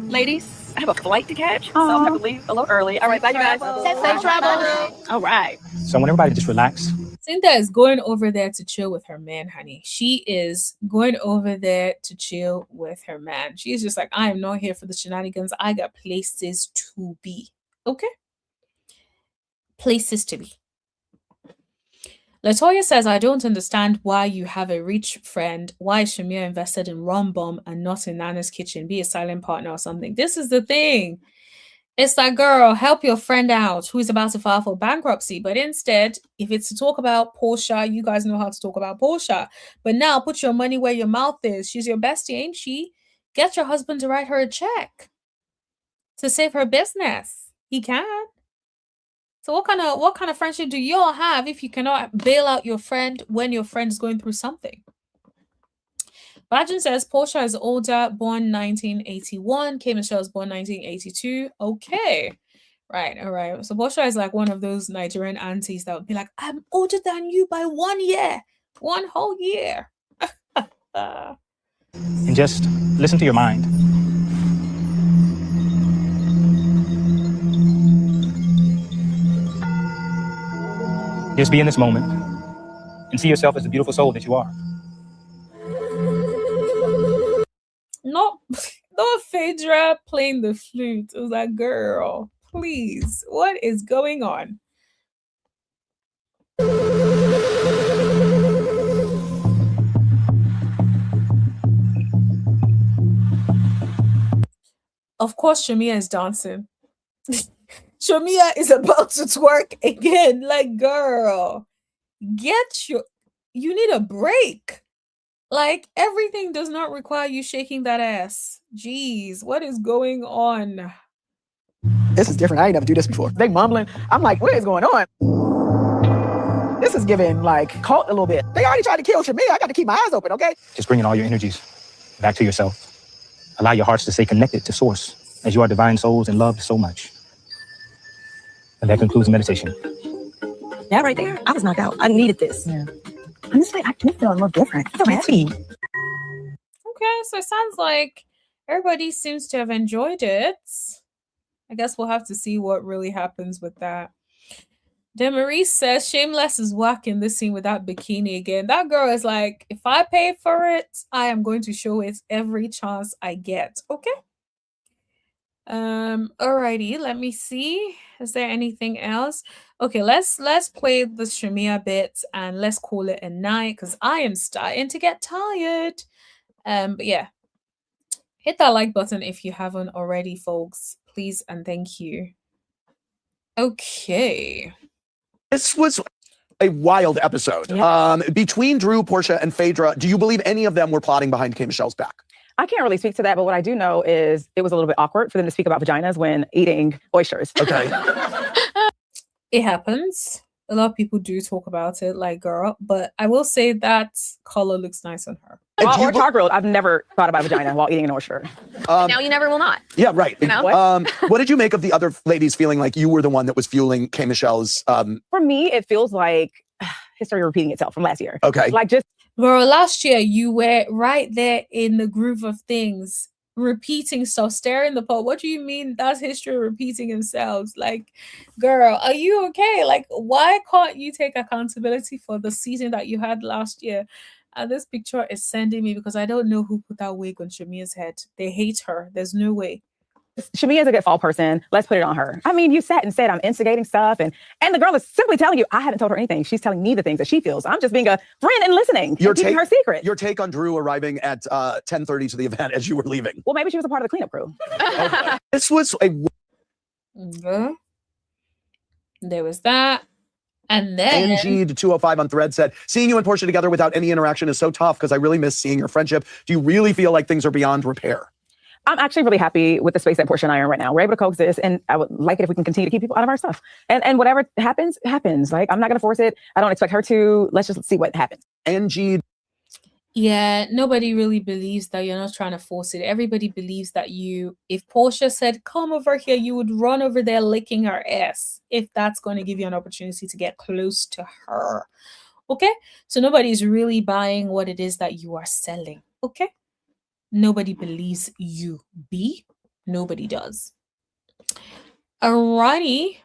Ladies, I have a flight to catch, so I'm gonna leave a little early. All right, bye, you guys. Safe travel. All right. So I want everybody to just relax. Cynthia is going over there to chill with her man, honey. She is going over there to chill with her man. She's just like, I am not here for the shenanigans. I got places to be. Okay? Places to be. Latoya says, I don't understand why you have a rich friend. Why is Shamir invested in Rum Bum and not in Nana's Kitchen? Be a silent partner or something. This is the thing. It's like, girl, help your friend out who is about to file for bankruptcy. But instead, if it's to talk about Porsha, you guys know how to talk about Porsha. But now put your money where your mouth is. She's your bestie, ain't she? Get your husband to write her a check to save her business. He can. So what kind of friendship do you all have if you cannot bail out your friend when your friend is going through something? Bajan says Porsha is older, born 1981. KMichelle is born 1982. Okay. Right. All right. So Porsha is like one of those Nigerian aunties that would be like, I'm older than you by 1 year. 1 whole year. And just listen to your mind. Just be in this moment and see yourself as the beautiful soul that you are. Not Phaedra playing the flute. It was like, girl, please, what is going on? Of course, Shamia is dancing. Shamia is about to twerk again. Like, girl, you need a break. Like, everything does not require you shaking that ass. Jeez, what is going on? This is different. I ain't never do this before. They mumbling. I'm like, what is going on? This is giving like cult a little bit. They already tried to kill Shamia. I got to keep my eyes open, okay? Just bringing all your energies back to yourself. Allow your hearts to stay connected to Source, as you are divine souls and loved so much. And that concludes the meditation. That right there, I was knocked out. I needed this. Yeah. Honestly, I do feel a little different. I'm happy. Okay, so it sounds like everybody seems to have enjoyed it. I guess we'll have to see what really happens with that. Demarie says Shameless is whack in this scene with that bikini again. That girl is like, if I pay for it, I am going to show it every chance I get. Okay. Alrighty, let me see. Is there anything else? Okay, let's play the Shamia bit and let's call it a night because I am starting to get tired. But yeah. Hit that like button if you haven't already, folks. Please and thank you. Okay. This was a wild episode. Between Drew, Porsha, and Phaedra, do you believe any of them were plotting behind KMichelle's back? I can't really speak to that, but what I do know is it was a little bit awkward for them to speak about vaginas when eating oysters. Okay. It happens. A lot of people do talk about it, like, girl, but I will say that color looks nice on her. Or char-grilled. I've never thought about vagina while eating an oyster. Now you never will not. Yeah, right. You know? What did you make of the other ladies feeling like you were the one that was fueling KMichelle's? For me, it feels like history repeating itself from last year. Okay. Like just Girl, last year you were right there in the groove of things, repeating stuff, staring the pot. What do you mean that's history repeating themselves? Like, girl, are you okay? Like, why can't you take accountability for the season that you had last year? And this picture is sending me because I don't know who put that wig on Shamia's head. They hate her. There's no way. Shamia is a good fall person. Let's put it on her. I mean, you sat and said I'm instigating stuff, and the girl is simply telling you I haven't told her anything. She's telling me the things that she feels. I'm just being a friend and listening. And keeping her secret. Your take on Drew arriving at 10:30 to the event as you were leaving. Well, maybe she was a part of the cleanup crew. Okay. This was a. There was that. And then NG205 on Thread said, seeing you and Porsha together without any interaction is so tough because I really miss seeing your friendship. Do you really feel like things are beyond repair? I'm actually really happy with the space that Porsha and I are in right now. We're able to coexist, and I would like it if we can continue to keep people out of our stuff. And whatever happens, happens. Like, I'm not going to force it. I don't expect her to. Let's just see what happens. NG. Yeah, nobody really believes that you're not trying to force it. Everybody believes that if Porsha said, come over here, you would run over there licking her ass if that's going to give you an opportunity to get close to her. Okay? So nobody's really buying what it is that you are selling. Okay? Nobody believes you, B. Nobody does. Alrighty.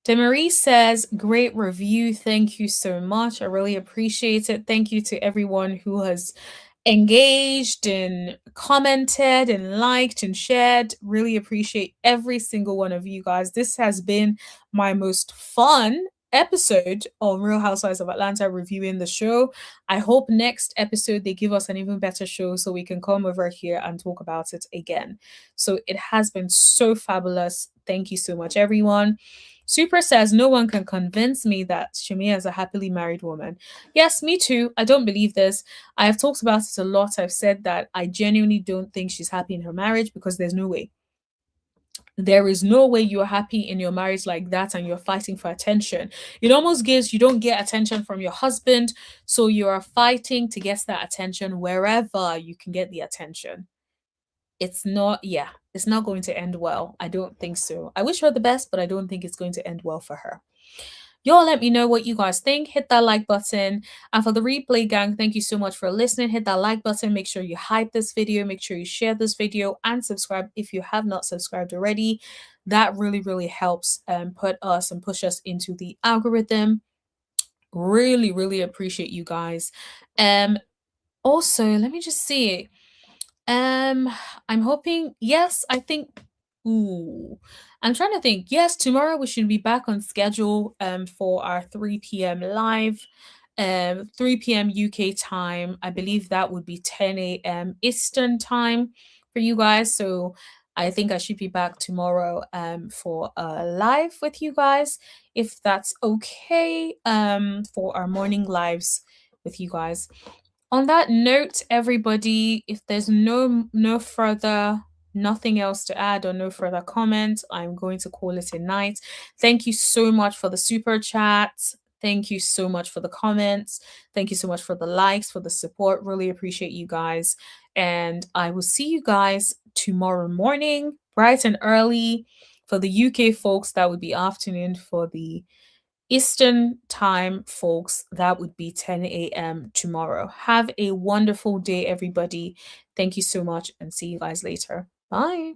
Demarie says, great review. Thank you so much. I really appreciate it. Thank you to everyone who has engaged and commented and liked and shared. Really appreciate every single one of you guys. This has been my most fun episode of Real Housewives of Atlanta reviewing the show. I hope next episode they give us an even better show so we can come over here and talk about it again. So it has been so fabulous. Thank you so much, everyone. Super says, no one can convince me that Shamia is a happily married woman. Yes, me too. I don't believe this. I have talked about it a lot. I've said that I genuinely don't think she's happy in her marriage because there's no way. There is no way you're happy in your marriage like that and you're fighting for attention. It almost gives you don't get attention from your husband, so you are fighting to get that attention wherever you can get the attention. It's not going to end well. I don't think so. I wish her the best, but I don't think it's going to end well for her. Y'all let me know what you guys think. Hit that like button. And for the replay gang, thank you so much for listening. Hit that like button. Make sure you hype this video. Make sure you share this video and subscribe if you have not subscribed already. That really, really helps put us and push us into the algorithm. Really, really appreciate you guys. Also, let me just see. I'm hoping, yes, I think, I'm trying to think. Yes, tomorrow we should be back on schedule for our 3 p.m. live, 3 p.m. UK time. I believe that would be 10 a.m. Eastern time for you guys. So I think I should be back tomorrow for a live with you guys, if that's okay, for our morning lives with you guys. On that note, everybody, if there's nothing else to add or no further comments, I'm going to call it a night. Thank you so much for the super chats. Thank you so much for the comments. Thank you so much for the likes, for the support. Really appreciate you guys. And I will see you guys tomorrow morning, bright and early. For the UK folks, that would be afternoon. For the Eastern time folks, that would be 10 a.m. tomorrow. Have a wonderful day, everybody. Thank you so much and see you guys later. Bye.